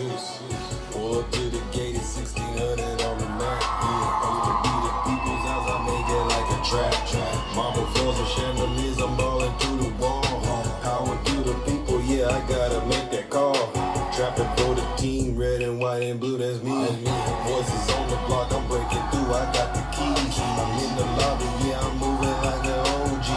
Zeus. Pull up to the gate at 1600 on the night. Yeah, I'm to be the people's house. I make it like a trap. Marble floors and chandeliers. I'm balling through the wall. Power to the people. Yeah, I gotta make that call. Trapping for the team, red and white and blue. That's me. Voices on the block. I'm breaking through. I got the keys. I'm in the lobby. Yeah, I'm moving like an OG.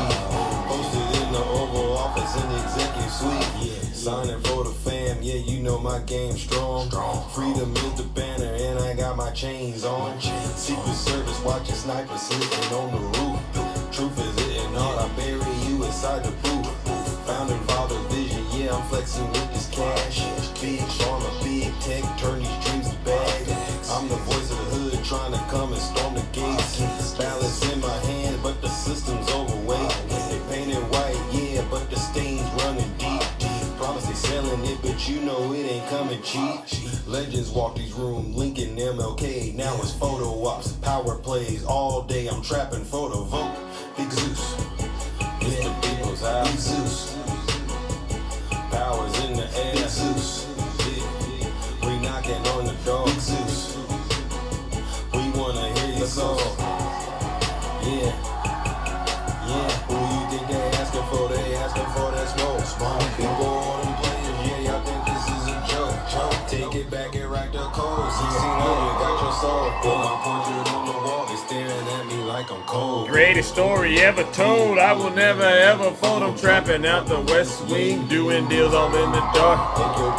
Posted in the Oval Office in the executive suite. Signing for the fam, yeah, you know my game strong. Freedom is the banner, and I got my chains on. Secret Service watching snipers sleeping on the roof. Truth is hitting hard, I bury you inside the booth. Founding father vision, yeah, I'm flexing with this cash. Big pharma, big tech, turn these dreams to bag. I'm the voice of the hood, trying to come and storm the gates. Balance in my hand, but the system's overweight. They painted white, yeah, but the stains running deep. Promise they selling it, but you know it ain't coming cheap. Legends walk these rooms, Lincoln, MLK. Now it's photo ops, power plays all day. I'm trapping for the vote. Big Zeus, it's the people's house. Big Zeus, powers in the air. Big Zeus, we knocking on the door. Big Zeus, we wanna hear your song. Yeah. Who you think they asking for? They asking for that smoke. Small people, all them players. Yeah, y'all think this is a joke. Take it back and rack the code. 1600, got your soul. Put my portrait on the wall. They staring at me like I'm cold. Greatest story ever told. I will never ever fold. I'm trapping out the West Wing, doing deals all in the dark.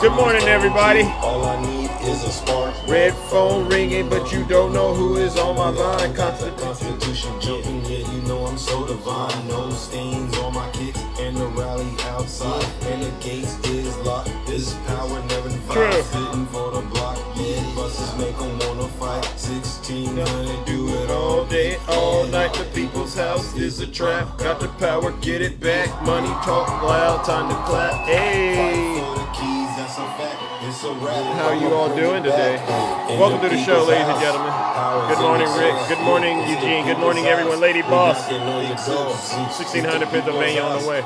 Good morning, everybody. All I need is a spark. Red phone ringing, but you don't know who is on my line. Constitution jumping, yeah, you know I'm so divine. No stains on my kicks and the rally outside. And the gates is locked. This power never divides. Sitting for the block, yeah, buses make them wanna fight. 1600, do it All day, all night, the people's house is a trap. Got the power, get it back. Money talk loud, time to clap. Hey! How you all doing today? Welcome to the show, ladies and gentlemen. Good morning, Rick. Good morning, Eugene. Good morning, everyone. Lady Boss. 1600 Pennsylvania on the way.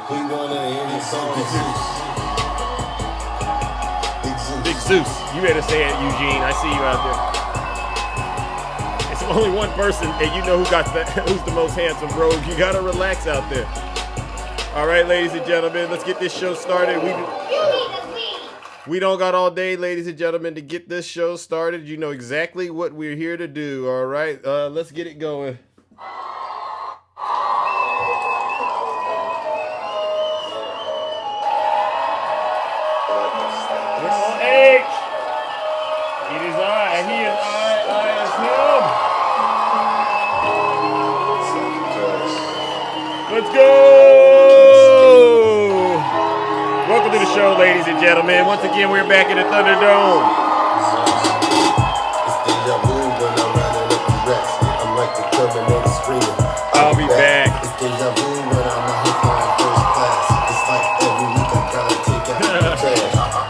Big Zeus. You better say it, Eugene. I see you out there. It's only one person, and you know who's the most handsome rogue. You gotta relax out there. All right, ladies and gentlemen, let's get this show started. We don't got all day, ladies and gentlemen, to get this show started. You know exactly what we're here to do, all right? Let's get it going. H. It is I. He is I is him. Let's go! Welcome to the show, ladies and gentlemen. Once again, we're back in the Thunderdome. I'll be back.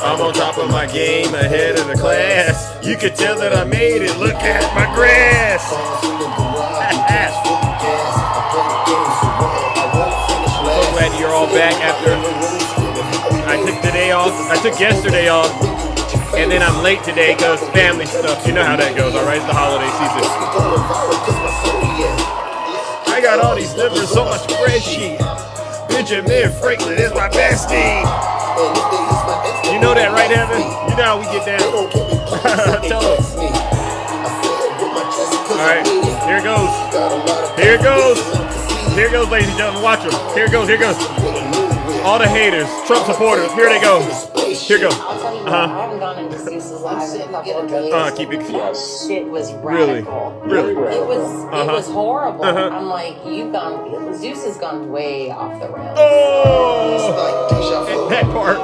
I'm on top of my game, ahead of the class. You can tell that I made it. Look at my grass. So glad you're all back after I took today off. I took yesterday off, and then I'm late today because family stuff. You know how that goes, all right? It's the holiday season. I got all these slippers, so much spreadsheet. Benjamin Franklin is my bestie. You know that, right, Evan? You know how we get down. Tell them. All right, here it goes. Here it goes. Here it goes, ladies and gentlemen. Watch them. Here it goes. Here it goes. All the haters, Trump supporters. Here they go. Here it goes. I haven't gone into Zeus's live in a couple of days. Keep it. Shit was radical. Really? It was horrible. I'm like, Zeus has gone way off the rails. Oh! That part.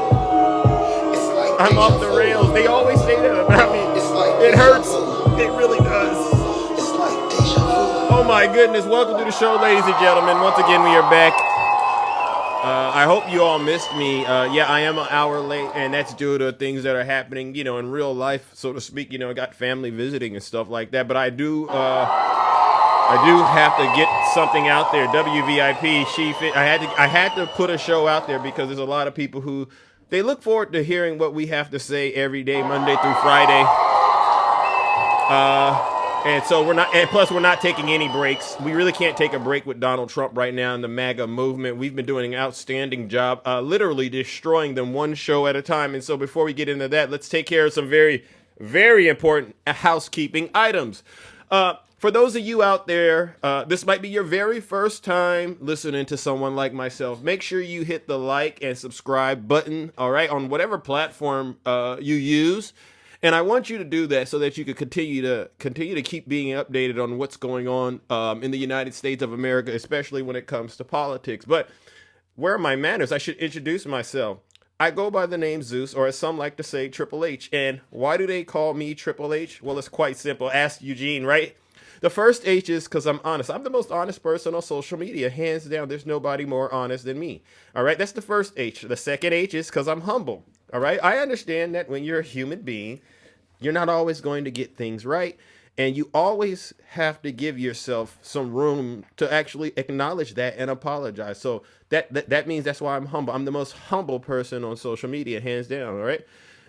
I'm off the rails. They always say that about me. It hurts. It really does. Oh my goodness. Welcome to the show, ladies and gentlemen. Once again, we are back. I hope you all missed me. Yeah, I am an hour late, and that's due to things that are happening, you know, in real life, so to speak. You know, I got family visiting and stuff like that. But I do have to get something out there. WVIP, I had to put a show out there because there's a lot of people who They look forward to hearing what we have to say every day, Monday through Friday. And so we're not taking any breaks. We really can't take a break with Donald Trump right now in the MAGA movement. We've been doing an outstanding job, literally destroying them one show at a time. And so before we get into that, let's take care of some very, very important housekeeping items. For those of you out there, this might be your very first time listening to someone like myself. Make sure you hit the like and subscribe button, all right, on whatever platform you use. And I want you to do that so that you can continue to keep being updated on what's going on in the United States of America, especially when it comes to politics. But where are my manners? I should introduce myself. I go by the name Zeus, or as some like to say, Triple H. And why do they call me Triple H? Well, it's quite simple. Ask Eugene, right? The first H is because I'm honest. I'm the most honest person on social media. Hands down, there's nobody more honest than me. All right, that's the first H. The second H is because I'm humble. All right, I understand that when you're a human being, you're not always going to get things right. And you always have to give yourself some room to actually acknowledge that and apologize. So that means that's why I'm humble. I'm the most humble person on social media, hands down, all right?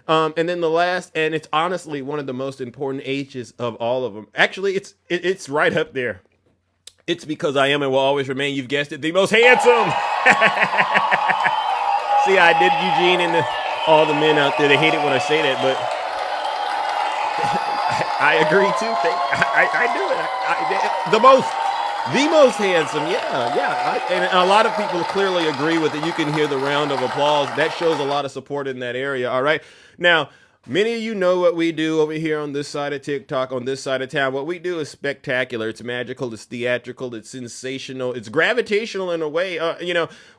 And then the last, and it's honestly one of the most important H's of all of them. Actually, it's right up there. It's because I am and will always remain, you've guessed it, the most handsome. See, I did Eugene and all the men out there. They hate it when I say that, but I agree too. I do it. The most handsome. Yeah. And a lot of people clearly agree with it. You can hear the round of applause. That shows a lot of support in that area. All right. Now, many of you know what we do over here on this side of TikTok, on this side of town. What we do is spectacular. It's magical. It's theatrical. It's sensational. It's gravitational in a way.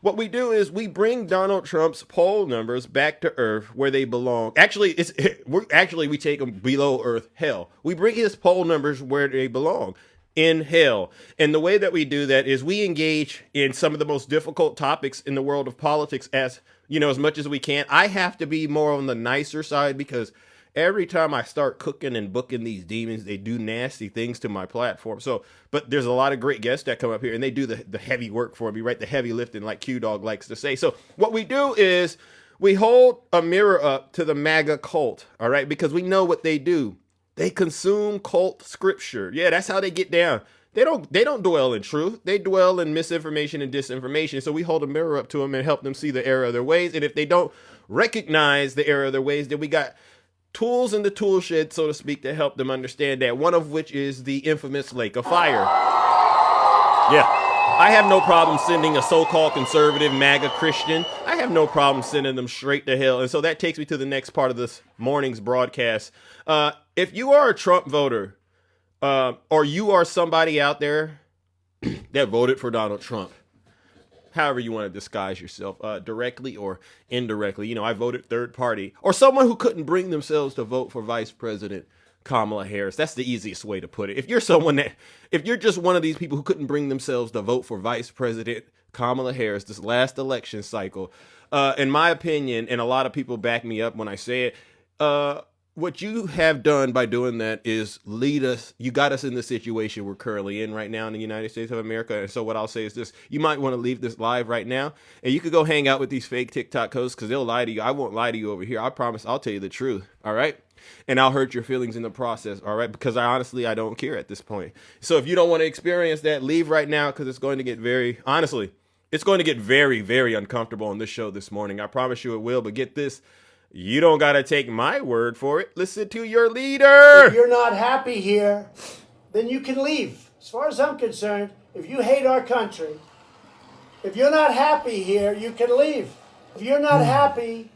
What we do is we bring Donald Trump's poll numbers back to earth where they belong. Actually, we take them below earth, hell. We bring his poll numbers where they belong, in hell. And the way that we do that is we engage in some of the most difficult topics in the world of politics as much as we can. I have to be more on the nicer side because every time I start cooking and booking these demons, they do nasty things to my platform. But there's a lot of great guests that come up here and they do the heavy work for me, right? The heavy lifting, like Q-Dog likes to say. So what we do is we hold a mirror up to the MAGA cult, all right? Because we know what they do. They consume cult scripture. Yeah, that's how they get down. They don't dwell in truth. They dwell in misinformation and disinformation. So we hold a mirror up to them and help them see the error of their ways. And if they don't recognize the error of their ways, then we got tools in the tool shed, so to speak, to help them understand that. One of which is the infamous lake of fire. Yeah. I have no problem sending a so-called conservative MAGA Christian. I have no problem sending them straight to hell. And so that takes me to the next part of this morning's broadcast. If you are a Trump voter, or you are somebody out there that voted for Donald Trump, however you want to disguise yourself, directly or indirectly, I voted third party, or someone who couldn't bring themselves to vote for Vice President Kamala Harris. That's the easiest way to put it. If you're just one of these people who couldn't bring themselves to vote for Vice President Kamala Harris this last election cycle, in my opinion, and a lot of people back me up when I say it, what you have done by doing that is you got us in the situation we're currently in right now in the United States of America. And so what I'll say is this: you might want to leave this live right now and you could go hang out with these fake TikTok hosts because they'll lie to you. I won't lie to you over here. I promise I'll tell you the truth. All right. And I'll hurt your feelings in the process. All right. Because I don't care at this point. So if you don't want to experience that, leave right now because it's going to get very very, very uncomfortable on this show this morning. I promise you it will. But get this. You don't got to take my word for it. Listen to your leader. If you're not happy here, then you can leave. As far as I'm concerned, if you hate our country, if you're not happy here, you can leave. If you're not happy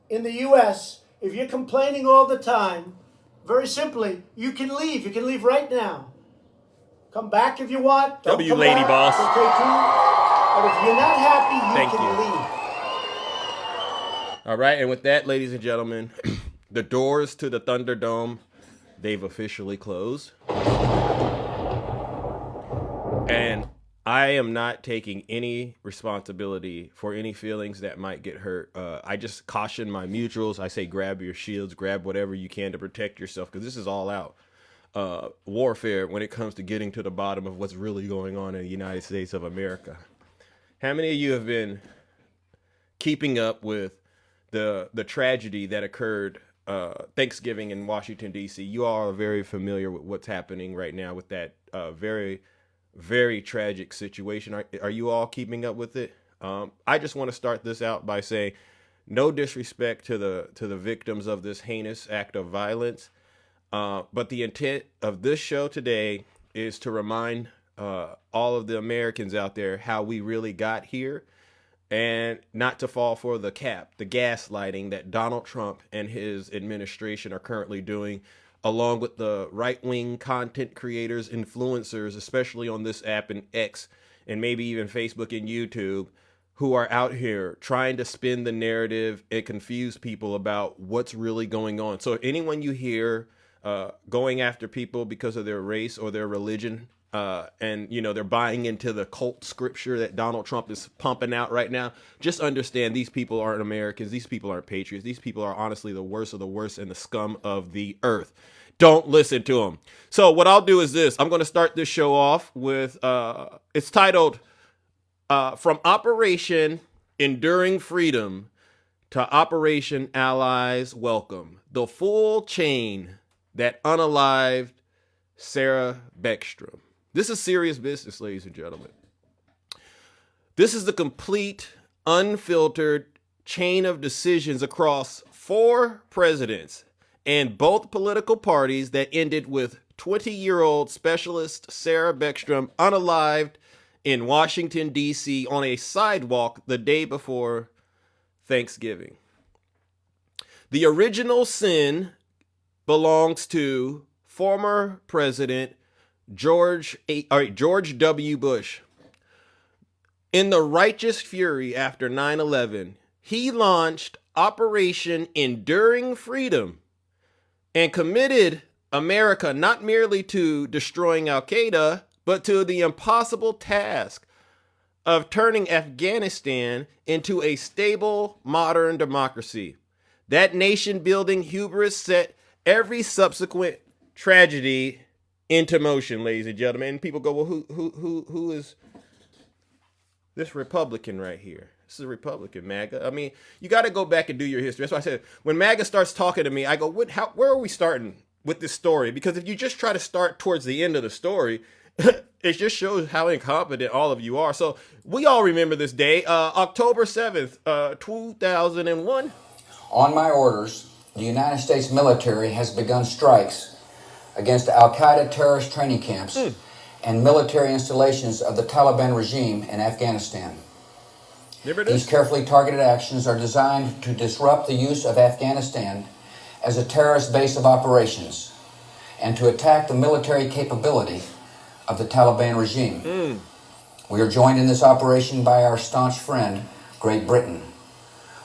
in the U.S., if you're complaining all the time, very simply, you can leave. You can leave right now. Come back if you want. Don't W, come lady back. boss. Okay, too. But if you're not happy, Thank you can you. leave. All right, and with that, ladies and gentlemen, the doors to the Thunderdome, they've officially closed. And I am not taking any responsibility for any feelings that might get hurt. I just caution my mutuals. I say grab your shields, grab whatever you can to protect yourself, because this is all out warfare when it comes to getting to the bottom of what's really going on in the United States of America. How many of you have been keeping up with the tragedy that occurred Thanksgiving in Washington, D.C. You all are very familiar with what's happening right now with that very, very tragic situation. Are you all keeping up with it? I just want to start this out by saying no disrespect to the victims of this heinous act of violence. But the intent of this show today is to remind all of the Americans out there how we really got here, and not to fall for the gaslighting that Donald Trump and his administration are currently doing, along with the right-wing content creators, influencers, especially on this app and X, and maybe even Facebook and YouTube, who are out here trying to spin the narrative and confuse people about what's really going on. So anyone you hear going after people because of their race or their religion, and they're buying into the cult scripture that Donald Trump is pumping out right now, just understand these people aren't Americans. These people aren't patriots. These people are honestly the worst of the worst and the scum of the earth. Don't listen to them. So what I'll do is this. I'm going to start this show off with, it's titled, From Operation Enduring Freedom to Operation Allies Welcome, the full chain that unalived Sarah Beckstrom. This is serious business, ladies and gentlemen. This is the complete, unfiltered chain of decisions across 4 presidents and both political parties that ended with 20-year-old Specialist Sarah Beckstrom unalived in Washington, D.C. on a sidewalk the day before Thanksgiving. The original sin belongs to former President George W. Bush. In the righteous fury after 9/11, he launched Operation Enduring Freedom and committed America not merely to destroying al-Qaeda, but to the impossible task of turning Afghanistan into a stable, modern democracy. That nation-building hubris set every subsequent tragedy into motion, ladies and gentlemen. And people go, well, who is this Republican right here? This is a Republican, MAGA. I mean, you got to go back and do your history. That's why I said, when MAGA starts talking to me, I go, where are we starting with this story? Because if you just try to start towards the end of the story, it just shows how incompetent all of you are. So we all remember this day, October 7th, 2001. On my orders, the United States military has begun strikes against al-Qaeda terrorist training camps and military installations of the Taliban regime in Afghanistan. These carefully targeted actions are designed to disrupt the use of Afghanistan as a terrorist base of operations and to attack the military capability of the Taliban regime. We are joined in this operation by our staunch friend, Great Britain.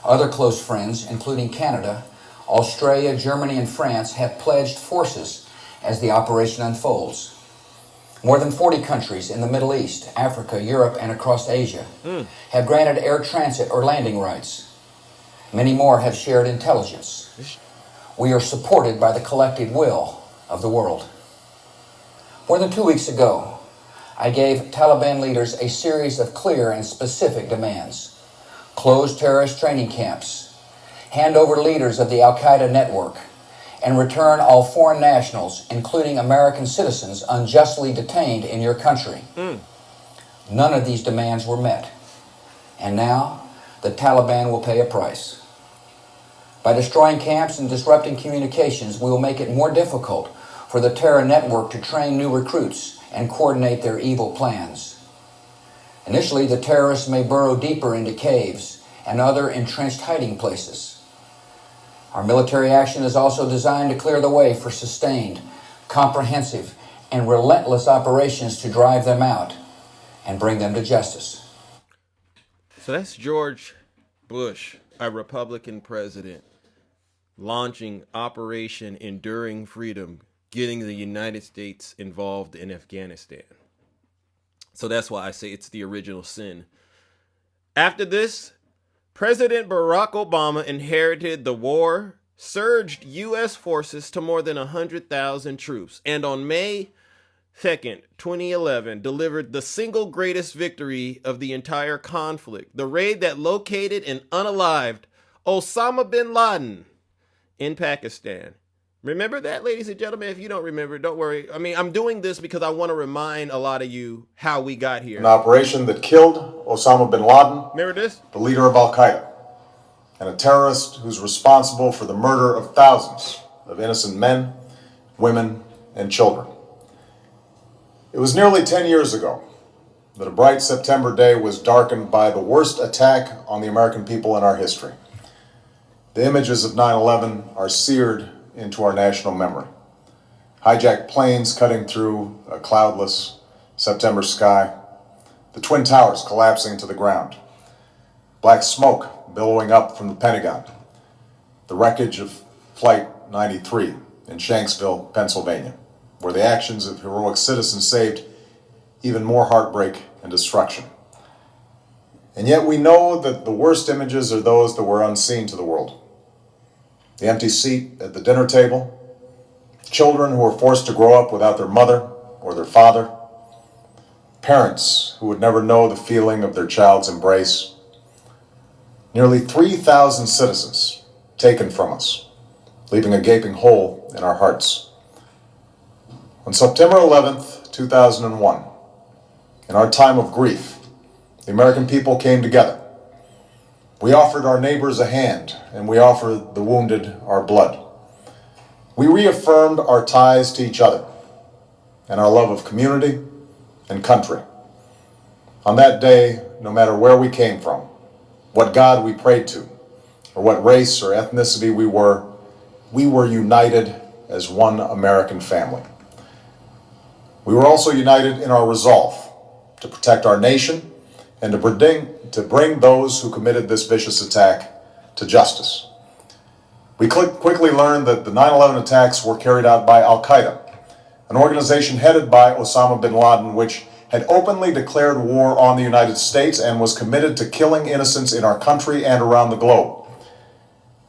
Other close friends, including Canada, Australia, Germany, and France, have pledged forces as the operation unfolds. More than 40 countries in the Middle East, Africa, Europe, and across Asia have granted air transit or landing rights. Many more have shared intelligence. We are supported by the collective will of the world. More than 2 weeks ago, I gave Taliban leaders a series of clear and specific demands. Close terrorist training camps, hand over leaders of the al-Qaeda network, and return all foreign nationals, including American citizens unjustly detained in your country. None of these demands were met. And now, the Taliban will pay a price. By destroying camps and disrupting communications, we will make it more difficult for the terror network to train new recruits and coordinate their evil plans. Initially, the terrorists may burrow deeper into caves and other entrenched hiding places. Our military action is also designed to clear the way for sustained, comprehensive, and relentless operations to drive them out and bring them to justice. So that's George Bush, a Republican president, launching Operation Enduring Freedom, getting the United States involved in Afghanistan. So that's why I say it's the original sin. After this, President Barack Obama inherited the war, surged U.S. forces to more than 100,000 troops, and on May 2nd, 2011, delivered the single greatest victory of the entire conflict, the raid that located and unalived Osama bin Laden in Pakistan. Remember that, ladies and gentlemen? If you don't remember, don't worry. I mean, I'm doing this because I want to remind a lot of you how we got here. An operation that killed Osama bin Laden, Remember this? the leader of al-Qaeda, and a terrorist who's responsible for the murder of thousands of innocent men, women, and children. It was nearly 10 years ago that a bright September day was darkened by the worst attack on the American people in our history. The images of 9/11 are seared into our national memory. Hijacked planes cutting through a cloudless September sky, the Twin Towers collapsing to the ground, black smoke billowing up from the Pentagon, the wreckage of Flight 93 in Shanksville, Pennsylvania, where the actions of heroic citizens saved even more heartbreak and destruction. And yet we know that the worst images are those that were unseen to the world. The empty seat at the dinner table, children who were forced to grow up without their mother or their father, parents who would never know the feeling of their child's embrace, nearly 3,000 citizens taken from us, leaving a gaping hole in our hearts. On September 11th, 2001, in our time of grief, the American people came together. We offered our neighbors a hand, and we offered the wounded our blood. We reaffirmed our ties to each other and our love of community and country. On that day, no matter where we came from, what God we prayed to, or what race or ethnicity we were united as one American family. We were also united in our resolve to protect our nation and to bring those who committed this vicious attack to justice. We quickly learned that the 9/11 attacks were carried out by al-Qaeda, an organization headed by Osama bin Laden, which had openly declared war on the United States and was committed to killing innocents in our country and around the globe.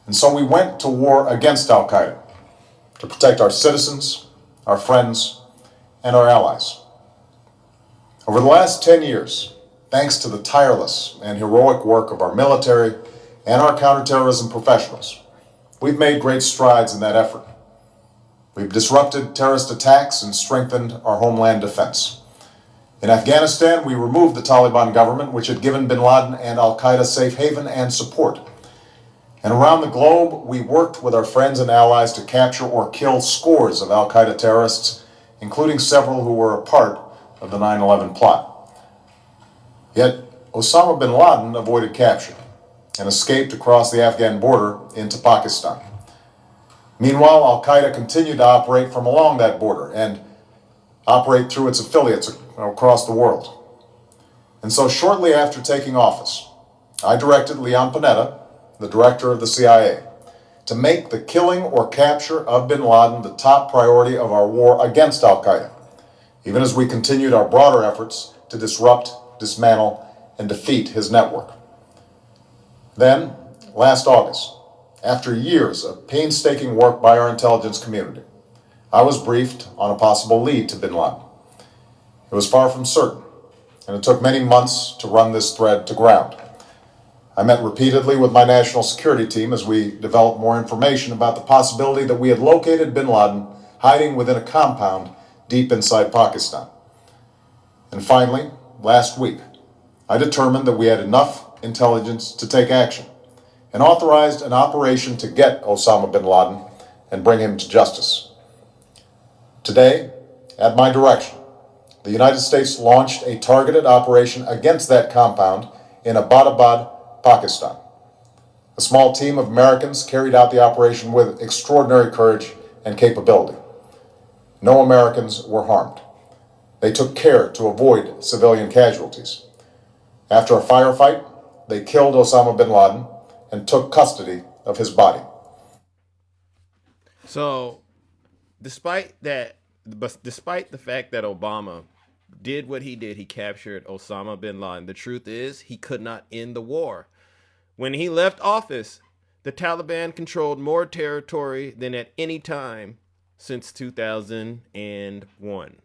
And so we went to war against al-Qaeda to protect our citizens, our friends, and our allies. Over the last 10 years, thanks to the tireless and heroic work of our military and our counterterrorism professionals, we've made great strides in that effort. We've disrupted terrorist attacks and strengthened our homeland defense. In Afghanistan, we removed the Taliban government, which had given bin Laden and al-Qaeda safe haven and support. And around the globe, we worked with our friends and allies to capture or kill scores of al-Qaeda terrorists, including several who were a part of the 9/11 plot. Yet, Osama bin Laden avoided capture and escaped across the Afghan border into Pakistan. Meanwhile, al-Qaeda continued to operate from along that border and operate through its affiliates across the world. And so shortly after taking office, I directed Leon Panetta, the director of the CIA, to make the killing or capture of bin Laden the top priority of our war against al-Qaeda, even as we continued our broader efforts to disrupt, dismantle, and defeat his network. Then, last August, after years of painstaking work by our intelligence community, I was briefed on a possible lead to bin Laden. It was far from certain, and it took many months to run this thread to ground. I met repeatedly with my national security team as we developed more information about the possibility that we had located bin Laden hiding within a compound deep inside Pakistan. And finally, last week, I determined that we had enough intelligence to take action and authorized an operation to get Osama bin Laden and bring him to justice. Today, at my direction, the United States launched a targeted operation against that compound in Abbottabad, Pakistan. A small team of Americans carried out the operation with extraordinary courage and capability. No Americans were harmed. They took care to avoid civilian casualties. After a firefight, they killed Osama bin Laden and took custody of his body. So, despite the fact that Obama did what he did, he captured Osama bin Laden, the truth is he could not end the war. When he left office, the Taliban controlled more territory than at any time since 2001.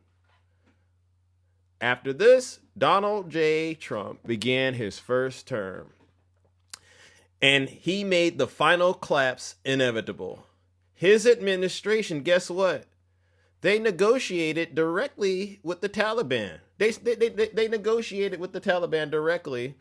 After this, Donald J. Trump began his first term. And he made the final collapse inevitable. His administration, guess what? They negotiated directly with the Taliban. They negotiated with the Taliban directly,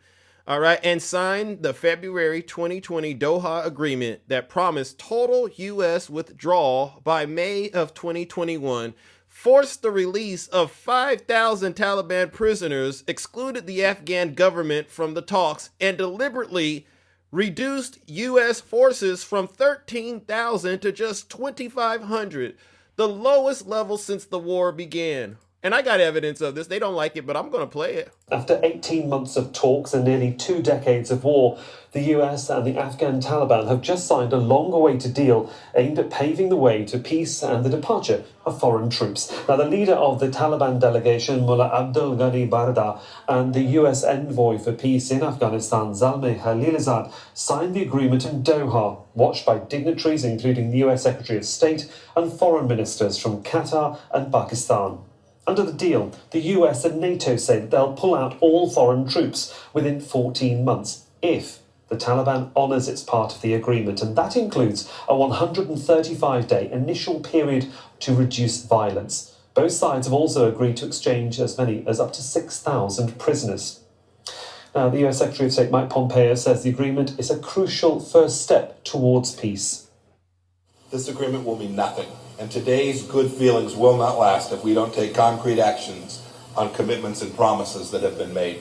all right, and signed the February 2020 Doha Agreement that promised total U.S. withdrawal by May of 2021, forced the release of 5,000 Taliban prisoners, excluded the Afghan government from the talks, and deliberately reduced U.S. forces from 13,000 to just 2,500, the lowest level since the war began. And I got evidence of this. They don't like it, but I'm going to play it. After 18 months of talks and nearly 2 decades of war, the US and the Afghan Taliban have just signed a long-awaited deal aimed at paving the way to peace and the departure of foreign troops. Now, the leader of the Taliban delegation, Mullah Abdul Ghani Barda, and the US envoy for peace in Afghanistan, Zalmay Khalilzad, signed the agreement in Doha, watched by dignitaries including the US Secretary of State and foreign ministers from Qatar and Pakistan. Under the deal, the US and NATO say that they'll pull out all foreign troops within 14 months if the Taliban honours its part of the agreement, and that includes a 135-day initial period to reduce violence. Both sides have also agreed to exchange as many as up to 6,000 prisoners. Now, the US Secretary of State Mike Pompeo says the agreement is a crucial first step towards peace. This agreement will mean nothing, and today's good feelings will not last if we don't take concrete actions on commitments and promises that have been made.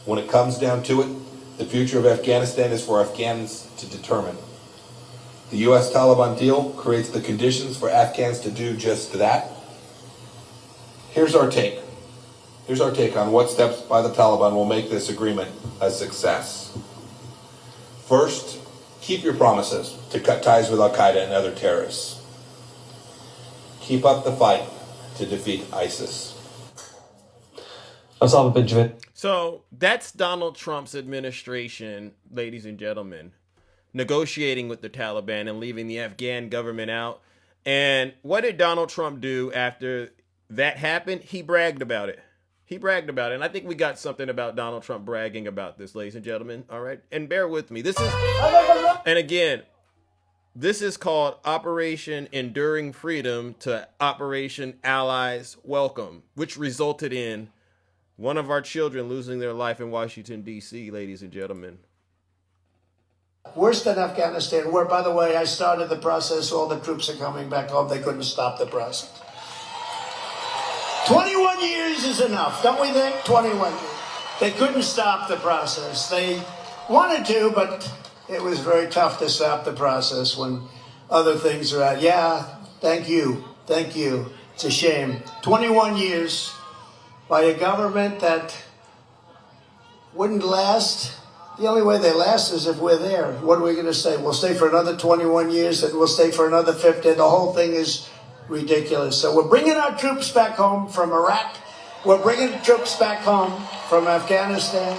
When it comes down to it, the future of Afghanistan is for Afghans to determine. The US-Taliban deal creates the conditions for Afghans to do just that. Here's our take. Here's our take on what steps by the Taliban will make this agreement a success. First, keep your promises to cut ties with al-Qaeda and other terrorists. Keep up the fight to defeat ISIS. Osama bin Laden. So that's Donald Trump's administration, ladies and gentlemen, negotiating with the Taliban and leaving the Afghan government out. And what did Donald Trump do after that happened? He bragged about it. He bragged about it. And I think we got something about Donald Trump bragging about this, ladies and gentlemen. All right. And bear with me. And again, this is called Operation Enduring Freedom to Operation Allies Welcome, which resulted in one of our children losing their life in Washington, D.C., ladies and gentlemen. Worse than Afghanistan, where, by the way, I started the process. All the troops are coming back home. They couldn't stop the process. 21 years is enough, don't we think? 21 years. They couldn't stop the process. They wanted to, but it was very tough to stop the process when other things are out. Yeah, thank you. Thank you. It's a shame. 21 years by a government that wouldn't last. The only way they last is if we're there. What are we going to say? We'll stay for another 21 years and we'll stay for another 50. The whole thing is ridiculous. So we're bringing our troops back home from Iraq. We're bringing troops back home from Afghanistan.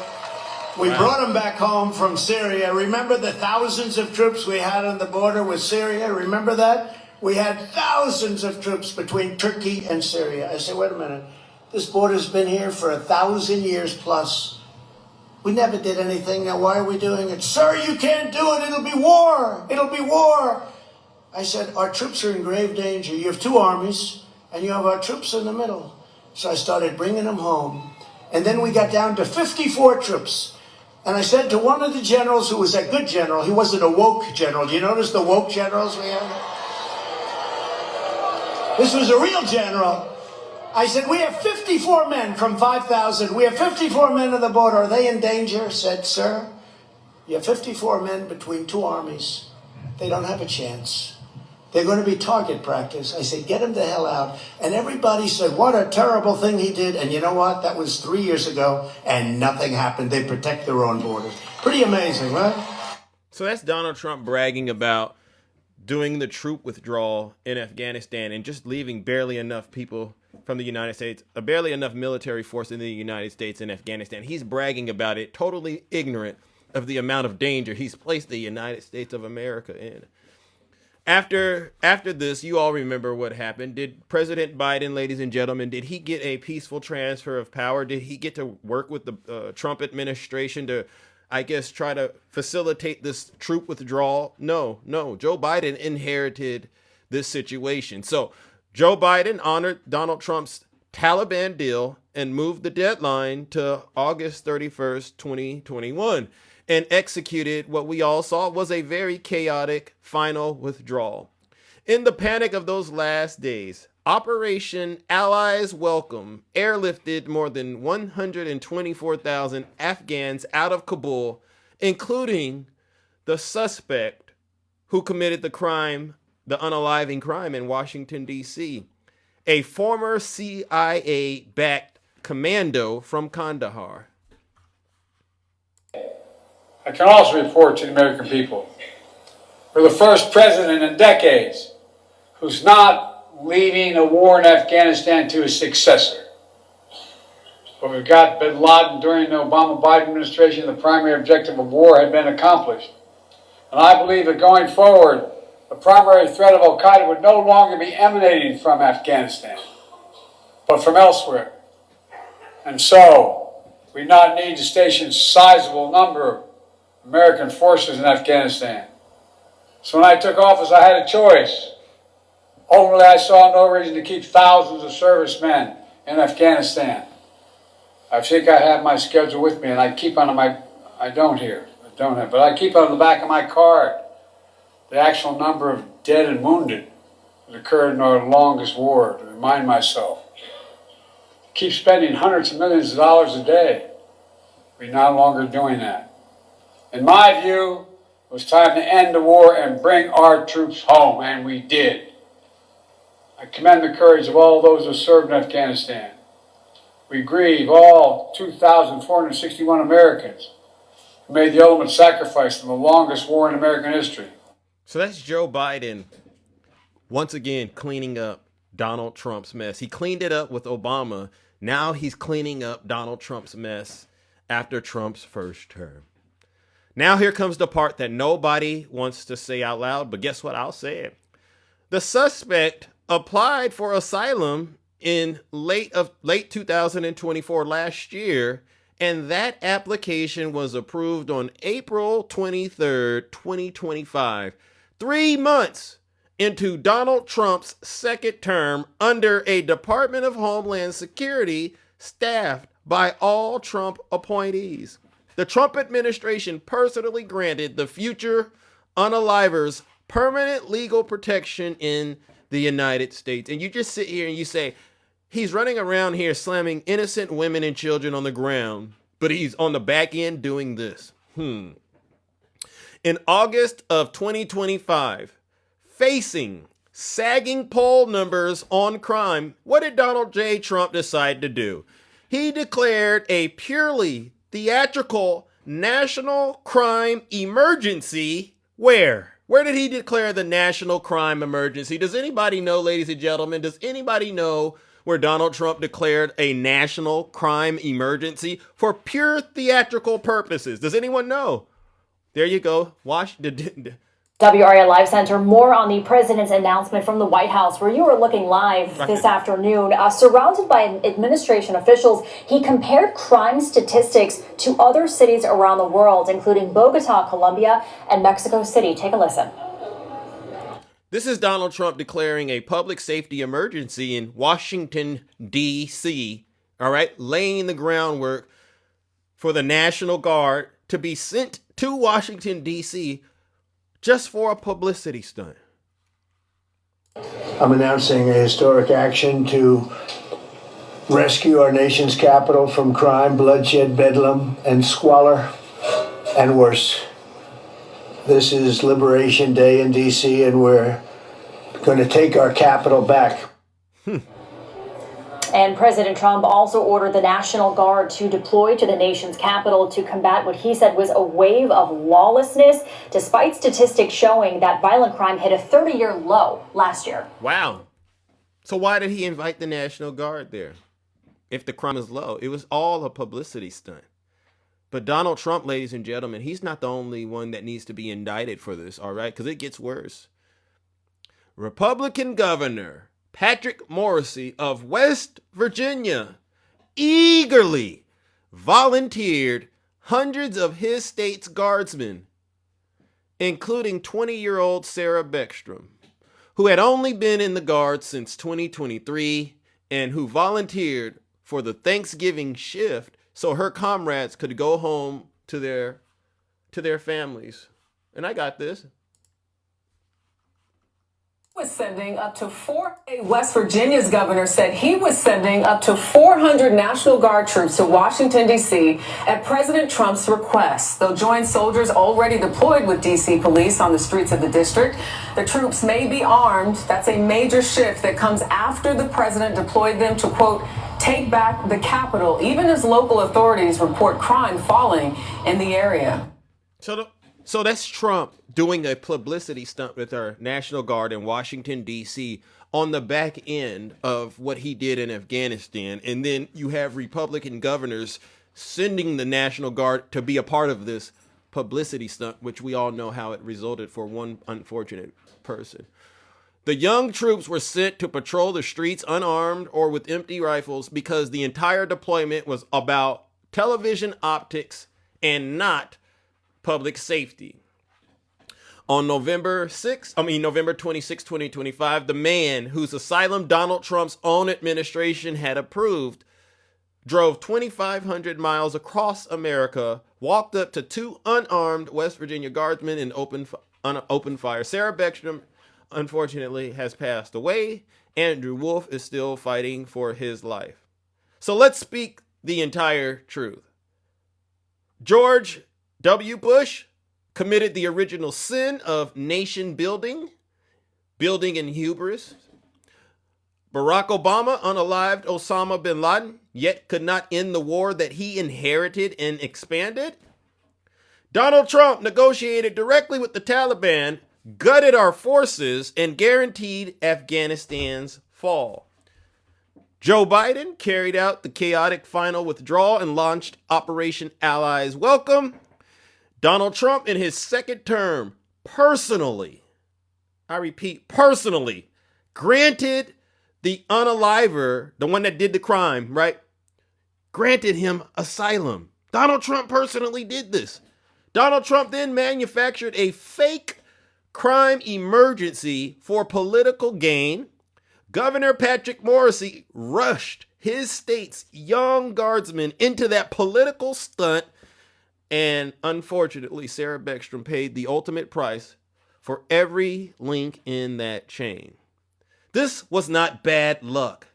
We brought them back home from Syria. Remember the thousands of troops we had on the border with Syria? Remember that? We had thousands of troops between Turkey and Syria. I said, wait a minute. This border's been here for 1,000 years plus. We never did anything. Now why are we doing it? Sir, you can't do it. It'll be war. It'll be war. I said, our troops are in grave danger. You have two armies, and you have our troops in the middle. So I started bringing them home. And then we got down to 54 troops. And I said to one of the generals, who was a good general, he wasn't a woke general. Do you notice the woke generals we have? This was a real general. I said, we have 54 men from 5,000. We have 54 men at the border. Are they in danger? Said, sir, you have 54 men between two armies. They don't have a chance. They're going to be target practice. I said, get them the hell out. And everybody said, what a terrible thing he did. And you know what? That was 3 years ago, and nothing happened. They protect their own borders. Pretty amazing, right? So that's Donald Trump bragging about doing the troop withdrawal in Afghanistan and just leaving barely enough people from the United States, barely enough military force in the United States in Afghanistan. He's bragging about it, totally ignorant of the amount of danger he's placed the United States of America in. After this, you all remember what happened. Did President Biden, ladies and gentlemen, did he get a peaceful transfer of power? Did he get to work with the Trump administration to I guess, try to facilitate this troop withdrawal. No. Joe Biden inherited this situation. So Joe Biden honored Donald Trump's Taliban deal and moved the deadline to August 31st, 2021, and executed what we all saw was a very chaotic final withdrawal. In the panic of those last days, Operation Allies Welcome airlifted more than 124,000 Afghans out of Kabul, including the suspect who committed the crime, the unaliving crime in Washington, D.C., a former CIA-backed commando from Kandahar. I can also report to the American people, we're the first president in decades who's not leaving a war in Afghanistan to his successor. But we've got bin Laden during the Obama-Biden administration, the primary objective of war had been accomplished. And I believe that going forward, the primary threat of al-Qaeda would no longer be emanating from Afghanistan, but from elsewhere. And so, we not need to station a sizable number of American forces in Afghanistan. So when I took office, I had a choice. Ultimately, I saw no reason to keep thousands of servicemen in Afghanistan. I think I have my schedule with me, and I keep on my, I don't have, but I keep on the back of my card the actual number of dead and wounded that occurred in our longest war, to remind myself. Keep spending hundreds of millions of dollars a day. We're no longer doing that. In my view, it was time to end the war and bring our troops home, and we did. I commend the courage of all those who served in Afghanistan. We grieve all 2,461 Americans who made the ultimate sacrifice in the longest war in American history. So that's Joe Biden, once again, cleaning up Donald Trump's mess. He cleaned it up with Obama. Now he's cleaning up Donald Trump's mess after Trump's first term. Now here comes the part that nobody wants to say out loud, but guess what? I'll say it. The suspect applied for asylum in late 2024 last year, and that application was approved on April 23rd, 2025. 3 months into Donald Trump's second term under a Department of Homeland Security staffed by all Trump appointees. The Trump administration personally granted the future unalivers permanent legal protection in the United States. And you just sit here and you say, he's running around here slamming innocent women and children on the ground, but he's on the back end doing this. In August of 2025, facing sagging poll numbers on crime, what did Donald J. Trump decide to do? He declared a purely theatrical national crime emergency. Where? Where did he declare the national crime emergency? Does anybody know, ladies and gentlemen? Does anybody know where Donald Trump declared a national crime emergency for pure theatrical purposes? Does anyone know? There you go. WRAL Live Center, more on the president's announcement from the White House, where you are looking live this afternoon. Surrounded by administration officials, he compared crime statistics to other cities around the world, including Bogota, Colombia, and Mexico City. Take a listen. This is Donald Trump declaring a public safety emergency in Washington, D.C., all right, laying the groundwork for the National Guard to be sent to Washington, D.C., just for a publicity stunt. I'm announcing a historic action to rescue our nation's capital from crime, bloodshed, bedlam, and squalor, and worse. This is Liberation Day in D.C., and we're going to take our capital back. And President Trump also ordered the National Guard to deploy to the nation's capital to combat what he said was a wave of lawlessness, despite statistics showing that violent crime hit a 30-year low last year. Wow. So why did he invite the National Guard there? If the crime is low, it was all a publicity stunt. But Donald Trump, ladies and gentlemen, he's not the only one that needs to be indicted for this, all right? Because it gets worse. Republican Governor Patrick Morrisey of West Virginia eagerly volunteered hundreds of his state's guardsmen, including 20-year-old Sarah Beckstrom, who had only been in the Guards since 2023 and who volunteered for the Thanksgiving shift so her comrades could go home to their families. And I got this. Was sending up to West Virginia's governor said he was sending up to 400 National Guard troops to Washington, D.C. at President Trump's request. They'll join soldiers already deployed with D.C. police on the streets of the district. The troops may be armed. That's a major shift that comes after the president deployed them to, quote, take back the Capitol, even as local authorities report crime falling in the area. So that's Trump doing a publicity stunt with our National Guard in Washington, D.C. on the back end of what he did in Afghanistan. And then you have Republican governors sending the National Guard to be a part of this publicity stunt, which we all know how it resulted for one unfortunate person. The young troops were sent to patrol the streets unarmed or with empty rifles because the entire deployment was about television optics and not public safety. On November 26, 2025, the man whose asylum Donald Trump's own administration had approved drove 2,500 miles across America, walked up to two unarmed West Virginia guardsmen and opened fire. Sarah Beckstrom, unfortunately, has passed away. Andrew Wolf is still fighting for his life. So let's speak the entire truth. George W. Bush committed the original sin of nation building in hubris. Barack Obama unalived Osama bin Laden, yet could not end the war that he inherited and expanded. Donald Trump negotiated directly with the Taliban, gutted our forces, and guaranteed Afghanistan's fall. Joe Biden carried out the chaotic final withdrawal and launched Operation Allies Welcome. Donald Trump, in his second term, personally, I repeat, personally, granted the unaliver, the one that did the crime, right? Granted him asylum. Donald Trump personally did this. Donald Trump then manufactured a fake crime emergency for political gain. Governor Patrick Morrisey rushed his state's young guardsmen into that political stunt. And unfortunately, Sarah Beckstrom paid the ultimate price for every link in that chain. This was not bad luck.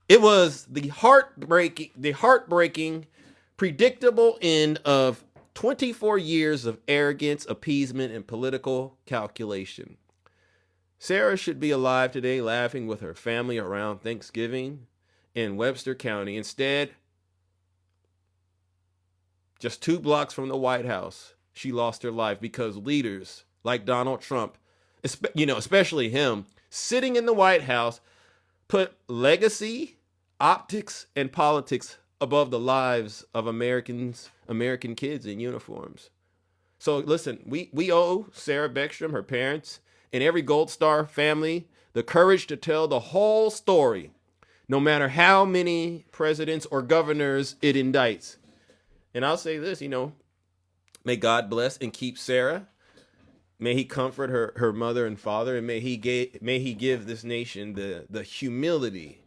It was the heartbreaking, predictable end of 24 years of arrogance, appeasement, and political calculation. Sarah should be alive today, laughing with her family around Thanksgiving in Webster County. Instead, just 2 blocks from the White House, she lost her life because leaders like Donald Trump, especially him, sitting in the White House, put legacy, optics, and politics above the lives of American kids in uniforms. So listen, we owe Sarah Beckstrom, her parents, and every Gold Star family the courage to tell the whole story, no matter how many presidents or governors it indicts. And I'll say this, may God bless and keep Sarah. May he comfort her mother and father, and may he give this nation the humility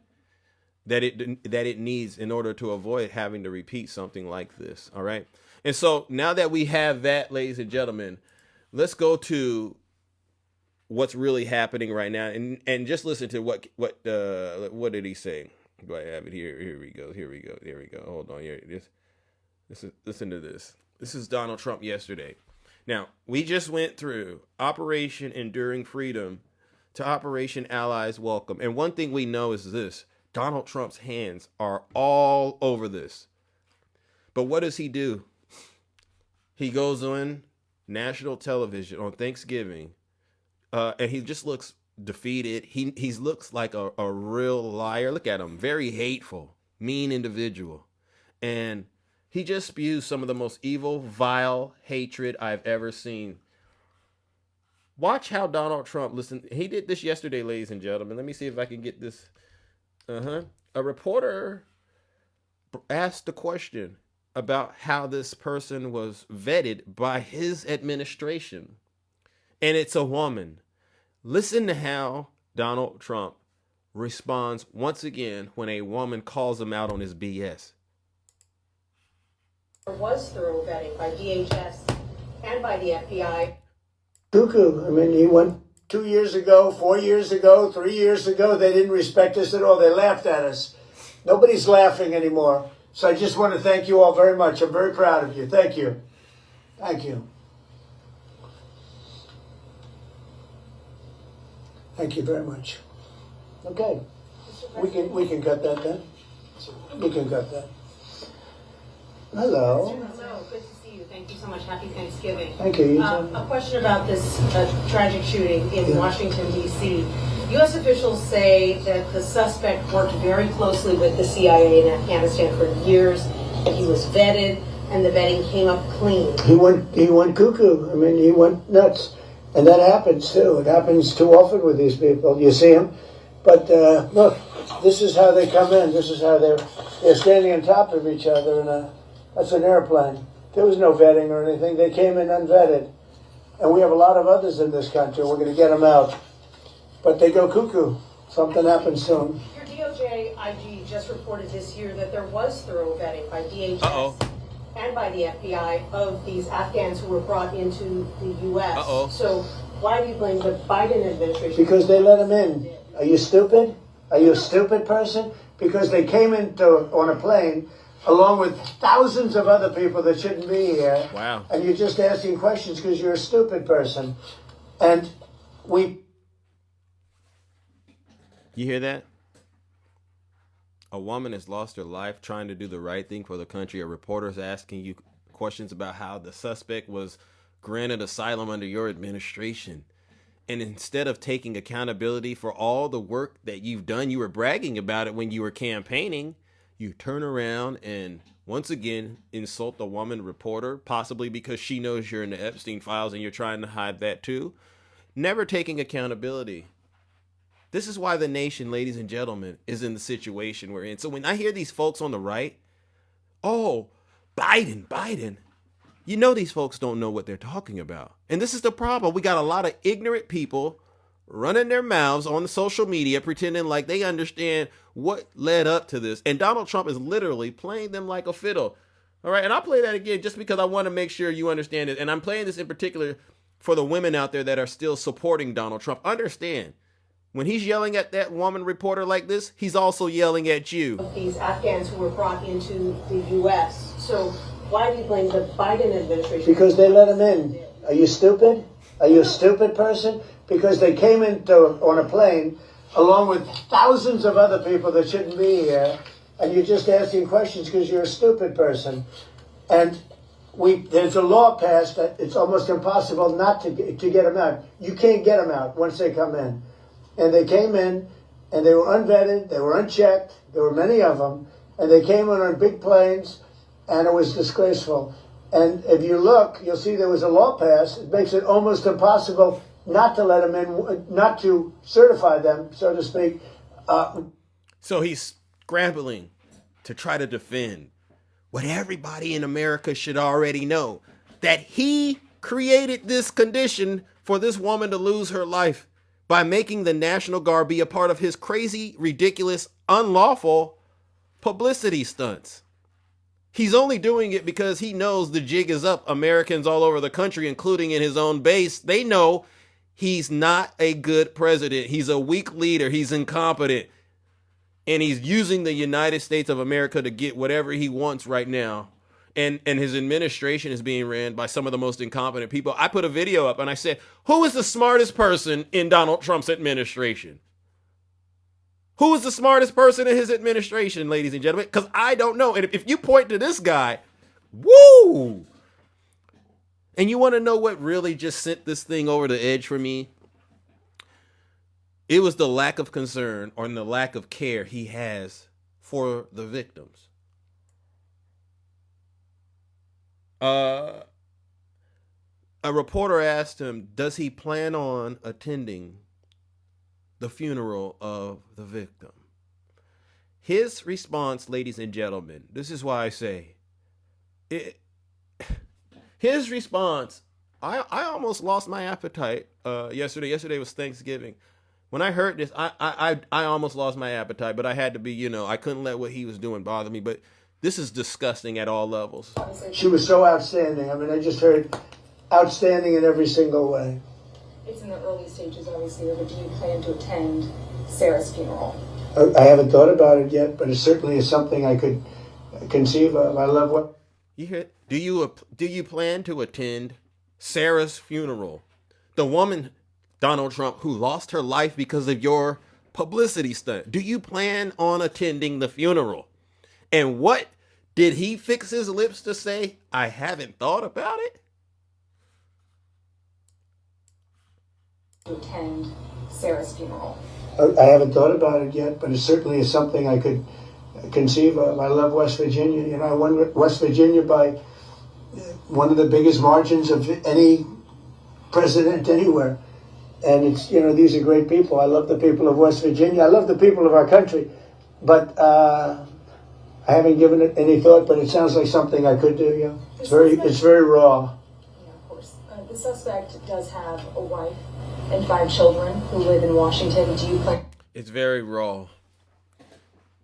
that it needs in order to avoid having to repeat something like this. All right. And so now that we have that, ladies and gentlemen, let's go to what's really happening right now, and just listen to what did he say? Do I have it here? Here we go. Hold on here. Listen to this. This is Donald Trump yesterday. Now, we just went through Operation Enduring Freedom to Operation Allies Welcome. And one thing we know is this: Donald Trump's hands are all over this. But what does he do? He goes on national television on Thanksgiving, and he just looks defeated. He looks like a real liar. Look at him. Very hateful, mean individual. And he just spews some of the most evil, vile hatred I've ever seen. Watch how Donald Trump, listen, he did this yesterday, ladies and gentlemen. Let me see if I can get this. A reporter asked the question, about how this person was vetted by his administration. And it's a woman. Listen to how Donald Trump responds once again when a woman calls him out on his BS. There was thorough vetting by DHS and by the FBI. Cuckoo. I mean, he went 2 years ago, 4 years ago, 3 years ago. They didn't respect us at all. They laughed at us. Nobody's laughing anymore. So I just want to thank you all very much. I'm very proud of you. Thank you. Thank you. Thank you very much. Okay. We can cut that then. We can cut that. Hello. Hello, good to see you. Thank you so much. Happy Thanksgiving. Thank you. A question about this tragic shooting in Washington, D.C. U.S. officials say that the suspect worked very closely with the CIA in Afghanistan for years, that he was vetted, and the vetting came up clean. He went cuckoo. I mean, he went nuts. And that happens too. It happens too often with these people. You see them. But look, this is how they come in. This is how they're standing on top of each other, and that's an airplane. There was no vetting or anything. They came in unvetted. And we have a lot of others in this country. We're going to get them out. But they go cuckoo. Something happens soon. Your DOJ IG just reported this year that there was thorough vetting by DHS and by the FBI of these Afghans who were brought into the U.S. So why do you blame the Biden administration? Because they let them in. Are you stupid? Are you a stupid person? Because they came on a plane along with thousands of other people that shouldn't be here. Wow. And you're just asking questions because you're a stupid person. And we... You hear that? A woman has lost her life trying to do the right thing for the country. A reporter's asking you questions about how the suspect was granted asylum under your administration. And instead of taking accountability for all the work that you've done, you were bragging about it when you were campaigning, you turn around and once again insult the woman reporter, possibly because she knows you're in the Epstein files and you're trying to hide that too. Never taking accountability. This is why the nation, ladies and gentlemen, is in the situation we're in. So when I hear these folks on the right, oh, Biden, you know these folks don't know what they're talking about. And this is the problem. We got a lot of ignorant people running their mouths on the social media, pretending like they understand what led up to this. And Donald Trump is literally playing them like a fiddle. All right, and I'll play that again just because I want to make sure you understand it. And I'm playing this in particular for the women out there that are still supporting Donald Trump. Understand. When he's yelling at that woman reporter like this, he's also yelling at you. These Afghans who were brought into the U.S. So why do you blame the Biden administration? Because they let them in. Are you stupid? Are you a stupid person? Because they came on a plane along with thousands of other people that shouldn't be here, and you're just asking questions because you're a stupid person. And there's a law passed that it's almost impossible not to get them out. You can't get them out once they come in. And they came in, and they were unvetted, they were unchecked, there were many of them, and they came in on big planes, and it was disgraceful. And if you look, you'll see there was a law passed. It makes it almost impossible not to let them in, not to certify them, so to speak. So he's scrambling to try to defend what everybody in America should already know, that he created this condition for this woman to lose her life by making the National Guard be a part of his crazy, ridiculous, unlawful publicity stunts. He's only doing it because he knows the jig is up. Americans all over the country, including in his own base, they know he's not a good president. He's a weak leader. He's incompetent. And he's using the United States of America to get whatever he wants right now. And his administration is being ran by some of the most incompetent people. I put a video up and I said, who is the smartest person in Donald Trump's administration? Who is the smartest person in his administration, ladies and gentlemen? Because I don't know. And if you point to this guy, woo! And you want to know what really just sent this thing over the edge for me? It was the lack of concern or the lack of care he has for the victims. A reporter asked him, does he plan on attending the funeral of the victim? His response, ladies and gentlemen, this is why I say his response, I almost lost my appetite yesterday. Yesterday was Thanksgiving. When I heard this, I almost lost my appetite, but I had to be, I couldn't let what he was doing bother me. But this is disgusting at all levels. She was so outstanding. I mean, I just heard outstanding in every single way. It's in the early stages, obviously, but do you plan to attend Sarah's funeral? I haven't thought about it yet, but it certainly is something I could conceive of. I love what... You hear? Do you plan to attend Sarah's funeral? The woman, Donald Trump, who lost her life because of your publicity stunt. Do you plan on attending the funeral? And what did he fix his lips to say? I haven't thought about it. To attend Sarah's funeral. I haven't thought about it yet, but it certainly is something I could conceive of. I love West Virginia. I won West Virginia by one of the biggest margins of any president anywhere. And it's, these are great people. I love the people of West Virginia. I love the people of our country. But I haven't given it any thought, but it sounds like something I could do, yeah. It's very raw. Yeah, of course. The suspect does have a wife and 5 children who live in Washington. Do you plan? It's very raw.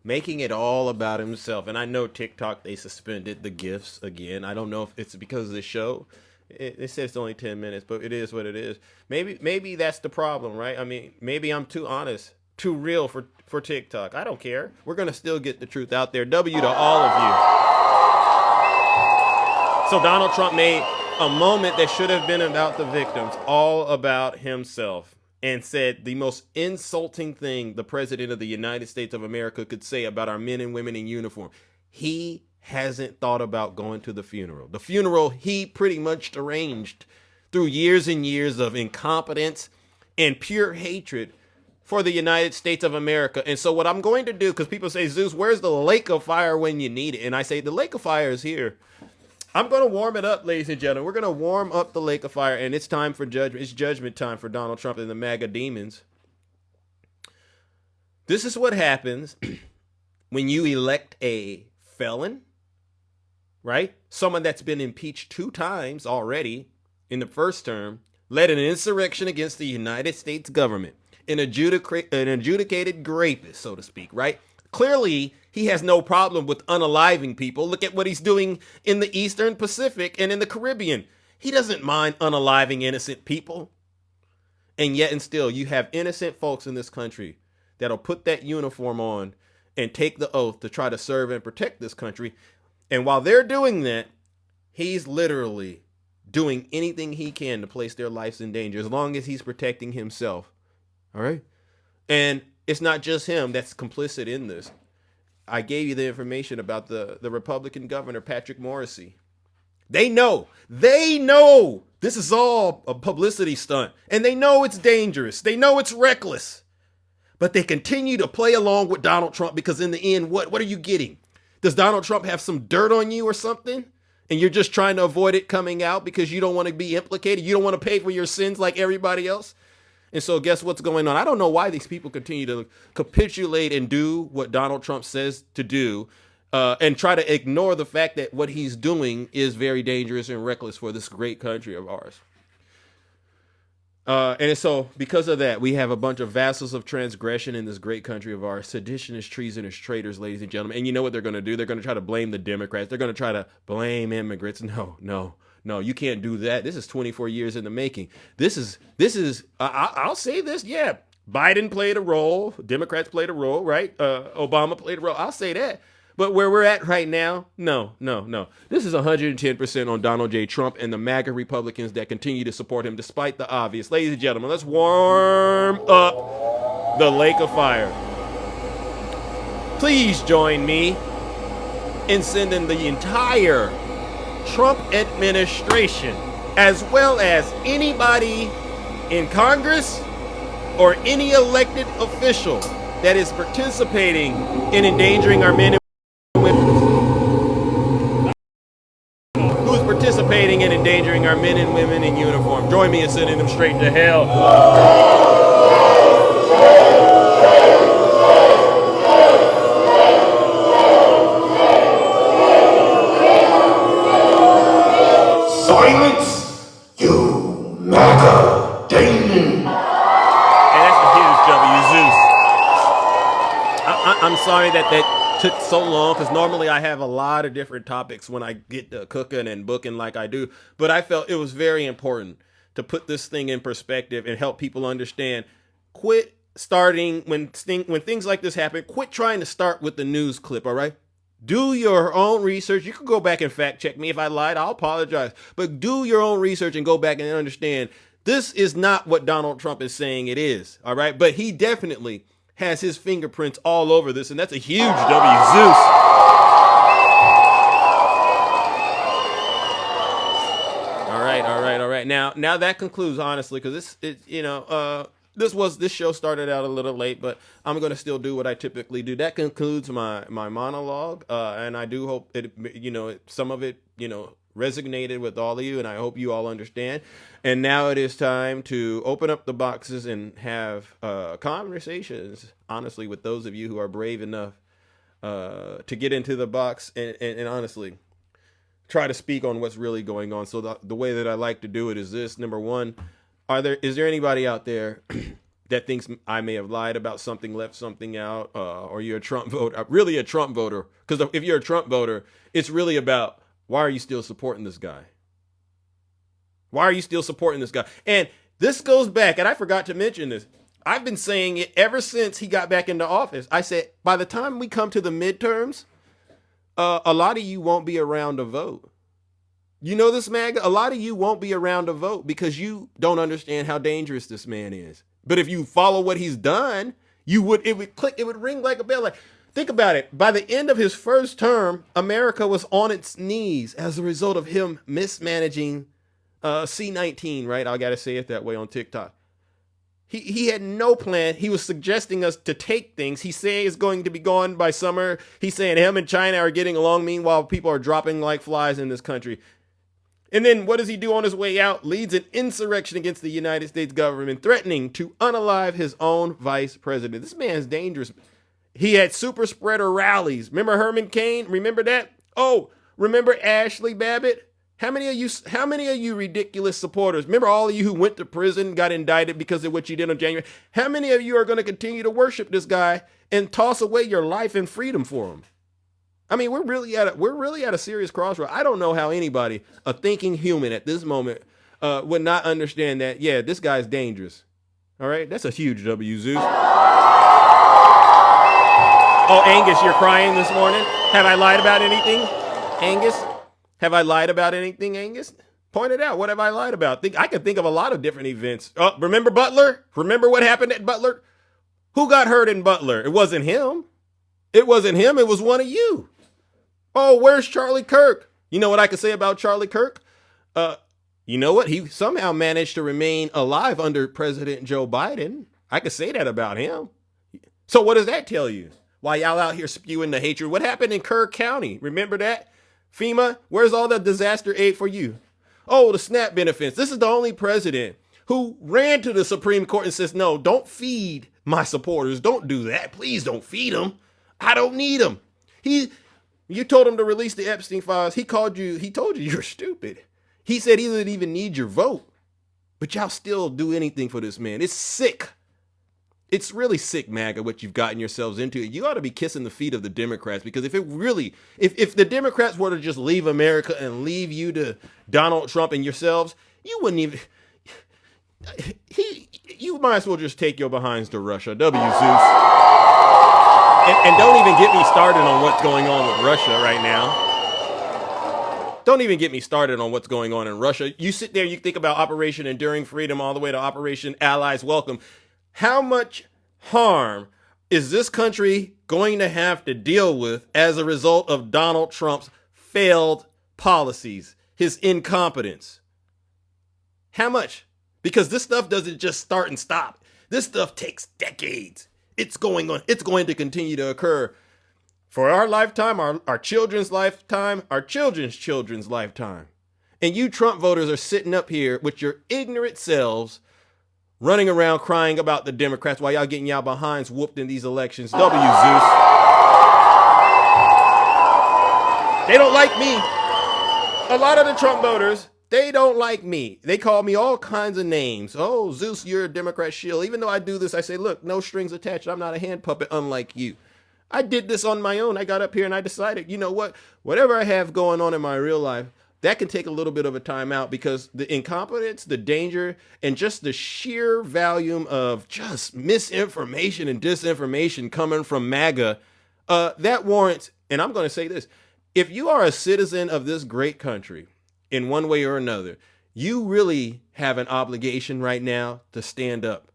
Making it all about himself. And I know TikTok, they suspended the GIFs again. I don't know if it's because of the show. It says it's only 10 minutes, but it is what it is. Maybe that's the problem, right? I mean, maybe I'm too honest, too real for TikTok. I don't care. We're going to still get the truth out there. W to all of you. So Donald Trump made a moment that should have been about the victims, all about himself, and said the most insulting thing the president of the United States of America could say about our men and women in uniform. He hasn't thought about going to the funeral. The funeral he pretty much arranged through years and years of incompetence and pure hatred for the United States of America. And so what I'm going to do, because people say, Zeus, where's the lake of fire when you need it? And I say, the lake of fire is here. I'm going to warm it up, ladies and gentlemen. We're going to warm up the lake of fire, and it's time for judgment. It's judgment time for Donald Trump and the MAGA demons. This is what happens when you elect a felon, right? Someone that's been impeached 2 times already in the first term, led an insurrection against the United States government, an adjudicated rapist, so to speak, right? Clearly, he has no problem with unaliving people. Look at what he's doing in the Eastern Pacific and in the Caribbean. He doesn't mind unaliving innocent people. And yet and still, you have innocent folks in this country that'll put that uniform on and take the oath to try to serve and protect this country. And while they're doing that, he's literally doing anything he can to place their lives in danger, as long as he's protecting himself. All right? And it's not just him that's complicit in this. I gave you the information about the Republican governor, Patrick Morrisey. They know this is all a publicity stunt, and they know it's dangerous. They know it's reckless, but they continue to play along with Donald Trump because in the end, what are you getting? Does Donald Trump have some dirt on you or something? And you're just trying to avoid it coming out because you don't want to be implicated. You don't want to pay for your sins like everybody else. And so guess what's going on? I don't know why these people continue to capitulate and do what Donald Trump says to do and try to ignore the fact that what he's doing is very dangerous and reckless for this great country of ours. And so because of that, we have a bunch of vassals of transgression in this great country of ours, seditionists, treasonous, traitors, ladies and gentlemen. And you know what they're going to do? They're going to try to blame the Democrats. They're going to try to blame immigrants. No, you can't do that. This is 24 years in the making. This is. I'll say this. Yeah, Biden played a role. Democrats played a role, right? Obama played a role. I'll say that. But where we're at right now, no. This is 110% on Donald J. Trump and the MAGA Republicans that continue to support him despite the obvious. Ladies and gentlemen, let's warm up the lake of fire. Please join me in sending the entire Trump administration, as well as anybody in Congress or any elected official that is participating in endangering our men and participating in endangering our men and women in uniform. Join me in sending them straight to hell. Silence, you MAGA demon. And that's a huge W, Zeus. I'm sorry that took so long, because normally I have a lot of different topics when I get to cooking and booking like I do. But I felt it was very important to put this thing in perspective and help people understand. Quit starting when things like this happen. Quit trying to start with the news clip, all right? Do your own research. You can go back and fact check me. If I lied, I'll apologize. But do your own research and go back and understand this is not what Donald Trump is saying it is, all right? But he definitely has his fingerprints all over this, and that's a huge W, Zeus. All right. Now that concludes, honestly, because this show started out a little late, but I'm going to still do what I typically do. That concludes my monologue, and I do hope some of it, resonated with all of you, and I hope you all understand. And now it is time to open up the boxes and have conversations, honestly, with those of you who are brave enough to get into the box and honestly try to speak on what's really going on. So the way that I like to do it is this. Number one, is there anybody out there that thinks I may have lied about something, left something out, or you're a Trump voter, really a Trump voter? Because if you're a Trump voter, it's really about, why are you still supporting this guy? Why are you still supporting this guy? And this goes back, and I forgot to mention this. I've been saying it ever since he got back into office. I said, by the time we come to the midterms, a lot of you won't be around to vote. You know this, MAGA? A lot of you won't be around to vote because you don't understand how dangerous this man is. But if you follow what he's done, it would ring like a bell. Like, think about it. By the end of his first term, America was on its knees as a result of him mismanaging C-19, right? I got to say it that way on TikTok. He had no plan. He was suggesting us to take things. He said he's going to be gone by summer. He's saying him and China are getting along. Meanwhile, people are dropping like flies in this country. And then what does he do on his way out? Leads an insurrection against the United States government, threatening to unalive his own vice president. This man's dangerous. He had super spreader rallies. Remember Herman Cain? Remember that? Oh, remember Ashley Babbitt? How many of you ridiculous supporters? Remember all of you who went to prison, got indicted because of what you did on January? How many of you are going to continue to worship this guy and toss away your life and freedom for him? I mean, we're really at a serious crossroad. I don't know how anybody, a thinking human at this moment, would not understand that, yeah, this guy's dangerous. All right? That's a huge W, Zeus. Oh, Angus, you're crying this morning? Have I lied about anything, Angus? Have I lied about anything, Angus? Point it out. What have I lied about? I can think of a lot of different events. Oh, remember Butler? Remember what happened at Butler? Who got hurt in Butler? It wasn't him. It wasn't him. It was one of you. Oh, where's Charlie Kirk? You know what I could say about Charlie Kirk? You know what? He somehow managed to remain alive under President Joe Biden. I could say that about him. So what does that tell you? Why y'all out here spewing the hatred? What happened in Kerr County? Remember that? FEMA, where's all the disaster aid for you? Oh, the SNAP benefits. This is the only president who ran to the Supreme Court and says, no, don't feed my supporters. Don't do that. Please don't feed them. I don't need them. You told him to release the Epstein files. He told you you're stupid. He said he didn't even need your vote. But y'all still do anything for this man. It's sick. It's really sick, MAGA, what you've gotten yourselves into. You ought to be kissing the feet of the Democrats, because if the Democrats were to just leave America and leave you to Donald Trump and yourselves, you wouldn't even, you might as well just take your behinds to Russia. W, Zeus. And don't even get me started on what's going on with Russia right now. Don't even get me started on what's going on in Russia. You sit there, you think about Operation Enduring Freedom all the way to Operation Allies Welcome. How much harm is this country going to have to deal with as a result of Donald Trump's failed policies, his incompetence? How much? Because this stuff doesn't just start and stop. This stuff takes decades. It's going to continue to occur for our lifetime, our children's lifetime, our children's children's lifetime. And you Trump voters are sitting up here with your ignorant selves running around crying about the Democrats while y'all getting y'all behinds whooped in these elections. W, Zeus. They don't like me. A lot of the Trump voters, They don't like me. They call me all kinds of names. Oh, Zeus, you're a Democrat shill. Even though I do this, I say, look, no strings attached. I'm not a hand puppet, unlike you. I did this on my own. I got up here and I decided, you know what? Whatever I have going on in my real life, that can take a little bit of a time out because the incompetence, the danger, and just the sheer volume of just misinformation and disinformation coming from MAGA, that warrants, and I'm going to say this, if you are a citizen of this great country in one way or another, you really have an obligation right now to stand up.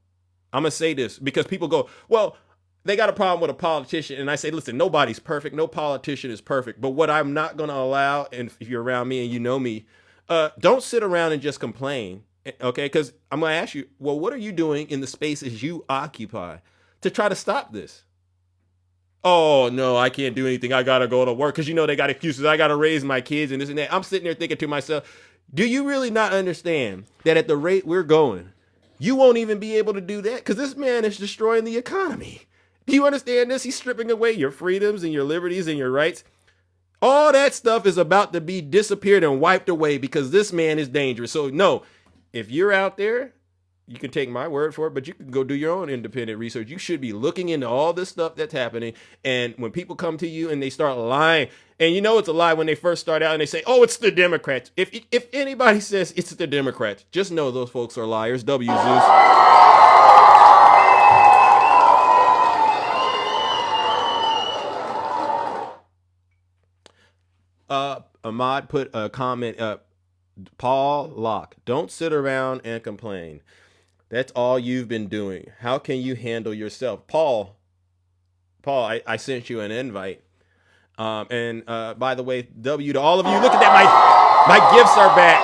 I'm going to say this because people go, well, they got a problem with a politician. And I say, listen, nobody's perfect. No politician is perfect. But what I'm not going to allow, and if you're around me and you know me, don't sit around and just complain. Okay, because I'm going to ask you, well, what are you doing in the spaces you occupy to try to stop this? Oh, no, I can't do anything. I got to go to work because, you know, they got excuses. I got to raise my kids and this and that. I'm sitting there thinking to myself, do you really not understand that at the rate we're going, you won't even be able to do that? Because this man is destroying the economy. Do you understand this? He's stripping away your freedoms and your liberties and your rights. All that stuff is about to be disappeared and wiped away because this man is dangerous. So, no, if you're out there, you can take my word for it, but you can go do your own independent research. You should be looking into all this stuff that's happening. And when people come to you and they start lying, and you know it's a lie when they first start out and they say, oh, it's the Democrats. If anybody says it's the Democrats, just know those folks are liars. W. Zeus. Ahmad put a comment up. Paul Locke, don't sit around and complain. That's all you've been doing. How can you handle yourself? Paul, I sent you an invite. And by the way, W to all of you. Look at that. My gifts are back.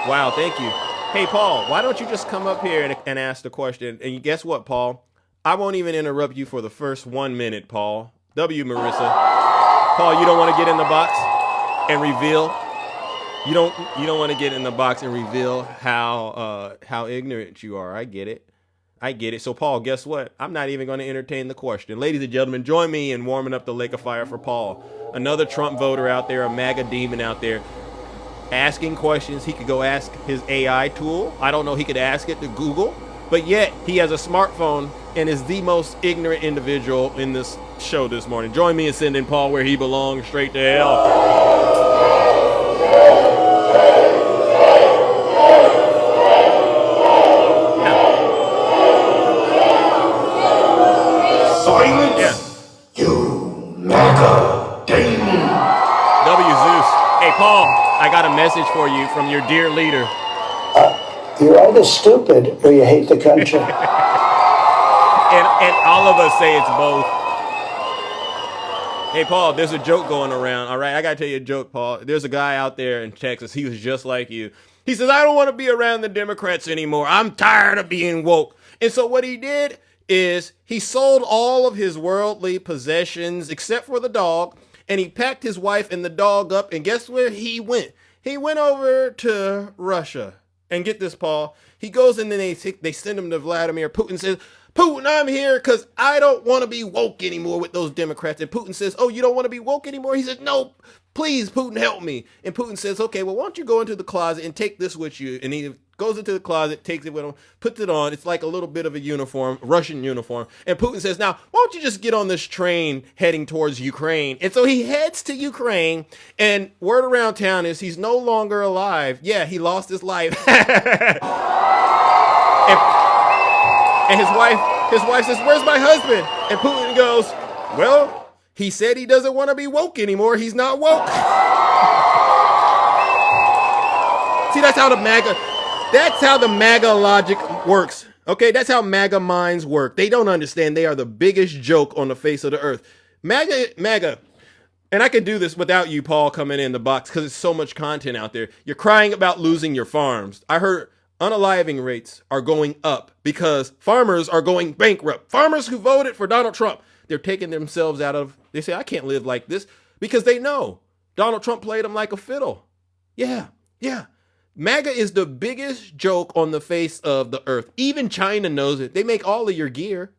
Wow. Thank you. Hey, Paul, why don't you just come up here and ask the question? And guess what, Paul? I won't even interrupt you for the first 1 minute, Paul. W, Marissa. Paul, you don't want to get in the box and reveal? You don't want to get in the box and reveal how ignorant you are. I get it. So, Paul, guess what? I'm not even going to entertain the question. Ladies and gentlemen, join me in warming up the lake of fire for Paul. Another Trump voter out there, a MAGA demon out there, asking questions. He could go ask his AI tool. I don't know. He could ask it to Google. But yet, he has a smartphone and is the most ignorant individual in this show this morning. Join me in sending Paul where he belongs, straight to hell. Silence! Yeah. You MAGA demon! W. Zeus. Hey, Paul, I got a message for you from your dear leader. You're either stupid or you hate the country. and all of us say it's both. Hey, Paul, there's a joke going around. All right, I got to tell you a joke, Paul. There's a guy out there in Texas. He was just like you. He says, I don't want to be around the Democrats anymore. I'm tired of being woke. And so what he did is he sold all of his worldly possessions except for the dog. And he packed his wife and the dog up. And guess where he went? He went over to Russia. And get this, Paul. He goes and then they send him to Vladimir. Putin says, Putin, I'm here because I don't want to be woke anymore with those Democrats. And Putin says, oh, you don't want to be woke anymore? He says, no, please, Putin, help me. And Putin says, okay, well, why don't you go into the closet and take this with you? And he goes into the closet, takes it with him, puts it on. It's like a little bit of a uniform, Russian uniform. And Putin says, now, why don't you just get on this train heading towards Ukraine? And so he heads to Ukraine, and word around town is he's no longer alive. Yeah, he lost his life. And his wife says, where's my husband? And Putin goes, well, he said he doesn't want to be woke anymore. He's not woke. See, that's how the MAGA logic works. Okay, that's how MAGA minds work. They don't understand. They are the biggest joke on the face of the earth. MAGA. And I can do this without you, Paul, coming in the box because there's so much content out there. You're crying about losing your farms. I heard unaliving rates are going up because farmers are going bankrupt. Farmers who voted for Donald Trump, they're taking themselves out of, they say, I can't live like this because they know Donald Trump played them like a fiddle. Yeah. MAGA is the biggest joke on the face of the earth. Even China knows it. They make all of your gear.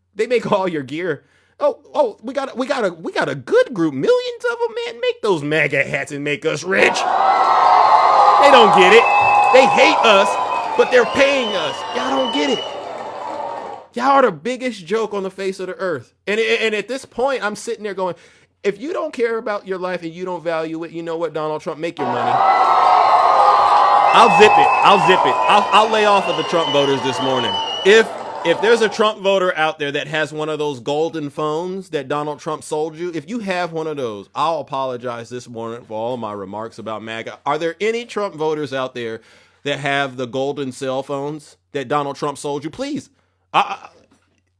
Oh, we got a good group. Millions of them, man. Make those MAGA hats and make us rich. They don't get it. They hate us, but they're paying us. Y'all don't get it. Y'all are the biggest joke on the face of the earth. And at this point, I'm sitting there going, if you don't care about your life and you don't value it, you know what, Donald Trump, make your money. I'll zip it. I'll lay off of the Trump voters this morning. If there's a Trump voter out there that has one of those golden phones that Donald Trump sold you, if you have one of those, I'll apologize this morning for all of my remarks about MAGA. Are there any Trump voters out there that have the golden cell phones that Donald Trump sold you? Please.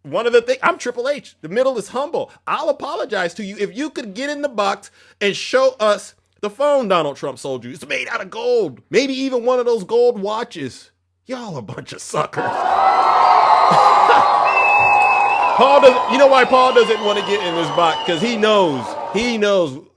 One of the things, I'm Triple H. The middle is humble. I'll apologize to you if you could get in the box and show us the phone Donald Trump sold you. It's made out of gold. Maybe even one of those gold watches. Y'all a bunch of suckers. You know why Paul doesn't want to get in this box? Because he knows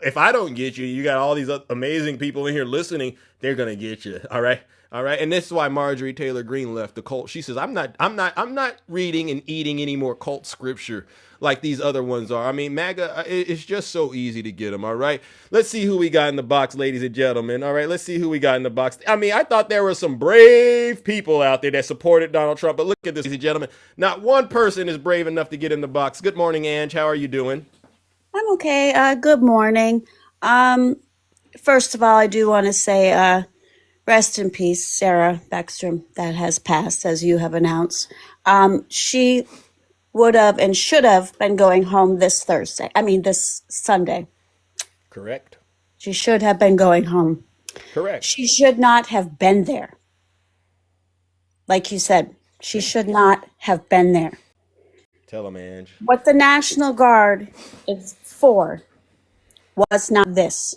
if I don't get you, you got all these amazing people in here listening, they're going to get you. All right. And this is why Marjorie Taylor Greene left the cult. She says, I'm not reading and eating any more cult scripture like these other ones are. I mean, MAGA, it's just so easy to get them. All right. Let's see who we got in the box, ladies and gentlemen. All right. Let's see who we got in the box. I mean, I thought there were some brave people out there that supported Donald Trump, but look at this, ladies and gentlemen. Not one person is brave enough to get in the box. Good morning, Ange. How are you doing? I'm okay. Good morning. First of all, I do want to say, rest in peace, Sarah Beckstrom, that has passed, as you have announced. She would have and should have been going home this Sunday. Correct. She should have been going home. Correct. She should not have been there. Like you said, she should not have been there. Tell him, Ange. What the National Guard is for was not this.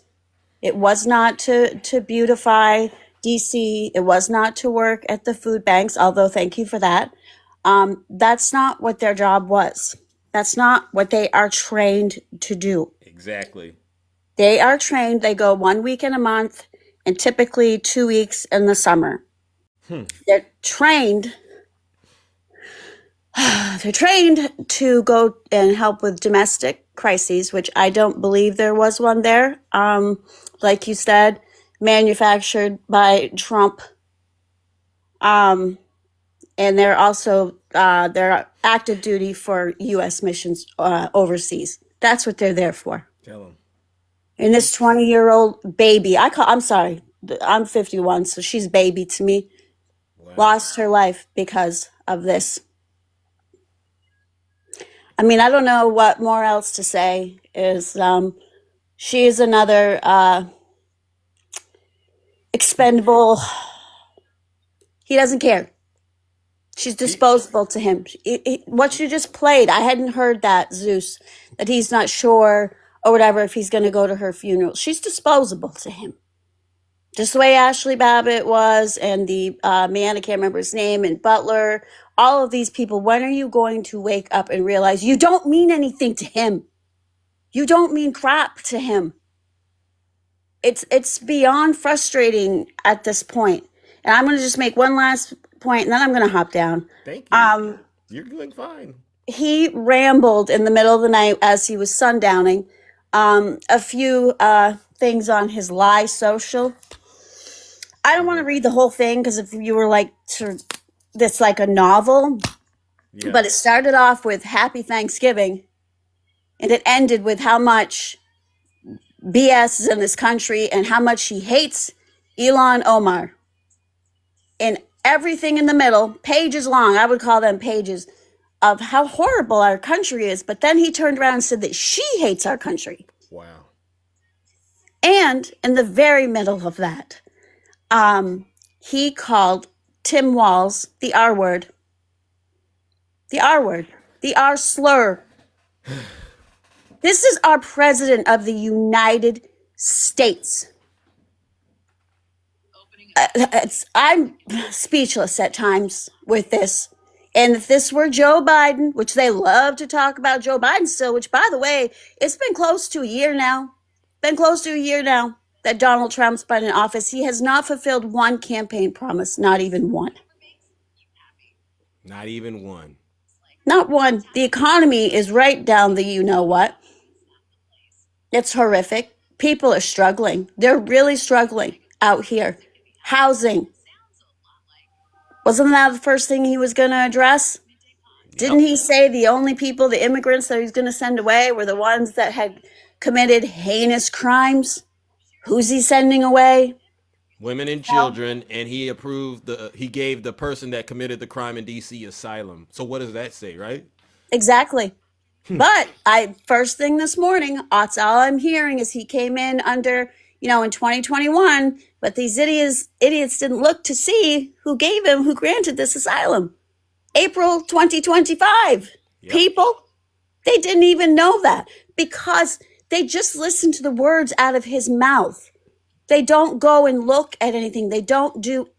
It was not to beautify DC. It was not to work at the food banks, although thank you for that. That's not what their job was. That's not what they are trained to do. Exactly. They are trained. They go 1 week in a month and typically 2 weeks in the summer. They're trained. They're trained to go and help with domestic crises, which I don't believe there was one there. Like you said, manufactured by Trump. And they're also, they're active duty for U.S. missions overseas. That's what they're there for. Tell them. And this 20-year-old baby, I'm sorry, I'm 51, so she's baby to me, lost her life because of this. I mean, I don't know what more else to say. She is another expendable. He doesn't care. She's disposable to him. What you just played, I hadn't heard that, Zeus, that he's not sure or whatever if he's going to go to her funeral. She's disposable to him. Just the way Ashley Babbitt was, and the man, I can't remember his name, and Butler, all of these people. When are you going to wake up and realize you don't mean anything to him? You don't mean crap to him. It's beyond frustrating at this point. And I'm going to just make one last point, and then I'm going to hop down. Thank you. You're doing fine. He rambled in the middle of the night as he was sundowning a few things on his Lie Social. I don't want to read the whole thing because if you were like, that's like a novel, but it started off with Happy Thanksgiving and it ended with how much BS is in this country and how much he hates Ilhan Omar. And everything in the middle, pages long, I would call them pages, of how horrible our country is. But then he turned around and said that she hates our country. Wow. And in the very middle of that, he called Tim Walz the R word. The R word. The R slur. This is our president of the United States. I'm speechless at times with this. And if this were Joe Biden, which they love to talk about Joe Biden still, which, by the way, it's been close to a year now. That Donald Trump's been in office. He has not fulfilled one campaign promise, not even one. Not even one. Not one. The economy is right down the you-know-what. It's horrific. People are struggling. They're really struggling out here. Housing. Wasn't that the first thing he was going to address? Didn't he say the only people, the immigrants that he was going to send away were the ones that had committed heinous crimes? Who's he sending away? Women and children, and he gave the person that committed the crime in DC asylum. So what does that say, right? Exactly. But first thing this morning, that's all I'm hearing is he came in under, in 2021, but these idiots didn't look to see who granted this asylum. April 2025. Yep. People, they didn't even know that because they just listened to the words out of his mouth. They don't go and look at anything. They don't do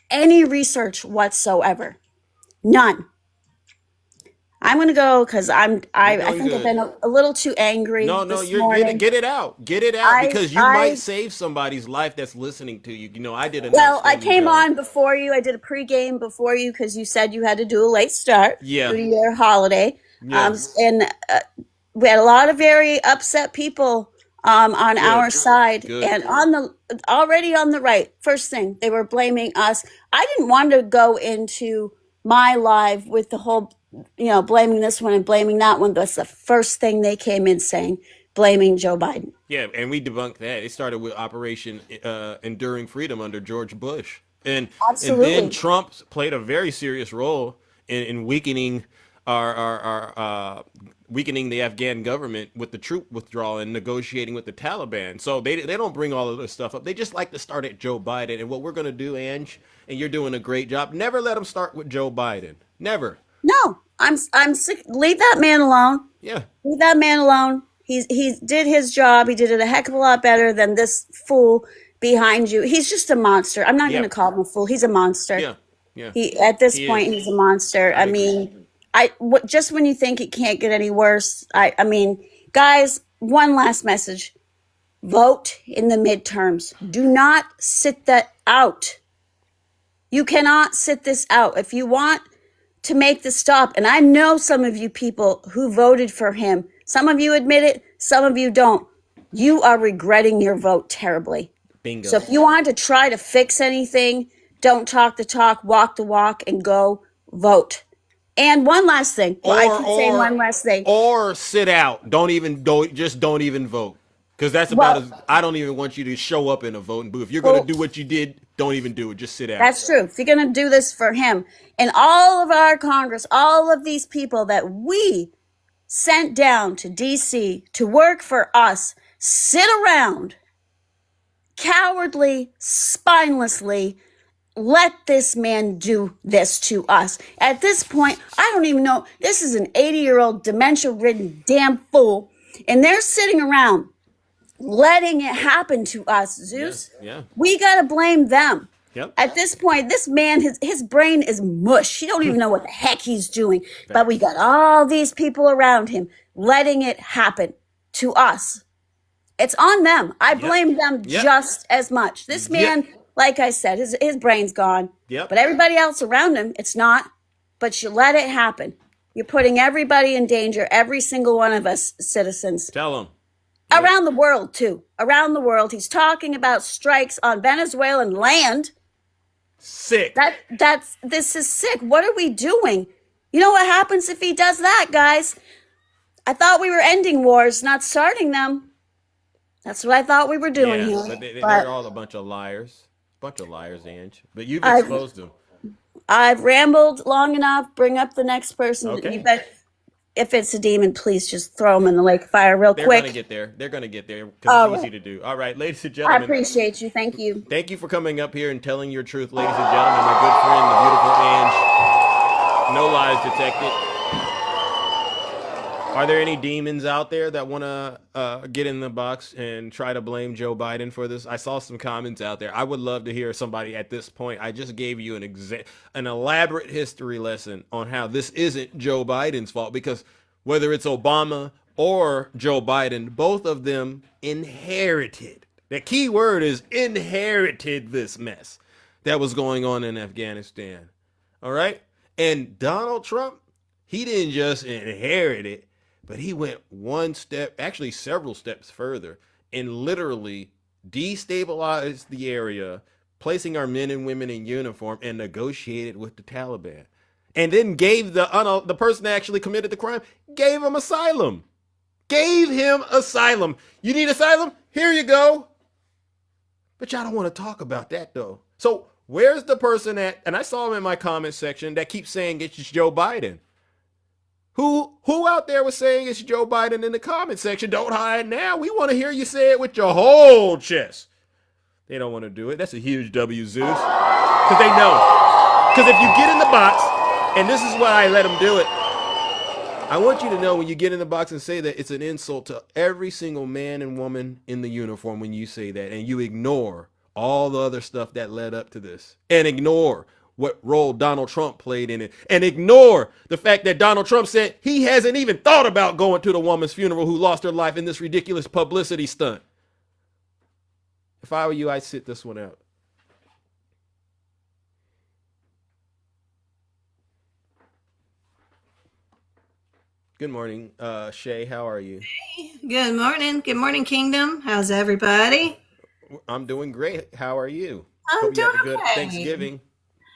any research whatsoever. None. I'm going to go because I think I've been a little too angry. No, you're get it out. Get it out because you might save somebody's life that's listening to you. I did I came on before you. I did a pregame before you because you said you had to do a late start due to your holiday. Yeah. And we had a lot of very upset people on our side. Good. And already on the right. First thing, they were blaming us. I didn't want to go into my live with the whole blaming this one and blaming that one. That's the first thing they came in saying, blaming Joe Biden. Yeah, and we debunked that. It started with Operation Enduring Freedom under George Bush. And then Trump played a very serious role in weakening weakening the Afghan government with the troop withdrawal and negotiating with the Taliban. So they don't bring all of this stuff up. They just like to start at Joe Biden. And what we're going to do, Ange, and you're doing a great job, never let them start with Joe Biden. Never. No, I'm sick. Leave that man alone. Yeah. Leave that man alone. He did his job. He did it a heck of a lot better than this fool behind you. He's just a monster. I'm not going to call him a fool. He's a monster. Yeah. Yeah. At this point, he's a monster. I mean, just when you think it can't get any worse, I mean, guys, one last message. Vote in the midterms. Do not sit that out. You cannot sit this out. If you want to make the stop, and I know some of you people who voted for him, some of you admit it, some of you don't. You are regretting your vote terribly. Bingo. So if you want to try to fix anything, don't talk the talk, walk the walk, and go vote. And one last thing. I keep saying one last thing. Or sit out. Don't even vote. Because that's I don't even want you to show up in a voting booth. If you're going to do what you did, don't even do it. Just sit out. That's true. If you're going to do this for him and all of our Congress, all of these people that we sent down to D.C. to work for us, sit around cowardly, spinelessly, let this man do this to us. At this point, I don't even know. This is an 80-year-old dementia-ridden damn fool, and they're sitting around letting it happen to us, Zeus. Yeah. We got to blame them. Yep. At this point, this man, his brain is mush. He don't even know what the heck he's doing. But we got all these people around him letting it happen to us. It's on them. I blame them just as much. This man, like I said, his brain's gone. Yep. But everybody else around him, it's not. But you let it happen. You're putting everybody in danger, every single one of us citizens. Tell them. Around the world, too. Around the world. He's talking about strikes on Venezuelan land. Sick. This is sick. What are we doing? You know what happens if he does that, guys? I thought we were ending wars, not starting them. That's what I thought we were doing here. But they're all a bunch of liars. Bunch of liars, Ange. But you've exposed them. I've rambled long enough. Bring up the next person. Okay. If it's a demon, please just throw them in the lake of fire real quick. They're going to get there. They're going to get there because it's easy to do. All right, ladies and gentlemen. I appreciate you. Thank you. Thank you for coming up here and telling your truth, ladies and gentlemen. My good friend, the beautiful Ange. No lies detected. Are there any demons out there that want to get in the box and try to blame Joe Biden for this? I saw some comments out there. I would love to hear somebody at this point. I just gave you an elaborate history lesson on how this isn't Joe Biden's fault, because whether it's Obama or Joe Biden, both of them inherited. The key word is inherited this mess that was going on in Afghanistan. All right? And Donald Trump, he didn't just inherit it, but he went one step, actually several steps further, and literally destabilized the area, placing our men and women in uniform and negotiated with the Taliban. And then gave the person that actually committed the crime, gave him asylum. Gave him asylum. You need asylum? Here you go. But y'all don't want to talk about that, though. So where's the person at, and I saw him in my comment section, that keeps saying it's Joe Biden. Who out there was saying it's Joe Biden in the comment section? Don't hide now. We want to hear you say it with your whole chest. They don't want to do it. That's a huge W, Zeus. Because they know. Because if you get in the box, and this is why I let them do it, I want you to know when you get in the box and say that, it's an insult to every single man and woman in the uniform when you say that, and you ignore all the other stuff that led up to this, and ignore what role Donald Trump played in it, and ignore the fact that Donald Trump said he hasn't even thought about going to the woman's funeral who lost her life in this ridiculous publicity stunt. If I were you, I'd sit this one out. Good morning, Shay. How are you? Good morning. Good morning, Kingdom. How's everybody? I'm doing great. How are you? I'm Hope you had a doing good great. Thanksgiving.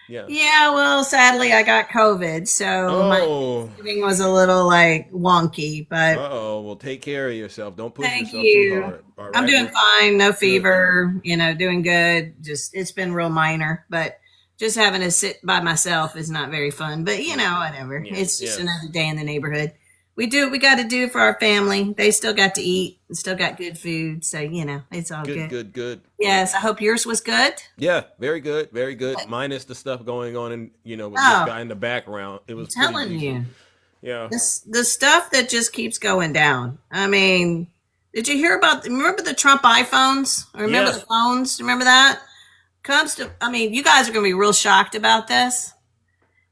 Yeah. Yeah, well, sadly, I got COVID, so my Thanksgiving was a little wonky, but Well, take care of yourself. Don't push thank yourself you. too hard. All right? I'm doing fine. No fever, doing good. Just, it's been real minor, but just having to sit by myself is not very fun, but whatever. Yeah, It's just yeah. another day in the neighborhood. We do what we got to do for our family. They still got to eat and still got good food. So, it's all good. Good. Yes. I hope yours was good. Yeah, very good. Very good. Minus the stuff going on with this guy in the background. It was I'm pretty telling decent. you. Yeah. The stuff that just keeps going down. I mean, did you hear remember the Trump iPhones? Or remember Yes. the phones? Remember that? You guys are going to be real shocked about this.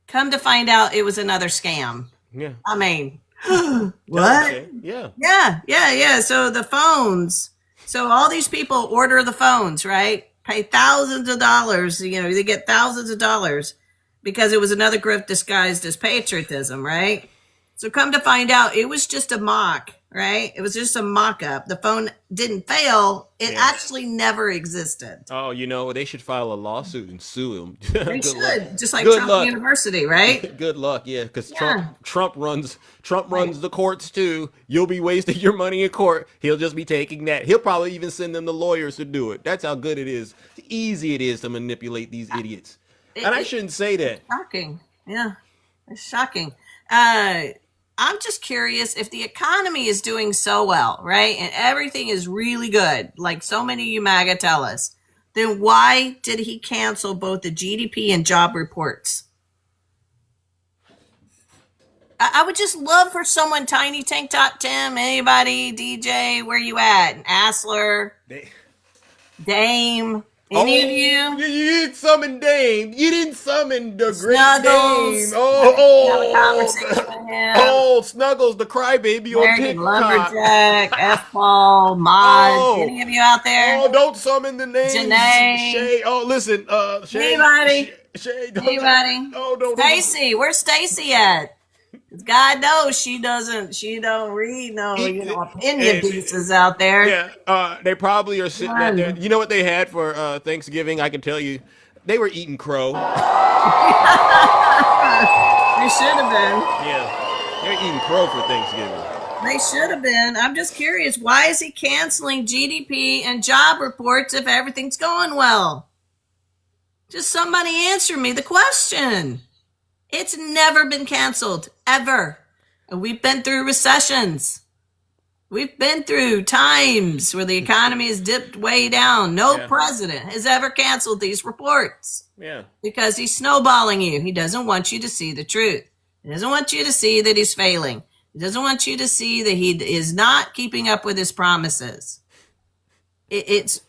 Come to find out it was another scam. Yeah. I mean, what? Okay. Yeah. Yeah. So the phones. So all these people order the phones, right? Pay thousands of dollars. They get thousands of dollars because it was another grift disguised as patriotism, right? So come to find out, it was just a mock, right? It was just a mock-up. The phone didn't fail. It actually never existed. Oh, they should file a lawsuit and sue him. They Good should, luck. just like Good Trump luck. University, right? Good luck, yeah, because Yeah. Trump runs the courts too. You'll be wasting your money in court. He'll just be taking that. He'll probably even send them the lawyers to do it. That's how good it is. Easy it is to manipulate these idiots. And I shouldn't say that. Shocking. Yeah, it's shocking. I'm just curious if the economy is doing so well, right? And everything is really good, like so many of you MAGA tell us, then why did he cancel both the GDP and job reports? I would just love for someone, Tiny Tank Top Tim, anybody, DJ, where you at? Assler, Dame, any of you? You didn't summon Dame. You didn't summon the great Snuggles. Dame. Have a conversation with him. Snuggles, the crybaby on American TikTok. Lumberjack, F-Ball, Mod. Any of you out there? Oh, don't summon the names. Janae. Shay. Oh, listen. Shay. Anybody? Shay. Anybody? Oh, don't. Stacy, where's Stacy at? God knows she don't read opinion pieces out there. Yeah, they probably are sitting out there. You know what they had for Thanksgiving? I can tell you. They were eating crow. They should have been. Yeah, they're eating crow for Thanksgiving. They should have been. I'm just curious. Why is he canceling GDP and job reports if everything's going well? Just somebody answer me the question. It's never been canceled, ever. And we've been through recessions. We've been through times where the economy has dipped way down. No president has ever canceled these reports. Yeah. Because he's snowballing you. He doesn't want you to see the truth. He doesn't want you to see that he's failing. He doesn't want you to see that he is not keeping up with his promises. It's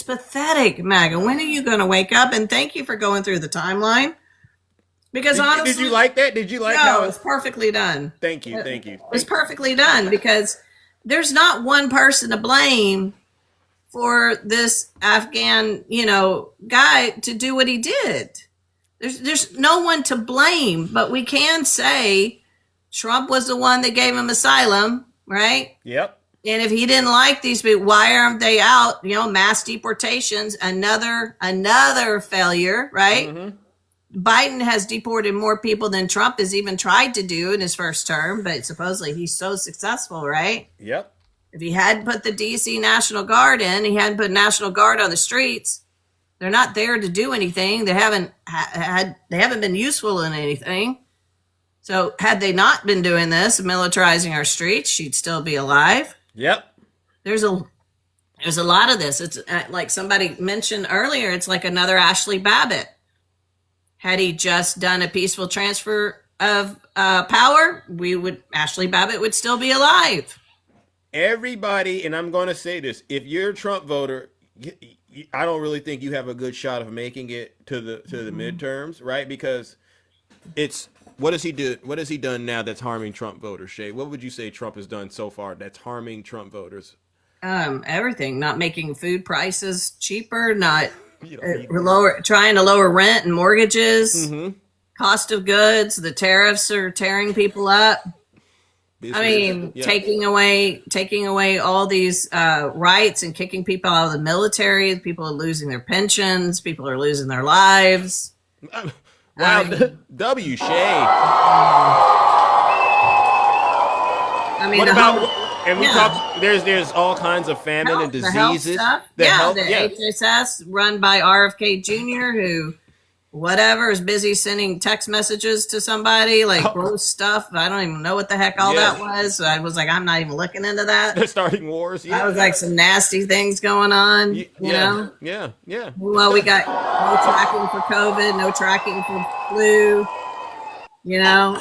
pathetic, MAGA. When are you going to wake up? And thank you for going through the timeline. Because honestly, did you like that? Did you like no, how it's perfectly done? Thank you. It was perfectly done because there's not one person to blame for this Afghan, guy to do what he did. There's no one to blame, but we can say Trump was the one that gave him asylum, right? Yep. And if he didn't like these people, why aren't they out? Mass deportations, another failure, right? Biden has deported more people than Trump has even tried to do in his first term, but supposedly he's so successful, right? Yep. If he hadn't put the DC National Guard in, he hadn't put National Guard on the streets. They're not there to do anything. They haven't been useful in anything. So had they not been doing this, militarizing our streets, she'd still be alive. Yep. There's a lot of this. It's like somebody mentioned earlier, it's like another Ashley Babbitt. Had he just done a peaceful transfer of power, Ashley Babbitt would still be alive. Everybody, and I'm going to say this, if you're a Trump voter, I don't really think you have a good shot of making it to the midterms, right? Because what has he done now that's harming Trump voters, Shay? What would you say Trump has done so far that's harming Trump voters? Everything. Not making food prices cheaper, not trying to lower rent and mortgages, cost of goods, the tariffs are tearing people up. Taking away all these rights and kicking people out of the military. People are losing their pensions. People are losing their lives. Wow, W. Shay. What about? And we talk. There's all kinds of famine and diseases. The HSS run by RFK Jr., who is busy sending text messages to somebody like gross stuff. I don't even know what the heck all that was. So I was like, I'm not even looking into that. They're starting wars. Yeah. I was like, some nasty things going on. You know. Yeah. Well, we got no tracking for COVID, no tracking for flu. We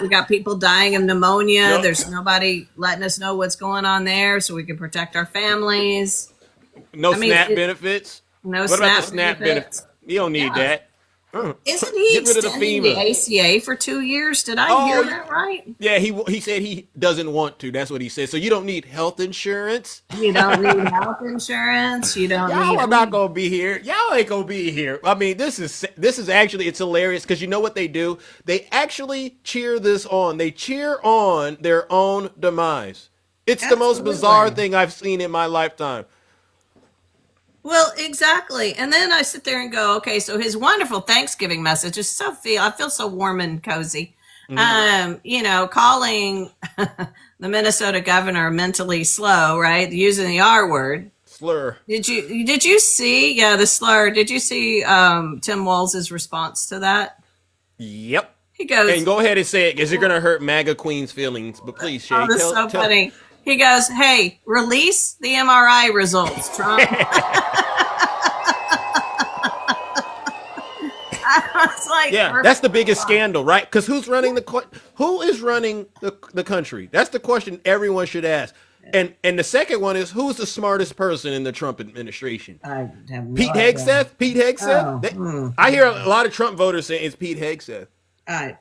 got people dying of pneumonia. Yep. There's nobody letting us know what's going on there so we can protect our families. No SNAP benefits. What about the SNAP benefits? You don't need that. Isn't he extending the ACA for 2 years? Did I hear that right? Yeah, he said he doesn't want to. That's what he said. So you don't need health insurance. You don't need health insurance. You don't Y'all need. are not gonna be here. Y'all ain't gonna be here. I mean, this is actually, it's hilarious because you know what they do? They actually cheer this on. They cheer on their own demise. It's the most bizarre thing I've seen in my lifetime. Well, exactly. And then I sit there and go, okay, so his wonderful Thanksgiving message is I feel so warm and cozy. Calling the Minnesota governor mentally slow, right? Using the R word. Slur. Did you see, the slur, did you see Tim Walz's response to that? Yep. He goes, and go ahead and say it because you're going to hurt MAGA Queen's feelings. But please, Shay. Oh, that's so funny. He goes, hey, release the MRI results, Trump. I was like, that's the biggest scandal, right? Because who is running the country? That's the question everyone should ask. And the second one is, who's the smartest person in the Trump administration? I have no Pete idea. Hegseth? I hear a lot of Trump voters saying it's Pete Hegseth. I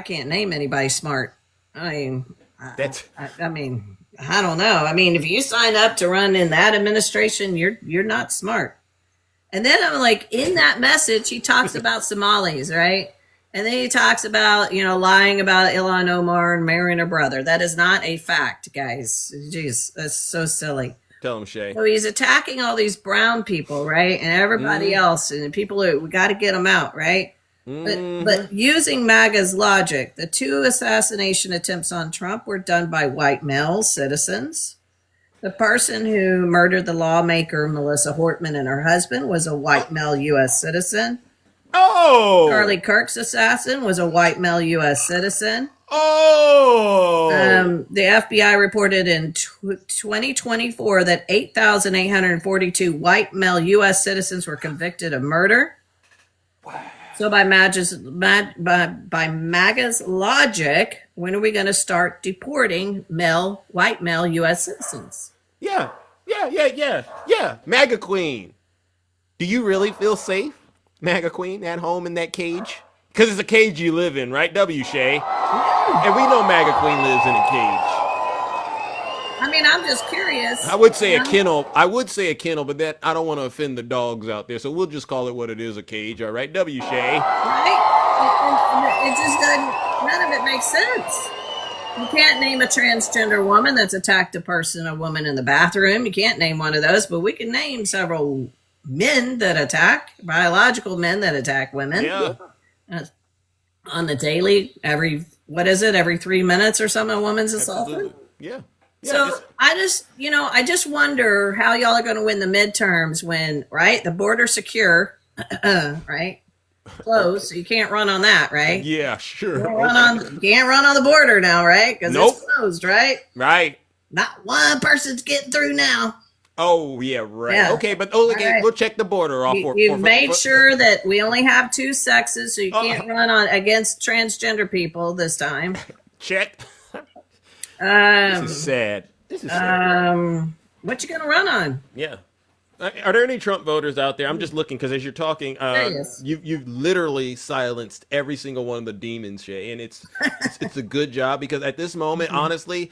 can't name anybody smart. I mean, I don't know. I mean, if you sign up to run in that administration, you're not smart. And then I'm like, in that message, he talks about Somalis, right? And then he talks about, lying about Ilhan Omar and marrying her brother. That is not a fact, guys. Jeez, that's so silly. Tell him, Shay. So he's attacking all these brown people, right? And everybody else, and people we got to get them out, right? But using MAGA's logic, the 2 assassination attempts on Trump were done by white male citizens. The person who murdered the lawmaker Melissa Hortman and her husband was a white male U.S. citizen. Oh! Charlie Kirk's assassin was a white male U.S. citizen. Oh! The FBI reported in 2024 that 8,842 white male U.S. citizens were convicted of murder. Wow. So by MAGA's logic, when are we going to start deporting white male U.S. citizens? Yeah. MAGA Queen. Do you really feel safe, MAGA Queen, at home in that cage? Because it's a cage you live in, right, W. Shay? Yeah. And we know MAGA Queen lives in a cage. I mean, I'm just curious. I would say a kennel, but that I don't want to offend the dogs out there, so we'll just call it what it is, a cage, all right? W. Shay. Right? It just doesn't, none of it makes sense. You can't name a transgender woman that's attacked a woman in the bathroom. You can't name one of those, but we can name several men that attack, biological men that attack women. Yeah. On the daily, every 3 minutes or something, a woman's assaulted. Yeah. So I just wonder how y'all are going to win the midterms when, right, the border's secure, right, closed, so you can't run on that, right? Yeah, sure. You can't run on the border now, right? Because it's closed, right? Right. Not one person's getting through now. Oh, yeah, right. Yeah. Okay, but we'll check the border off. You've made sure that we only have two sexes, so you can't run on against transgender people this time. Check. This is sad. What you gonna run on? Yeah. Are there any Trump voters out there? I'm just looking because as you're talking, you've literally silenced every single one of the demons, Shay, and it's a good job because at this moment, honestly,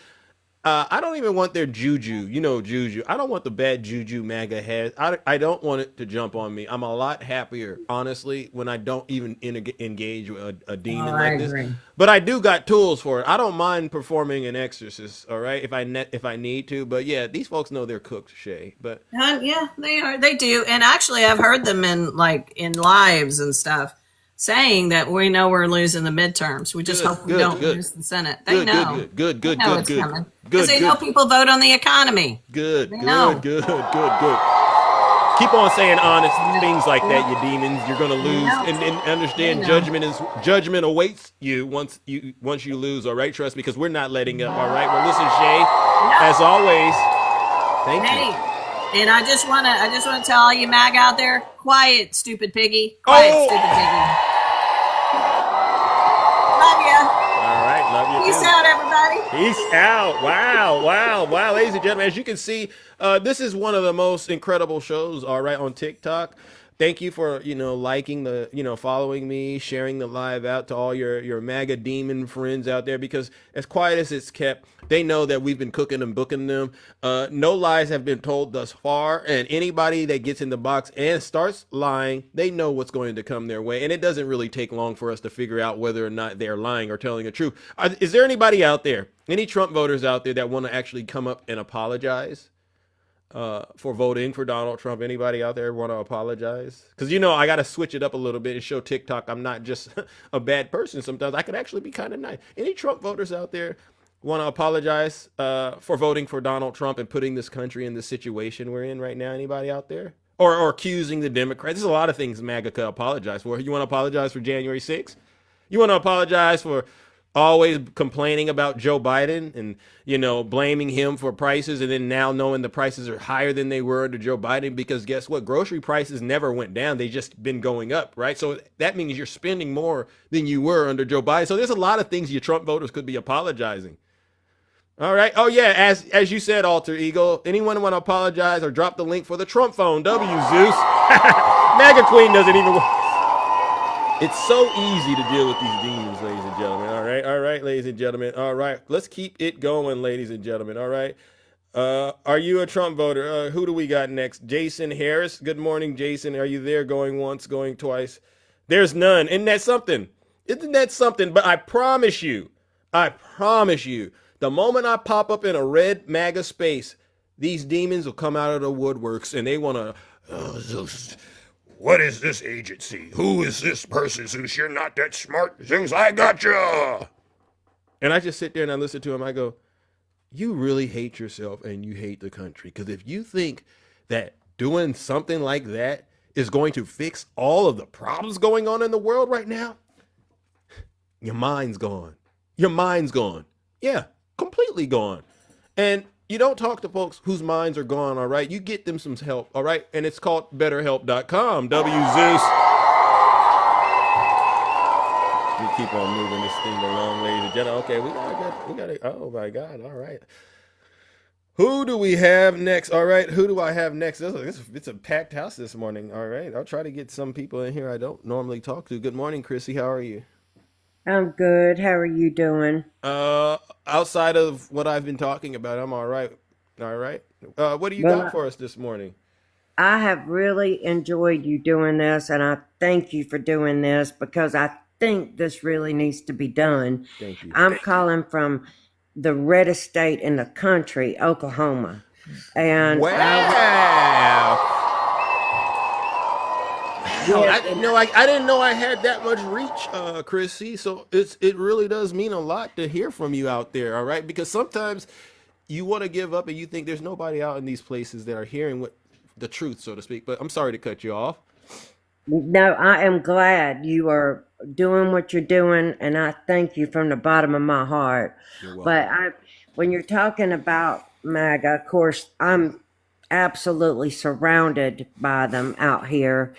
I don't even want their juju. Juju. I don't want the bad juju MAGA has. I don't want it to jump on me. I'm a lot happier, honestly, when I don't even engage with a demon like this. Agree. But I do got tools for it. I don't mind performing an exorcist, all right, if I need to. But yeah, these folks know they're cooked, Shay. But yeah, they are. They do. And actually, I've heard them in lives and stuff, saying that we know we're losing the midterms. We just hope we don't lose the Senate. They know. Good. Because they know people vote on the economy. Good. Keep on saying honest things like that, you demons. You're gonna lose, and understand judgment awaits you once you lose. All right, trust me, because we're not letting up. All right. Well, listen, Shay. As always, thank you. And I just wanna tell all you MAG out there, quiet, stupid piggy. Quiet, stupid piggy. Love ya. All right, love you. Peace out, everybody. Peace out. Wow, ladies and gentlemen. As you can see, this is one of the most incredible shows. All right, on TikTok. Thank you for liking the following me, sharing the live out to all your MAGA demon friends out there, because as quiet as it's kept, they know that we've been cooking and booking them. No lies have been told thus far, and anybody that gets in the box and starts lying, they know what's going to come their way, and it doesn't really take long for us to figure out whether or not they're lying or telling the truth. Is there anybody out there, any Trump voters out there that want to actually come up and apologize for voting for Donald Trump? Anybody out there want to apologize? Because I got to switch it up a little bit and show TikTok I'm not just a bad person. Sometimes I could actually be kind of nice. Any Trump voters out there want to apologize for voting for Donald Trump and putting this country in the situation we're in right now? Anybody out there? Or accusing the Democrats? There's a lot of things MAGA could apologize for. You want to apologize for January 6th? You want to apologize for always complaining about Joe Biden and, blaming him for prices, and then now knowing the prices are higher than they were under Joe Biden? Because guess what? Grocery prices never went down. They just been going up, right? So that means you're spending more than you were under Joe Biden. So there's a lot of things your Trump voters could be apologizing. All right. Oh, yeah. As you said, Alter Ego, anyone want to apologize or drop the link for the Trump phone? W Zeus. MAGA Queen doesn't even... It's so easy to deal with these demons, ladies and gentlemen. All right, ladies and gentlemen. All right, let's keep it going, ladies and gentlemen. All right. Are you a Trump voter? Who do we got next? Jason Harris. Good morning, Jason. Are you there? Going once, going twice? There's none. Isn't that something? But I promise you, the moment I pop up in a red MAGA space, these demons will come out of the woodworks and they want to... What is this agency? Who is this person, Zeus? You're not that smart, Zeus. I got you. And I just sit there and I listen to him. I go, you really hate yourself and you hate the country. Because if you think that doing something like that is going to fix all of the problems going on in the world right now, your mind's gone. Yeah, completely gone. And you don't talk to folks whose minds are gone, all right? You get them some help, all right? And it's called betterhelp.com. Zeus. We keep on moving this thing along, ladies and gentlemen. Okay, we got it. Oh, my God. All right. Who do we have next? All right, who do I have next? It's a packed house this morning, all right? I'll try to get some people in here I don't normally talk to. Good morning, Chrissy. How are you? I'm good. How are you doing? Outside of what I've been talking about, I'm all right. All right. What do you got for us this morning? I have really enjoyed you doing this, and I thank you for doing this because I think this really needs to be done. Thank you. I'm calling from the reddest state in the country, Oklahoma. And wow. I didn't know I didn't know I had that much reach, Chrissy. So it really does mean a lot to hear from you out there, all right? Because sometimes you want to give up and you think there's nobody out in these places that are hearing what the truth, so to speak. But I'm sorry to cut you off. No, I am glad you are doing what you're doing, and I thank you from the bottom of my heart. You're welcome. But when you're talking about MAGA, of course, I'm absolutely surrounded by them out here.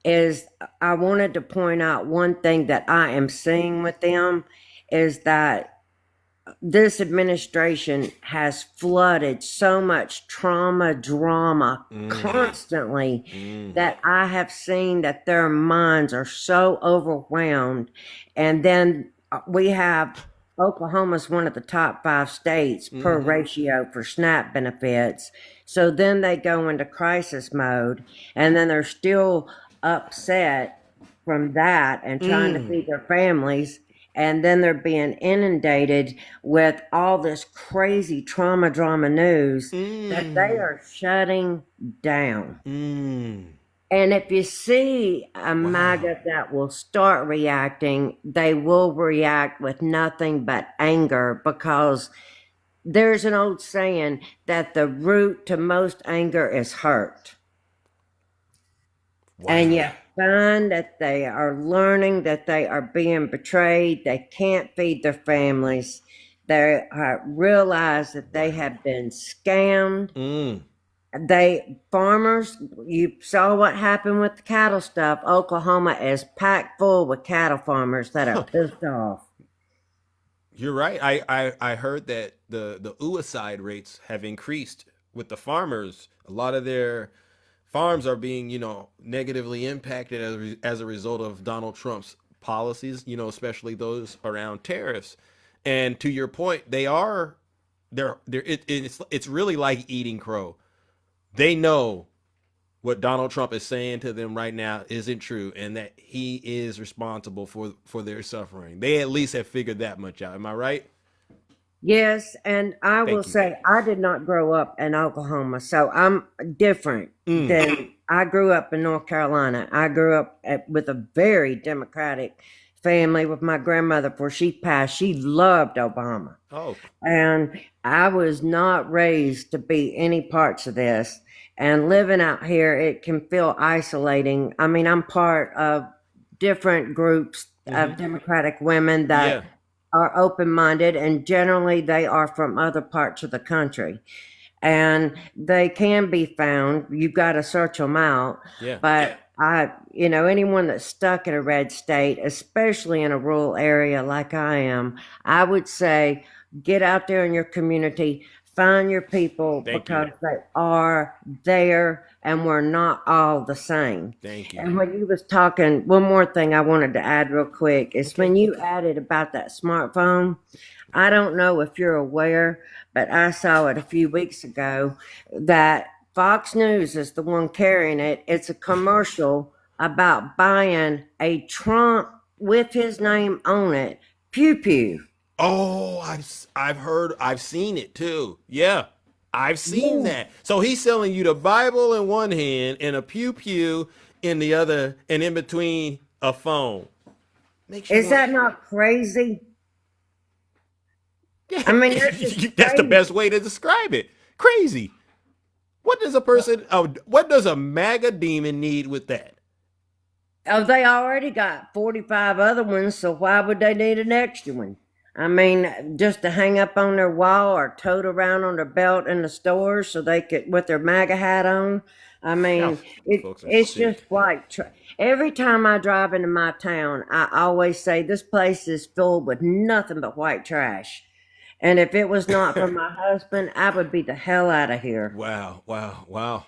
I wanted to point out one thing that I am seeing with them is that this administration has flooded so much trauma drama constantly that I have seen that their minds are so overwhelmed. And then we have Oklahoma's one of the top 5 states per ratio for SNAP benefits. So then they go into crisis mode, and then they're still upset from that and trying to feed their families. And then they're being inundated with all this crazy trauma drama news that they are shutting down. And if you see a MAGA that will start reacting, they will react with nothing but anger, because there's an old saying that the root to most anger is hurt. And you find that they are learning that they are being betrayed. They can't feed their families. They realize that they have been scammed. Farmers, you saw what happened with the cattle stuff. Oklahoma is packed full with cattle farmers that are pissed off. You're right. I heard that the suicide rates have increased with the farmers. A lot of their farms are being, negatively impacted as a result of Donald Trump's policies, especially those around tariffs. And to your point, it's really like eating crow. They know what Donald Trump is saying to them right now isn't true, and that he is responsible for their suffering. They at least have figured that much out. Am I right? Yes, and I will say I did not grow up in Oklahoma, so I'm different than I grew up in North Carolina. I grew up with a very Democratic family with my grandmother before she passed. She loved Obama. Oh. And I was not raised to be any parts of this. And living out here, it can feel isolating. I mean, I'm part of different groups of Democratic women that are open-minded, and generally they are from other parts of the country. And they can be found. You've got to search them out. But anyone that's stuck in a red state, especially in a rural area like I am, I would say get out there in your community, find your people, because they are there, and we're not all the same. Thank you. And when you was talking, one more thing I wanted to add real quick is when you added about that smartphone, I don't know if you're aware, but I saw it a few weeks ago that Fox News is the one carrying it. It's a commercial about buying a trunk with his name on it. Pew pew. Oh, I've seen it too. Yeah, I've seen that. So he's selling you the Bible in one hand and a pew pew in the other, and in between a phone. Is that not crazy? Yeah, I mean, that's the best way to describe it. Crazy. What does a MAGA demon need with that? Oh, they already got 45 other ones, so why would they need an extra one? I mean, just to hang up on their wall or tote around on their belt in the stores so they could, with their MAGA hat on. I mean, it's just like, every time I drive into my town, I always say this place is filled with nothing but white trash. And if it was not for my husband, I would be the hell out of here. Wow. Well,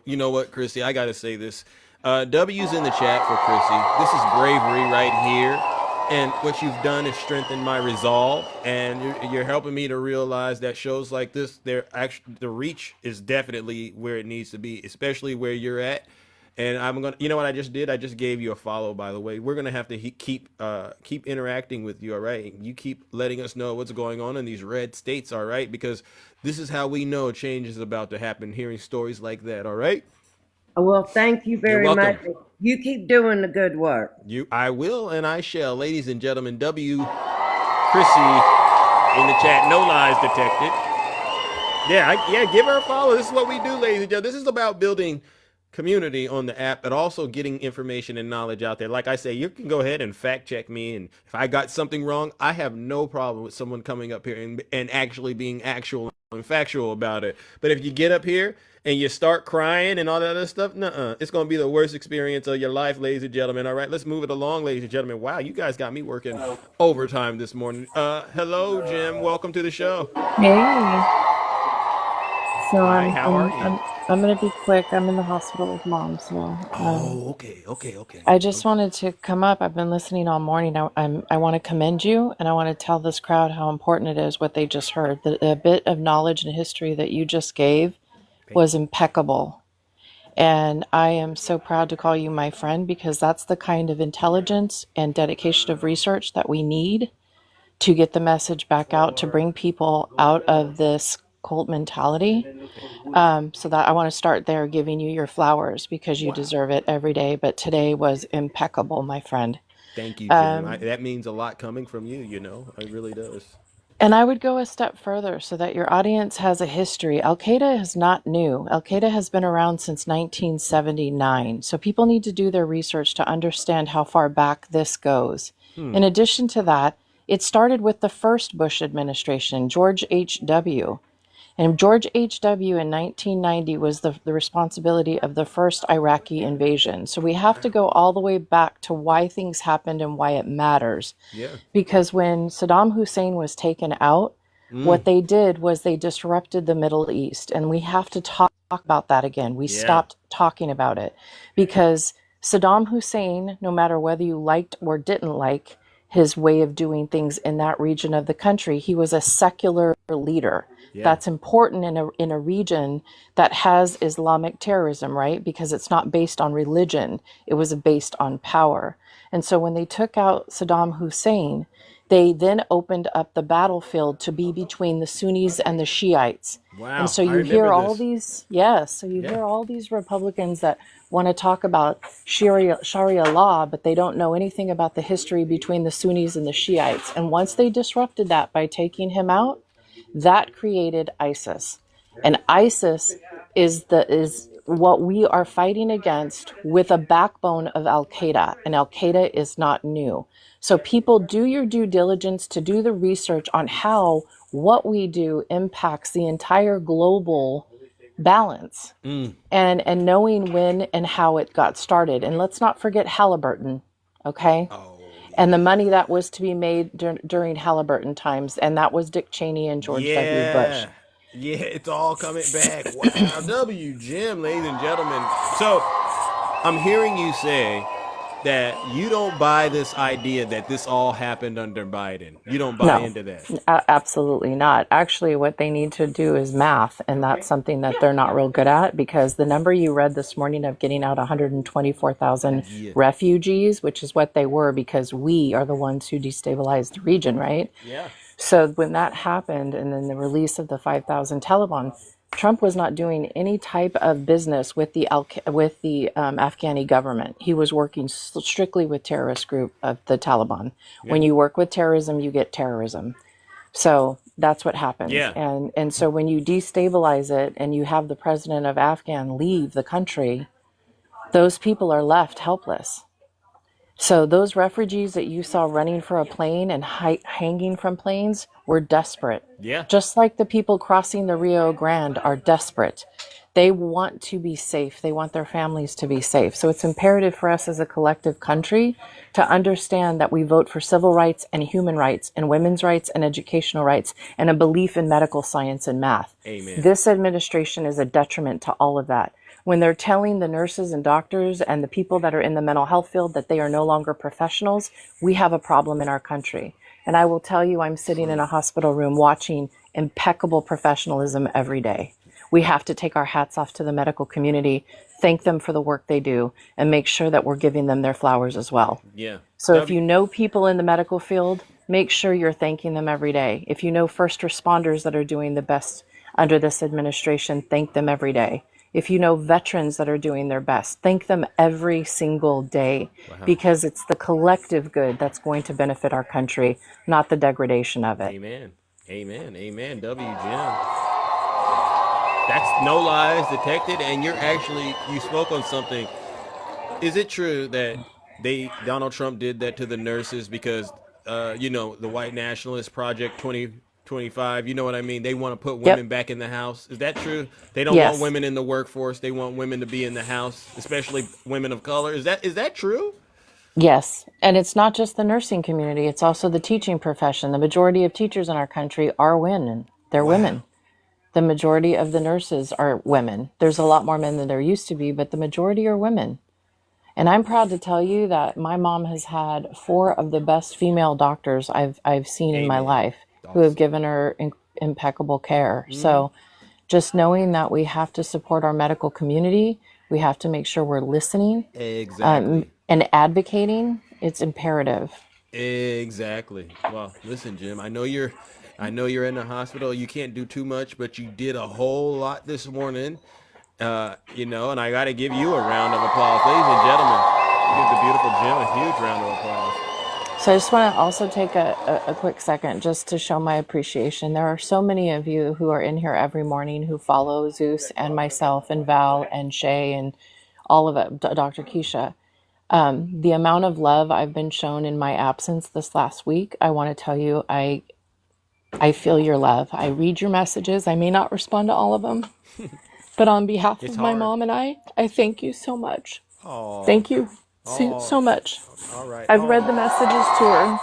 you know what, Chrissy? I got to say this. W's in the chat for Chrissy. This is bravery right here. And what you've done is strengthen my resolve. And you're helping me to realize that shows like this, the reach is definitely where it needs to be, especially where you're at. And I'm gonna, you know what I just did? I just gave you a follow, by the way. We're gonna have to keep interacting with you, all right? You keep letting us know what's going on in these red states, all right? Because this is how we know change is about to happen. Hearing stories like that, all right? Well, thank you You're very welcome. much. You keep doing the good work. I will, and I shall, ladies and gentlemen. Chrissy in the chat, no lies detected. Yeah, give her a follow. This is what we do, ladies and gentlemen. This is about building community on the app, but also getting information and knowledge out there. Like I say, you can go ahead and fact check me, and if I got something wrong, I have no problem with someone coming up here and actually being actual and factual about it. But if you get up here and you start crying and all that other stuff, it's going to be the worst experience of your life, ladies and gentlemen. All right, let's move it along, ladies and gentlemen. Wow, you guys got me working overtime this morning. Hello, Jim. Welcome to the show. Hey. So Hi, how are you? I'm gonna be quick. I'm in the hospital with mom, so. Okay. I just wanted to come up. I've been listening all morning. I want to commend you, and I want to tell this crowd how important it is what they just heard. The bit of knowledge and history that you just gave was impeccable, and I am so proud to call you my friend, because that's the kind of intelligence and dedication of research that we need to get the message back out, to bring people out of this cult mentality. So that I want to start there, giving you your flowers, because you deserve it every day. But today was impeccable, my friend. Thank you, Jim. That means a lot coming from you, it really does. And I would go a step further so that your audience has a history. Al-Qaeda is not new. Al-Qaeda has been around since 1979. So people need to do their research to understand how far back this goes. In addition to that, it started with the first Bush administration, George H.W. And George H.W. in 1990 was the responsibility of the first Iraqi invasion. So we have to go all the way back to why things happened and why it matters. Yeah. Because when Saddam Hussein was taken out, what they did was they disrupted the Middle East. And we have to talk about that again. We stopped talking about it. Because Saddam Hussein, no matter whether you liked or didn't like his way of doing things in that region of the country, he was a secular leader. Yeah. That's important in a region that has Islamic terrorism, right? Because it's not based on religion. It was based on power. And so when they took out Saddam Hussein, they then opened up the battlefield to be between the Sunnis and the Shiites. Wow. And so you hear all these, hear all these Republicans that want to talk about Sharia law, but they don't know anything about the history between the Sunnis and the Shiites. And once they disrupted that by taking him out, that created ISIS. And ISIS is what we are fighting against with a backbone of al-Qaeda. And al-Qaeda is not new. So people, do your due diligence to do the research on how what we do impacts the entire global balance, and knowing when and how it got started. And let's not forget Halliburton, okay? And the money that was to be made during Halliburton times, and that was Dick Cheney and George W. Bush. Yeah, it's all coming back. Wow, W. Jim, ladies and gentlemen. So I'm hearing you say that you don't buy this idea that this all happened under Biden. You don't buy into that. Absolutely not. Actually, what they need to do is math, and that's something that they're not real good at, because the number you read this morning of getting out 124,000 refugees, which is what they were, because we are the ones who destabilized the region, right? Yeah. So when that happened, and then the release of the 5,000 Taliban, Trump was not doing any type of business with the Afghani government. He was working strictly with terrorist group of the Taliban. Yeah. When you work with terrorism, you get terrorism. So that's what happens. Yeah. And so when you destabilize it and you have the president of Afghan leave the country, those people are left helpless. So those refugees that you saw running for a plane and hanging from planes were desperate. Yeah. Just like the people crossing the Rio Grande are desperate. They want to be safe. They want their families to be safe. So it's imperative for us as a collective country to understand that we vote for civil rights and human rights and women's rights and educational rights and a belief in medical science and math. Amen. This administration is a detriment to all of that. When they're telling the nurses and doctors and the people that are in the mental health field that they are no longer professionals, we have a problem in our country. And I will tell you, I'm sitting in a hospital room watching impeccable professionalism every day. we have to take our hats off to the medical community, thank them for the work they do, and make sure that we're giving them their flowers as well. Yeah. So if you know people in the medical field, make sure you're thanking them every day. If you know first responders that are doing the best under this administration, thank them every day. If you know veterans that are doing their best, thank them every single day, because it's the collective good that's going to benefit our country, not the degradation of it. Amen. Amen. Amen. W. Jim. That's no lies detected, and you spoke on something. Is it true that Donald Trump did that to the nurses because, the white nationalist project 2025, you know what I mean? They want to put women back in the house. Is that true? They don't want women in the workforce. They want women to be in the house, especially women of color. Is that true? Yes. And it's not just the nursing community. It's also the teaching profession. The majority of teachers in our country are women. They're women. The majority of the nurses are women. There's a lot more men than there used to be, but the majority are women. And I'm proud to tell you that my mom has had 4 of the best female doctors I've seen in my life who have given her impeccable care. So just knowing that we have to support our medical community, we have to make sure we're listening and advocating. It's imperative. Exactly. Well, listen, Jim, I know you're in the hospital. You can't do too much, but you did a whole lot this morning. And I got to give you a round of applause. Ladies and gentlemen, give the beautiful Jim a huge round of applause. So I just want to also take a quick second just to show my appreciation. There are so many of you who are in here every morning who follow Zeus and myself and Val and Shay and all of it, Dr. Keisha. The amount of love I've been shown in my absence this last week, I want to tell you, I feel your love. I read your messages. I may not respond to all of them. But on behalf of my mom and I thank you so much. Aww. Thank you so much. All right. I've read the messages to her.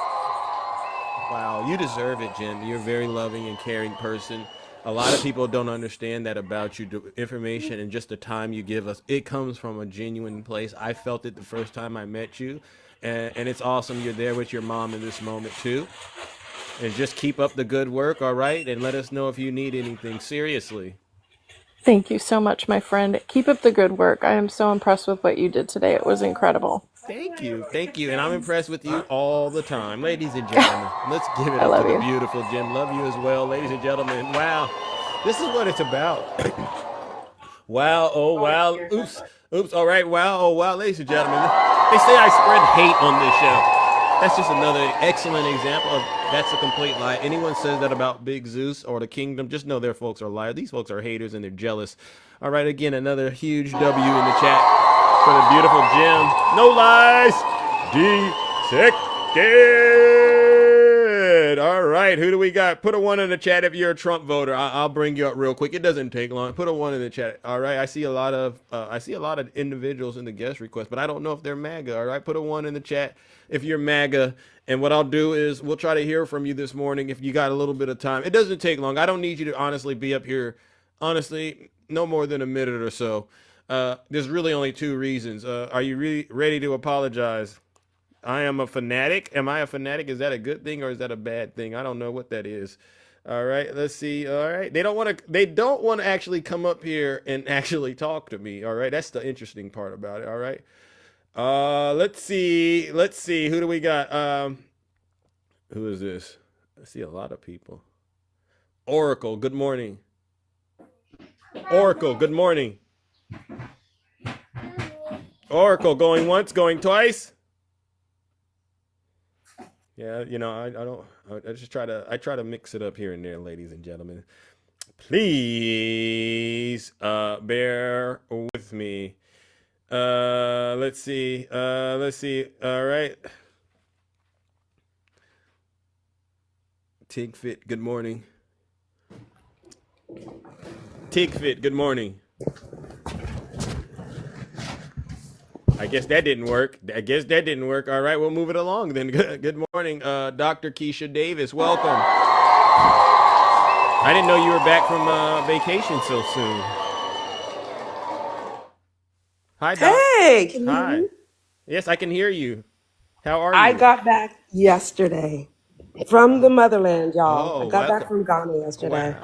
Wow, you deserve it, Jim. You're a very loving and caring person. A lot of people don't understand that about you. The information and just the time you give us, it comes from a genuine place. I felt it the first time I met you, and it's awesome you're there with your mom in this moment too. And just keep up the good work, all right? And let us know if you need anything, seriously. Thank you so much, my friend. Keep up the good work. I am so impressed with what you did today. It was incredible. Thank you. And I'm impressed with you all the time. Ladies and gentlemen, let's give it up to the beautiful Jim. Love you as well, ladies and gentlemen. Wow, this is what it's about. Wow, oh wow, oops, all right, wow, oh wow, ladies and gentlemen. They say I spread hate on this show. That's just another excellent example of that's a complete lie. Anyone says that about Big Zeus or the kingdom, just know their folks are liars. These folks are haters and they're jealous. All right, again, another huge W in the chat for the beautiful Jim. No lies detected. All right, who do we got? Put a 1 in the chat if you're a Trump voter. I'll bring you up real quick. It doesn't take long. Put a 1 in the chat. All right, I see a lot of individuals in the guest request, but I don't know if they're MAGA. All right, put a 1 in the chat if you're MAGA. And what I'll do is we'll try to hear from you this morning if you got a little bit of time. It doesn't take long. I don't need you to honestly be up here. Honestly, no more than a minute or so. There's really only 2 reasons. Are you really ready to apologize? I am a fanatic. Am I a fanatic? Is that a good thing or is that a bad thing? I don't know what that is. All right, let's see. All right. They don't want to actually come up here and actually talk to me. All right. That's the interesting part about it. All right. Let's see. Who do we got? Who is this? I see a lot of people. Oracle, good morning. Oracle, good morning. Oracle, going once, going twice. Yeah, I try to mix it up here and there, ladies and gentlemen. Please, bear with me. Let's see. All right. Tigfit, good morning. Tigfit, good morning. I guess that didn't work. All right, we'll move it along then. Good morning, Dr. Keisha Davis. Welcome. I didn't know you were back from vacation so soon. Hi, Doc. Hey, can you Hi. hear me? Yes, I can hear you. How are you? I got back yesterday from the motherland, y'all. Oh, I got welcome. back from Ghana yesterday.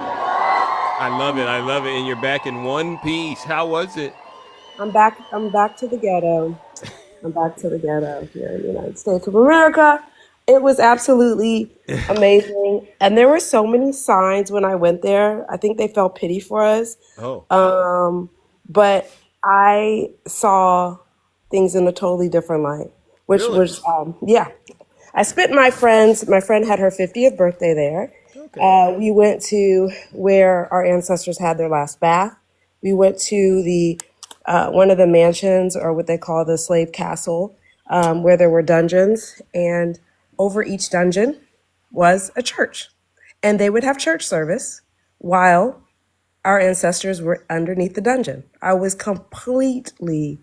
I love it. I love it. And you're back in one piece. How was it? I'm back. I'm back to the ghetto. I'm back to the ghetto here in the United States of America. It was absolutely amazing, and there were so many signs when I went there. I think they felt pity for us. Oh. But I saw things in a totally different light, which Really? was yeah. I spent my friend had her 50th birthday there. We went to where our ancestors had their last bath. We went to the one of the mansions, or what they call the slave castle, where there were dungeons, and over each dungeon was a church, and they would have church service while our ancestors were underneath the dungeon. I was completely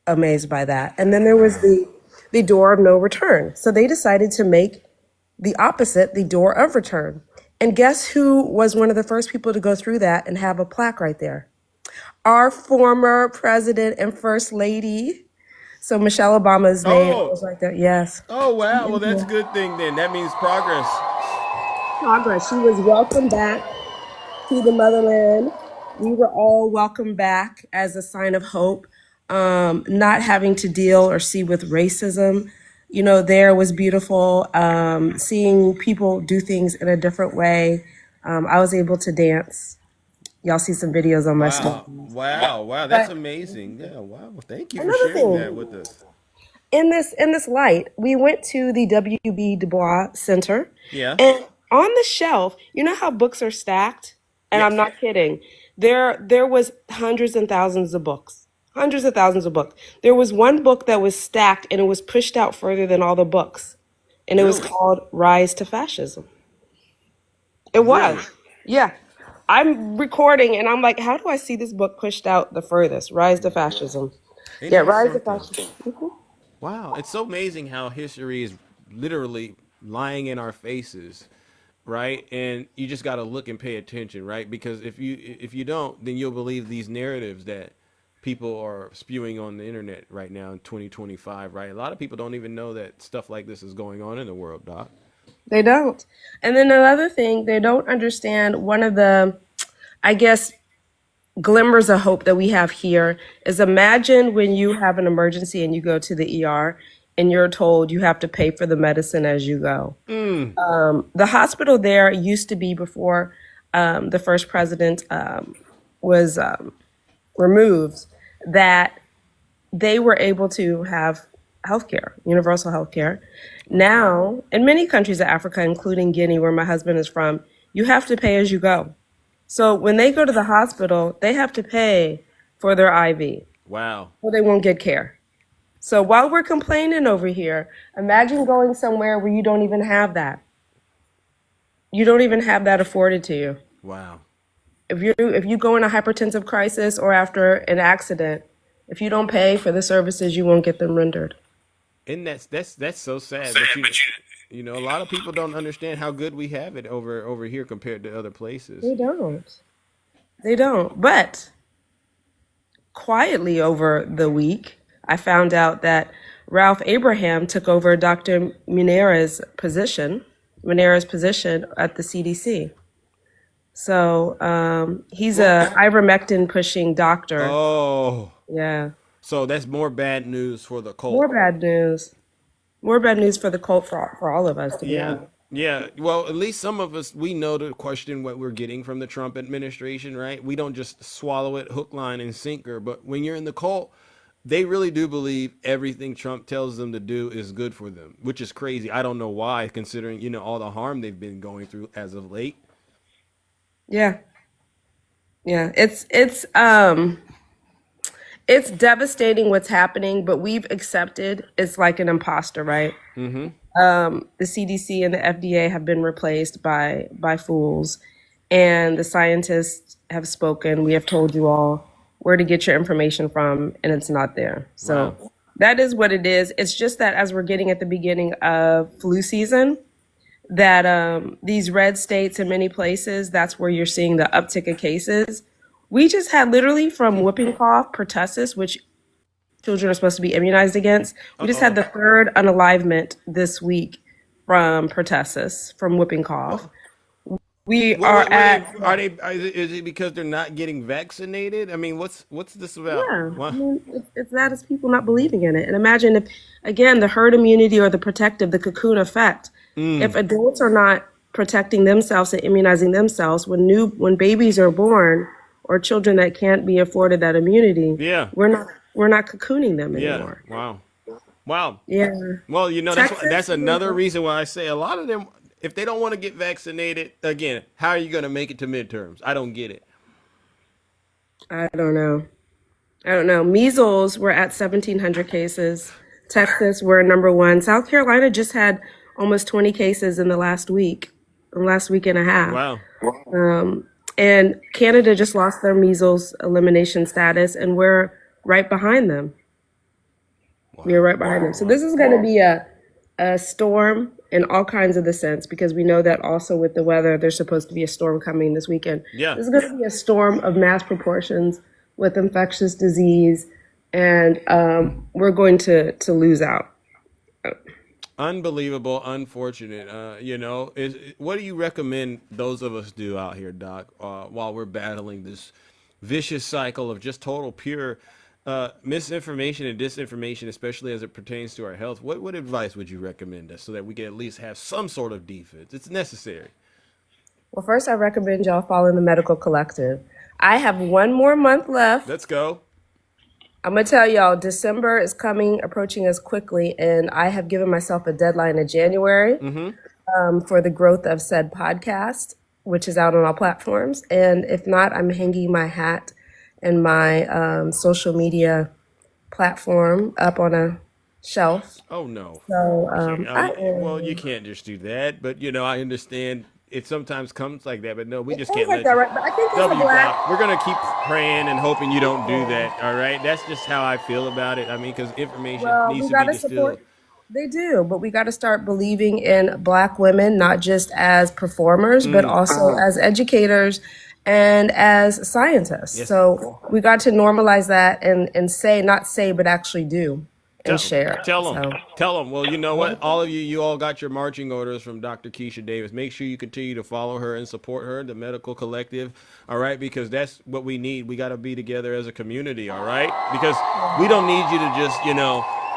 amazed by that. And then there was the door of no return. So they decided to make the opposite the door of return. And guess who was one of the first people to go through that and have a plaque right there? Our former president and first lady. So Michelle Obama's name was right there. Yes. Oh, wow. Well, that's a good thing then. That means progress. Progress. She was welcomed back to the motherland. We were all welcomed back as a sign of hope, not having to deal or see with racism. You know, there was beautiful, seeing people do things in a different way. I was able to dance. Y'all see some videos on my story. Wow. That's amazing. Yeah, wow. Well, thank you for Another sharing thing. that with us. In this light, we went to the W.B. Du Bois Center. Yeah. And on the shelf, you know how books are stacked? And I'm not kidding. There was hundreds and thousands of books. Hundreds of thousands of books. There was one book that was stacked, and it was pushed out further than all the books. And it was called Rise to Fascism. It was. Yeah. I'm recording, and I'm like, how do I see this book pushed out the furthest? Rise to Fascism. Yeah, Rise to Fascism. Wow, it's so amazing how history is literally lying in our faces, right? And you just got to look and pay attention, right? Because if you don't, then you'll believe these narratives that people are spewing on the internet right now in 2025, right? A lot of people don't even know that stuff like this is going on in the world, Doc. They don't. And then another thing, they don't understand one of the, I guess, glimmers of hope that we have here is, imagine when you have an emergency and you go to the ER and you're told you have to pay for the medicine as you go. The hospital there used to be, before the first president was removed, that they were able to have healthcare, universal healthcare. Now, in many countries of Africa, including Guinea, where my husband is from, you have to pay as you go. So when they go to the hospital, they have to pay for their IV, Wow. or they won't get care. So while we're complaining over here, imagine going somewhere where you don't even have that. You don't even have that afforded to you. Wow. If you go in a hypertensive crisis or after an accident, if you don't pay for the services, you won't get them rendered. And that's so sad. But you know, a lot of people don't understand how good we have it over here compared to other places. They don't. They don't. But quietly over the week, I found out that Ralph Abraham took over Dr. Munira's position at the CDC. So he's a ivermectin pushing doctor. Oh. Yeah. So that's more bad news for the cult. More bad news. More bad news for the cult, for all of us, to be honest. Yeah. Well, at least some of us, we know to question what we're getting from the Trump administration, right? We don't just swallow it hook, line, and sinker. But when you're in the cult, they really do believe everything Trump tells them to do is good for them, which is crazy. I don't know why, considering, you know, all the harm they've been going through as of late. Yeah. Yeah. It's devastating what's happening, but we've accepted it's like an imposter, right? Mm-hmm. The CDC and the FDA have been replaced by fools, and the scientists have spoken. We have told you all where to get your information from, and it's not there. So that is what it is. It's just that as we're getting at the beginning of flu season, that these red states in many places, that's where you're seeing the uptick of cases. We just had literally from whooping cough, pertussis, which children are supposed to be immunized against. We just had the third unalivement this week from pertussis, from whooping cough. We Well, are at is it because they're not getting vaccinated? I mean, what's this about? yeah. I What? mean, it's that is people not believing in it. And imagine if again the herd immunity or the protective, the cocoon effect. If adults are not protecting themselves and immunizing themselves when babies are born or children that can't be afforded that immunity, Yeah. we're not cocooning them Yeah. anymore. Wow. Yeah. Well, you know, Texas, that's another reason why I say a lot of them, if they don't want to get vaccinated, again, how are you going to make it to midterms? I don't get it. I don't know. Measles, we're at 1,700 cases. Texas, we're number one. South Carolina just had almost 20 cases in the last week and a half. Wow. And Canada just lost their measles elimination status, and we're right behind them. We're right behind them. So this is going to be a storm in all kinds of the sense, because we know that also with the weather, there's supposed to be a storm coming this weekend. Yeah. This is going to be a storm of mass proportions with infectious disease, and we're going to lose out. Unbelievable, unfortunate. What do you recommend those of us do out here, Doc, while we're battling this vicious cycle of just total pure misinformation and disinformation, especially as it pertains to our health? What advice would you recommend us so that we can at least have some sort of defense? It's necessary. Well, first, I recommend y'all follow the Medical Collective. I have one more month left. Let's go. I'm going to tell y'all, December is approaching us quickly, and I have given myself a deadline in January for the growth of said podcast, which is out on all platforms. And if not, I'm hanging my hat and my social media platform up on a shelf. Oh, no. So, well, you can't just do that, but, I understand. It sometimes comes like that, but no, we just It can't comes let like you. that, right? But I think it's a black. We're going to keep praying and hoping you don't do that, all right? That's just how I feel about it. I mean, because information needs to be distilled. They do, but we got to start believing in Black women, not just as performers, but also as educators and as scientists. Yes. So we got to normalize that and say, not say, but actually do. And share. Tell them. Well, you know what? All of you all got your marching orders from Dr. Keisha Davis. Make sure you continue to follow her and support her, the Medical Collective, all right? Because that's what we need. We got to be together as a community, all right? Because we don't need you to just,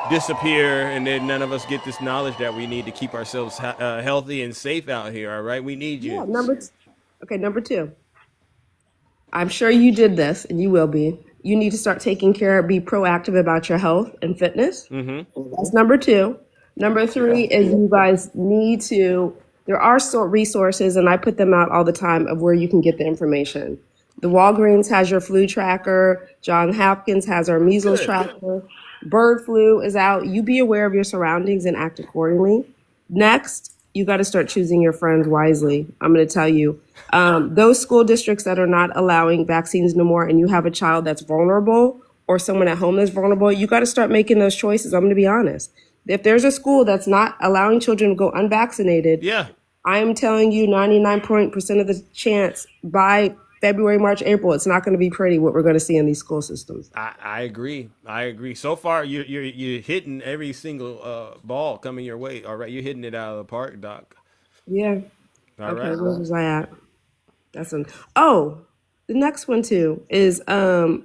disappear and then none of us get this knowledge that we need to keep ourselves healthy and safe out here, all right? We need you. Yeah, number two. I'm sure you did this, and you will be. You need to start taking care, be proactive about your health and fitness. That's number two. Number three is you guys need to, there are resources, and I put them out all the time, of where you can get the information. The Walgreens has your flu tracker. John Hopkins has our measles tracker. Bird flu is out. You be aware of your surroundings and act accordingly. Next, you got to start choosing your friends wisely. I'm going to tell you, those school districts that are not allowing vaccines no more, and you have a child that's vulnerable or someone at home that's vulnerable, you got to start making those choices. I'm going to be honest. If there's a school that's not allowing children to go unvaccinated, I am telling you 99% of the chance by February, March, April, it's not going to be pretty what we're going to see in these school systems. I agree. So far, you're hitting every single ball coming your way. All right, you're hitting it out of the park, Doc. Yeah. All okay, right. where was I at? That's one. Oh, the next one too is don't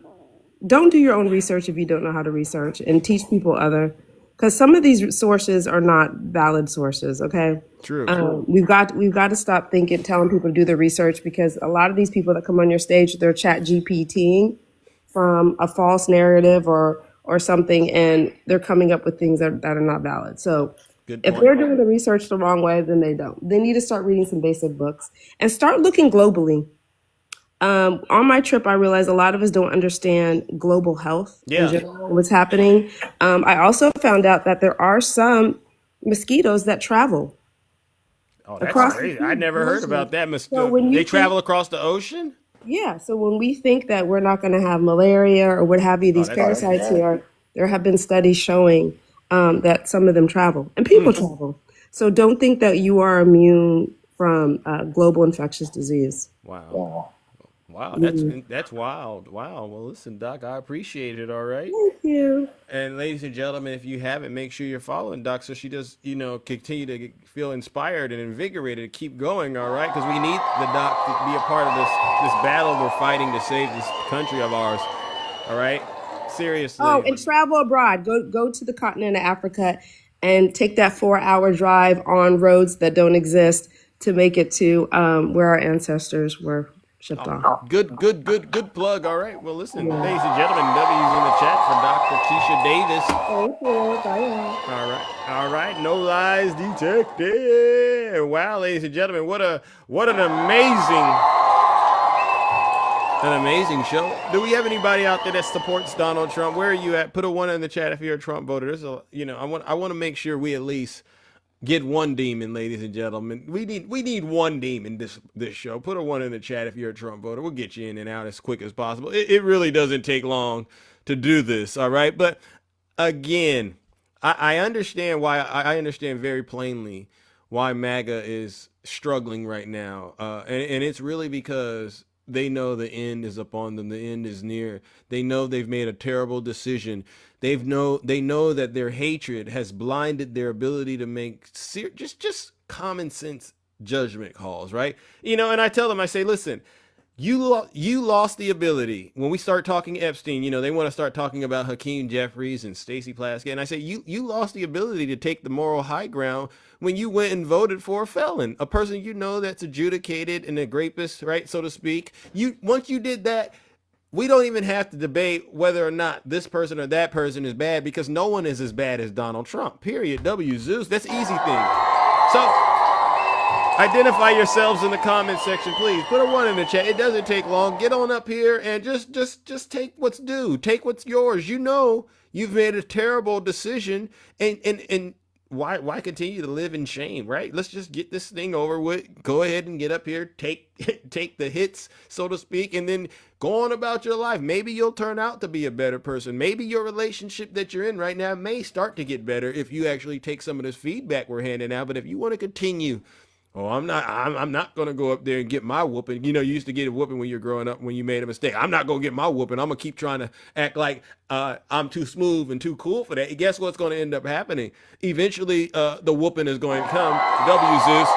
do your own research if you don't know how to research, and teach people other, because some of these sources are not valid sources. Okay. True. We've got to stop telling people to do their research, because a lot of these people that come on your stage, they're chat GPTing from a false narrative or something, and they're coming up with things that are not valid. So if they're doing the research the wrong way, then they don't. They need to start reading some basic books and start looking globally. On my trip, I realized a lot of us don't understand global health in general, what's happening. I also found out that there are some mosquitoes that travel. Oh, that's crazy. I never heard about that. They travel across the ocean? Yeah. So when we think that we're not going to have malaria or what have you, these parasites here, there have been studies showing that some of them travel, and people travel. So don't think that you are immune from global infectious disease. Wow. Wow, Mm. that's wild. Wow. Well, listen, Doc, I appreciate it. All right. Thank you. And ladies and gentlemen, if you haven't, make sure you're following Doc so she does, continue to feel inspired and invigorated to keep going. All right, because we need the Doc to be a part of this battle we're fighting to save this country of ours. All right, seriously. Oh, and travel abroad. Go to the continent of Africa and take that 4-hour drive on roads that don't exist to make it to where our ancestors were shipped off. Good plug. All right. Well, listen, ladies and gentlemen, W's in the chat for Dr. Tisha Davis. Thank you. Bye. All right. No lies detected. Wow, ladies and gentlemen, what an amazing show. Do we have anybody out there that supports Donald Trump? Where are you at? Put a 1 in the chat if you're a Trump voter. I want to make sure we at least get one demon, ladies and gentlemen. We need one demon this show. Put a 1 in the chat if you're a Trump voter. We'll get you in and out as quick as possible. It really doesn't take long to do this, all right? But again, I understand why. I understand very plainly why MAGA is struggling right now, and it's really because they know the end is upon them. The end is near. They know they've made a terrible decision. They know that their hatred has blinded their ability to make just common sense judgment calls, right? And I tell them, I say, listen, you lost the ability. When we start talking Epstein, they want to start talking about Hakeem Jeffries and Stacey Plaskett, and I say, you lost the ability to take the moral high ground when you went and voted for a felon, a person that's adjudicated and a rapist, right, so to speak. Once you did that, we don't even have to debate whether or not this person or that person is bad, because no one is as bad as Donald Trump, period. W. Zeus, that's an easy thing. So identify yourselves in the comment section, please. Put a 1 in the chat. It doesn't take long. Get on up here and just take what's due. Take what's yours. You've made a terrible decision, and why continue to live in shame, right? Let's just get this thing over with. Go ahead and get up here, take the hits, so to speak, and then go on about your life. Maybe you'll turn out to be a better person. Maybe your relationship that you're in right now may start to get better if you actually take some of this feedback we're handing out. But if you want to continue, I'm not going to go up there and get my whooping. You used to get a whooping when you're growing up when you made a mistake. I'm not going to get my whooping. I'm going to keep trying to act like I'm too smooth and too cool for that. And guess what's going to end up happening? Eventually, the whooping is going to come. W. Zeus.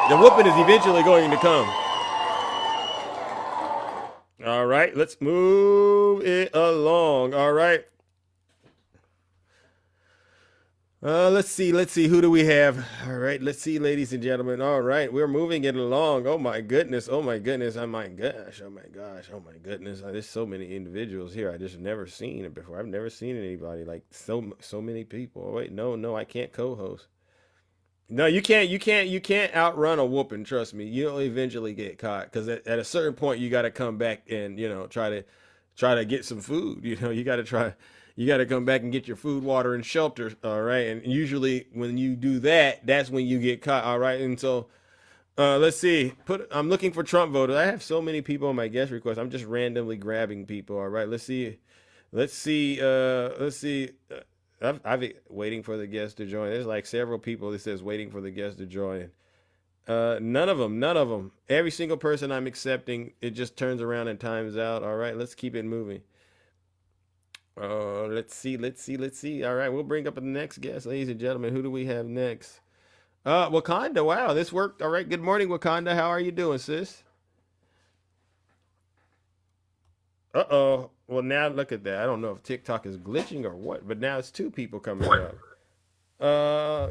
The whooping is eventually going to come. All right, let's move it along. All right. Let's see. Who do we have? All right. Let's see, ladies and gentlemen. All right. We're moving it along. Oh my goodness. Oh my goodness. Oh my gosh. Oh my gosh. Oh my goodness. There's so many individuals here. I just never seen it before. I've never seen anybody like so many people. Oh, wait, no, I can't co-host. No, you can't outrun a whooping. Trust me. You'll eventually get caught, because at a certain point you got to come back and, try to get some food. You got to come back and get your food, water, and shelter. All right. And usually when you do that, that's when you get caught. All right. And so let's see. I'm looking for Trump voters. I have so many people on my guest request. I'm just randomly grabbing people. All right. Let's see. I've been waiting for the guest to join. There's like several people that says waiting for the guest to join. None of them. Every single person I'm accepting, it just turns around and times out. All right. Let's keep it moving. Let's see. All right, we'll bring up the next guest, ladies and gentlemen. Who do we have next? Wakanda. Wow, this worked. All right. Good morning, Wakanda. How are you doing, sis? Uh-oh. Well, now look at that. I don't know if TikTok is glitching or what, but now it's 2 people coming up.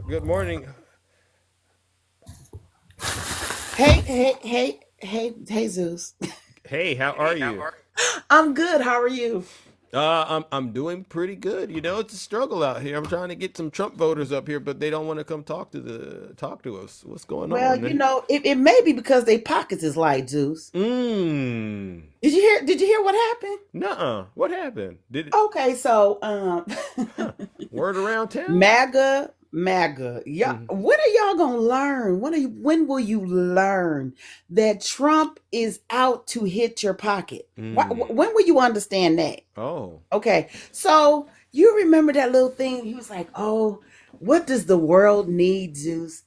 Good morning. Hey, Zeus. Hey, how are you? I'm good. How are you? I'm doing pretty good. It's a struggle out here. I'm trying to get some Trump voters up here, but they don't want to come talk to us. What's going on? Well, it may be because their pockets is light, Zeus. Did you hear what happened? Nuh-uh. What happened? Okay, so word around town? MAGA. Yeah. When are y'all gonna learn? When will you learn that Trump is out to hit your pocket? When will you understand that? Oh. Okay. So you remember that little thing? He was like, "Oh, what does the world need, Zeus?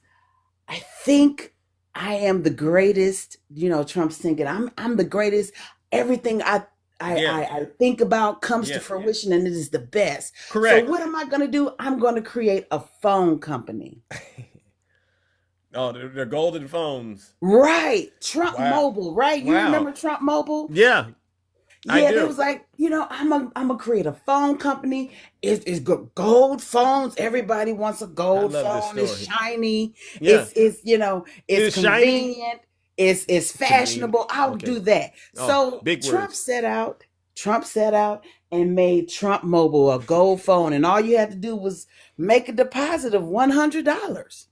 I think I am the greatest. You know, Trump's thinking I'm the greatest. Everything I think about comes to fruition, and it is the best. Correct. So what am I going to do? I'm going to create a phone company. Oh, they're golden phones. Right. Trump Mobile, right? You Wow. remember Trump Mobile? Yeah. Yeah, it was like, you know, I'm gonna create a phone company. It's gold phones. Everybody wants a gold phone. It's shiny. Yeah. It's you know, it's convenient. Shiny? It's fashionable. I'll do that. Oh, So big Trump words. set out and made Trump Mobile a gold phone, and all you had to do was make a deposit of $100.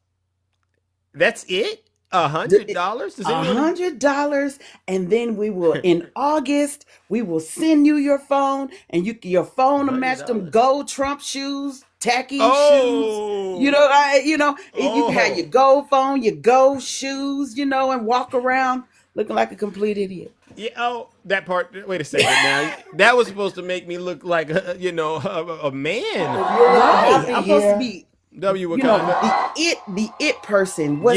That's it? $100? $100, and then we will in August we will send you your phone, and your phone will match them gold Trump shoes, tacky shoes. You know, you can have your gold phone, your gold shoes, you know, and walk around looking like a complete idiot. Yeah. Oh, that part. Wait a second. Now that was supposed to make me look like a man. Right. I'm supposed to be. W. You know, the it person was,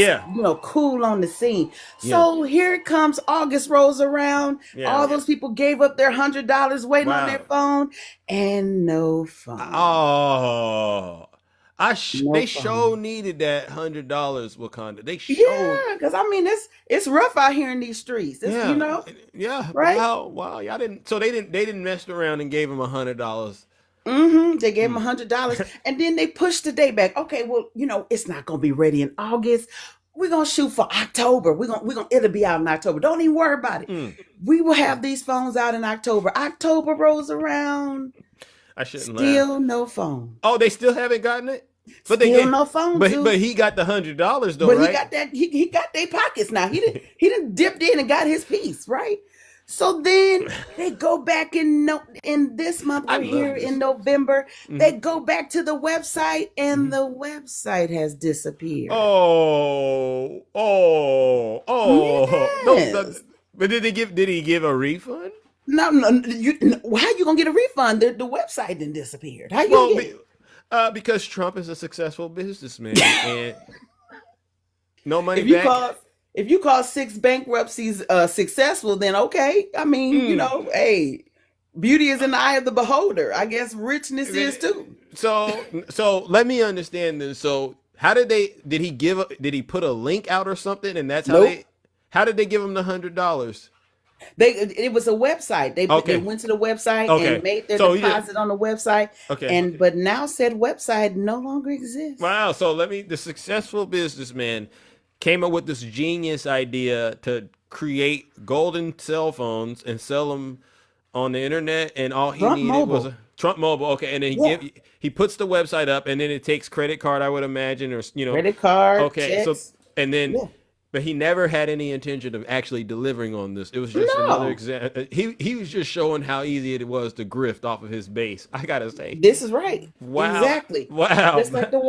cool on the scene. So here comes August rolls around. All those people gave up their $100 waiting on their phone, and no phone. Oh, they sure needed that $100, Wakanda. They sure. Yeah, because I mean it's rough out here in these streets. It's, you know. Yeah. Right. Wow. Y'all didn't. So they didn't mess around and gave him $100. They gave him $100, and then they pushed the day back. Okay, well, you know, it's not gonna be ready in August. We're gonna shoot for October. It'll be out in October. Don't even worry about it. We will have these phones out in October. October rolls around. I shouldn't still laugh. No phone. Oh, they still haven't gotten it. But still no phone. But he got the $100 though, but right? He got that. He got their pockets now. He didn't dipped in and got his piece, right? So then they go back in this month. We're here in November. They go back to the website, and the website has disappeared. Oh. Yes. But did he give a refund? No. How you gonna get a refund? The website then disappeared. How you gonna get it? Because Trump is a successful businessman and no money back. If you call 6 bankruptcies successful, then okay. I mean, you know, hey, beauty is in the eye of the beholder. I guess richness is too. So let me understand this. So how did he put a link out or something? And that's how did they give him the $100? It was a website. They went to the website and made their deposit on the website. Okay. But now said website no longer exists. Wow. So the successful businessman came up with this genius idea to create golden cell phones and sell them on the internet, and all he needed was a Trump Mobile. Okay, and then he puts the website up, and then it takes credit card, I would imagine, or credit card. Okay, checks. But he never had any intention of actually delivering on this. It was just another example. He was just showing how easy it was to grift off of his base. I gotta say, this is right. Wow, exactly. Wow, just like the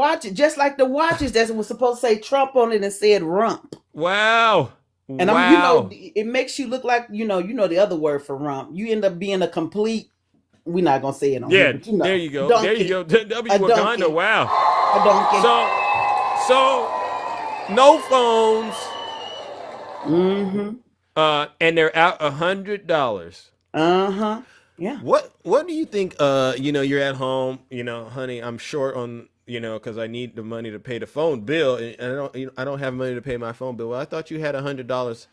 watches that was supposed to say Trump on it and said rump. Wow. And it makes you look like you know the other word for rump. You end up being a complete. We're not gonna say it on here. But there you go. Donkey. There you go. W. Wakanda. Wow. A donkey. So no phones. And they're out $100. Yeah. What do you think? You're at home. Honey, I'm short on. Because I need the money to pay the phone bill, and I don't have money to pay my phone bill. Well, I thought you had $100.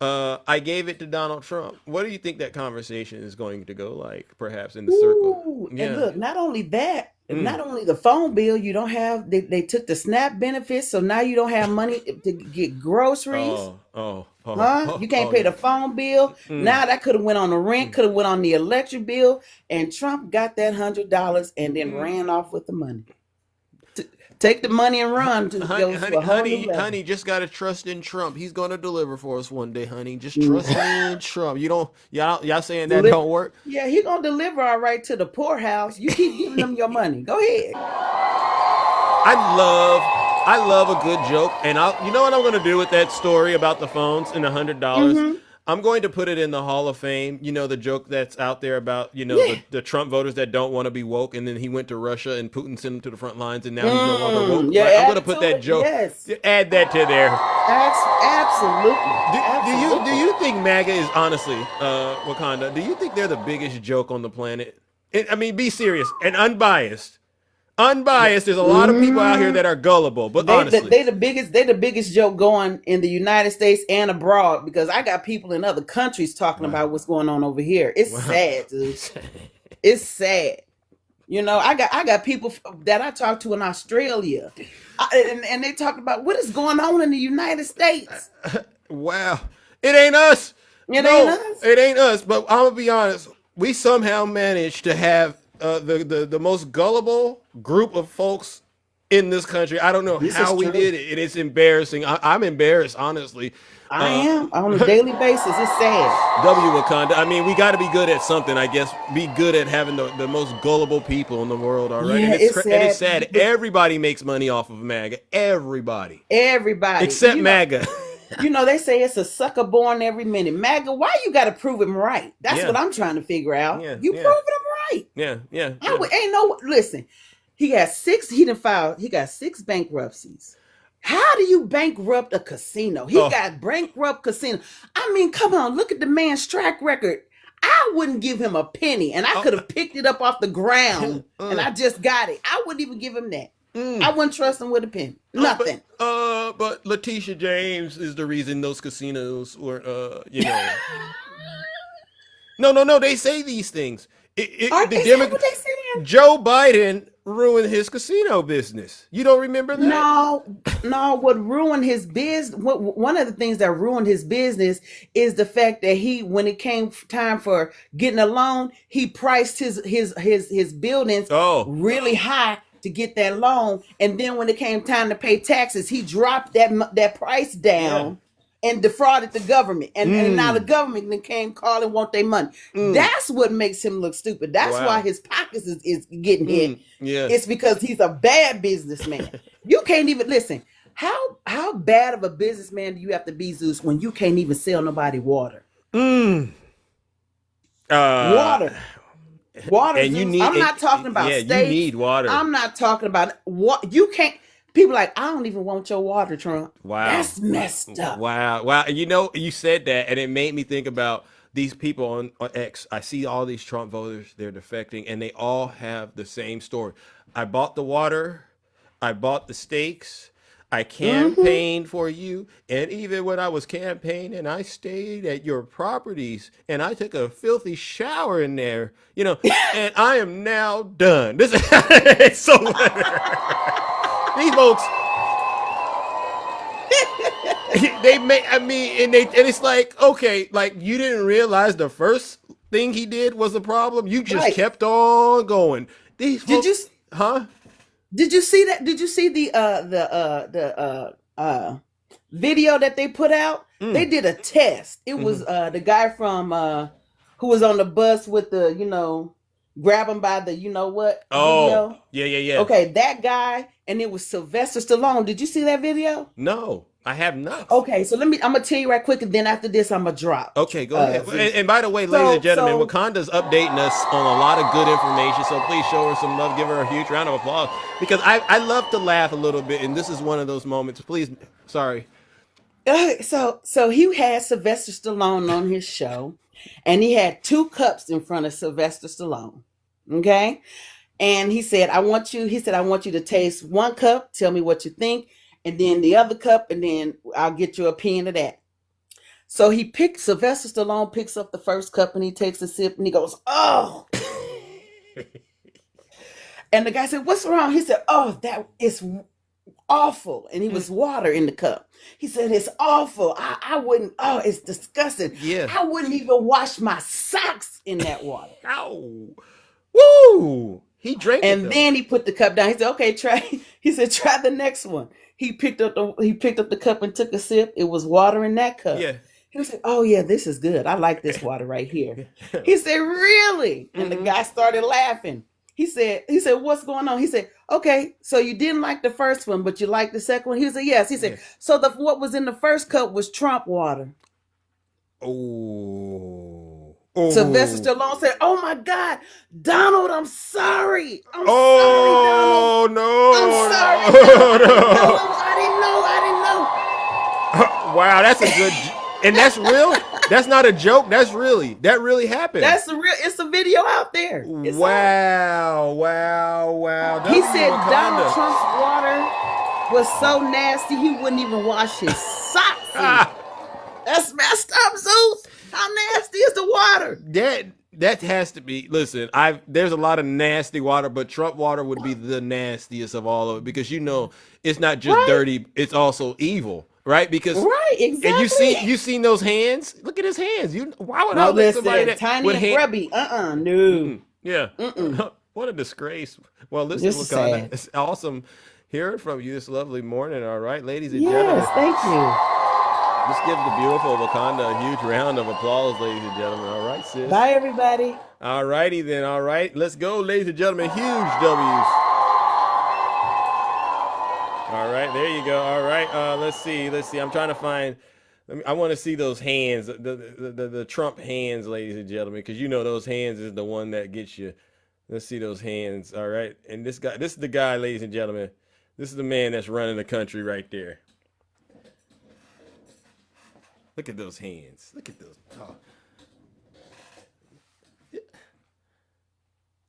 I gave it to Donald Trump. What do you think that conversation is going to go like, perhaps in the circle? Yeah. And look, not only that, not only the phone bill, you don't have. They took the SNAP benefits, so now you don't have money to get groceries. You can't pay the phone bill. Now that could have went on the rent, could have went on the electric bill, and Trump got that $100 and then ran off with the money. Take the money and run. Honey, just gotta trust in Trump. He's gonna deliver for us one day, honey. Just trust in Trump. Y'all saying that don't work? Yeah, he gonna deliver all right to the poorhouse. You keep giving them your money. Go ahead. I love a good joke, and you know what I'm gonna do with that story about the phones and the $100. I'm going to put it in the Hall of Fame. You know, the joke that's out there about, the Trump voters that don't want to be woke, and then he went to Russia and Putin sent him to the front lines, and now he's no longer woke. Yeah, I'm going to put that joke. Yes. Add that to there. Absolutely. Do you think MAGA is, honestly, Wakanda, do you think they're the biggest joke on the planet? I mean, be serious and unbiased. There's a lot of people out here that are gullible, but honestly, they the biggest joke going in the United States and abroad, because I got people in other countries talking about what's going on over here. It's sad, dude. It's sad. I got people that I talk to in Australia, and they talk about what is going on in the United States. Wow, it ain't us. It ain't us. But I'm gonna be honest. We somehow managed to have the most gullible group of folks in this country. I don't know how we did it. It's embarrassing. I'm embarrassed, honestly. I am on a daily basis. It's sad. Wakanda. I mean, we got to be good at something, I guess. Be good at having the most gullible people in the world, all right? Yeah, and it's sad. Everybody makes money off of MAGA. Everybody. Except MAGA. They say it's a sucker born every minute. MAGA, why you got to prove him right? That's what I'm trying to figure out. You proving him right. Yeah. Listen, he got 6 bankruptcies. How do you bankrupt a casino? He got bankrupt casino. I mean, come on, look at the man's track record. I wouldn't give him a penny, and I could have picked it up off the ground, and I just got it. I wouldn't even give him that. I wouldn't trust him with a penny. Nothing. But Letitia James is the reason those casinos were, No, they say these things. Is that what they saying? Joe Biden ruined his casino business. You don't remember that? No. What ruined his business? One of the things that ruined his business is the fact that when it came time for getting a loan, he priced his buildings really high to get that loan, and then when it came time to pay taxes, he dropped that price down. And defrauded the government, and now the government then came calling want their money. That's what makes him look stupid. That's why his pockets is getting hit. Yeah, it's because he's a bad businessman. You can't even listen. How bad of a businessman do you have to be, Zeus, when you can't even sell nobody water? Water. And you need. I'm not talking about states. You need water. I'm not talking about what you can't. People like, I don't even want your water, Trump. Wow. That's messed up. Wow. You said that, and it made me think about these people on X. I see all these Trump voters, they're defecting, and they all have the same story. I bought the water. I bought the steaks. I campaigned for you. And even when I was campaigning, I stayed at your properties, and I took a filthy shower in there, and I am now done. This is so these folks, and it's like, okay, like you didn't realize the first thing he did was a problem. You just kept on going. These folks, Did you see that? Did you see the video that they put out? They did a test. It was the guy from who was on the bus with the grab him by the Oh, yeah. Okay, that guy, and it was Sylvester Stallone. Did you see that video? No, I have not. Okay, so I'm gonna tell you right quick, and then after this, I'm gonna drop. Okay, go ahead. And by the way, ladies and gentlemen, Wakanda's updating us on a lot of good information, so please show her some love, give her a huge round of applause, because I love to laugh a little bit, and this is one of those moments. Please, sorry. So he had Sylvester Stallone on his show, and he had 2 cups in front of Sylvester Stallone. Okay. And he said, I want you to taste 1 cup, tell me what you think, and then the other cup, and then I'll get your opinion of that. So Sylvester Stallone picks up the first cup, and he takes a sip, and he goes, oh. And the guy said, what's wrong? He said, oh, that is awful. And it was water in the cup. He said, it's awful. I wouldn't, it's disgusting. Yeah. I wouldn't even wash my socks in that water. Ow. Woo! He drank and then he put the cup down. He said, okay, try. He said, try the next one. He picked up the cup and took a sip. It was water in that cup. Yeah. He was like, oh yeah, this is good. I like this water right here. He said, really? And the guy started laughing. He said, what's going on? He said, okay, so you didn't like the first one, but you liked the second one? He said, yes. He said, so what was in the first cup was Trump water. Oh. Sylvester Stallone said, "Oh my God, Donald, I'm sorry. I'm sorry, Donald. I'm sorry, Donald. I didn't know. Wow, that's a good, and that's real. That's not a joke. That really happened. It's a video out there. Wow. He said Donald Trump's water was so nasty he wouldn't even wash his socks. That's messed up, Zeus. How nasty is the water? That has to be. Listen, there's a lot of nasty water, but Trump water would be the nastiest of all of it because it's not just dirty; it's also evil, right? Because exactly. And you seen those hands? Look at his hands. Why would I let somebody that tiny and grubby? No. Yeah. What a disgrace. Well, listen, Wakanda, it's awesome hearing from you this lovely morning. All right, ladies and gentlemen. Yes, thank you. Let's give the beautiful Wakanda a huge round of applause, ladies and gentlemen. All right, sis. Bye, everybody. All righty then. All right. Let's go, ladies and gentlemen. Huge W's. All right. There you go. All right. Let's see. I'm trying to find. I want to see those hands, the Trump hands, ladies and gentlemen, because those hands is the one that gets you. Let's see those hands. All right. And this is the guy, ladies and gentlemen. This is the man that's running the country right there. Look at those hands. Look at those. Oh.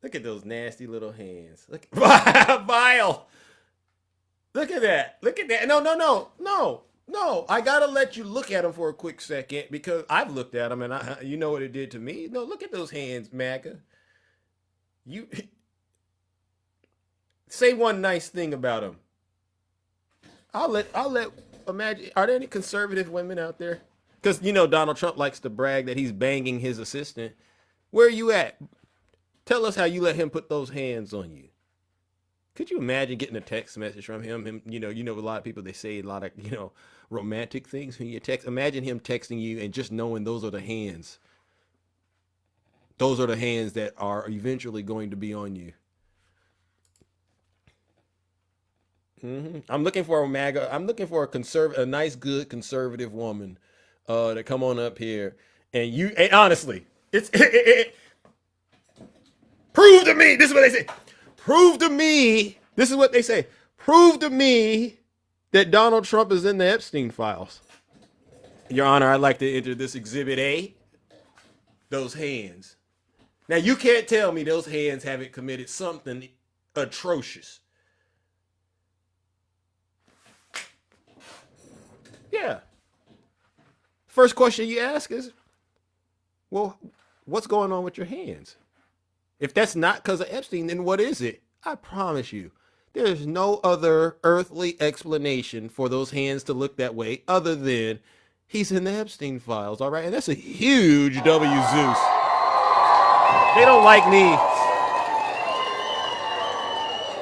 Look at those nasty little hands. Look, vile. Look at that. Look at that. No. I gotta let you look at them for a quick second because I've looked at them and you know what it did to me. No, look at those hands, MAGA. You say one nice thing about them. I'll let. Imagine. Are there any conservative women out there? Because, Donald Trump likes to brag that he's banging his assistant. Where are you at? Tell us how you let him put those hands on you. Could you imagine getting a text message from him? A lot of people, they say a lot of, romantic things when you text. Imagine him texting you and just knowing those are the hands. Those are the hands that are eventually going to be on you. I'm looking for a MAGA. I'm looking for a nice, good conservative woman to come on up here. And honestly, prove to me. This is what they say. Prove to me. This is what they say. Prove to me that Donald Trump is in the Epstein files. Your Honor, I'd like to enter this Exhibit A. Those hands. Now, you can't tell me those hands haven't committed something atrocious. Yeah. First question you ask is, well, what's going on with your hands? If that's not because of Epstein, then what is it? I promise you, there's no other earthly explanation for those hands to look that way other than he's in the Epstein files, all right? And that's a huge W, Zeus. They don't like me.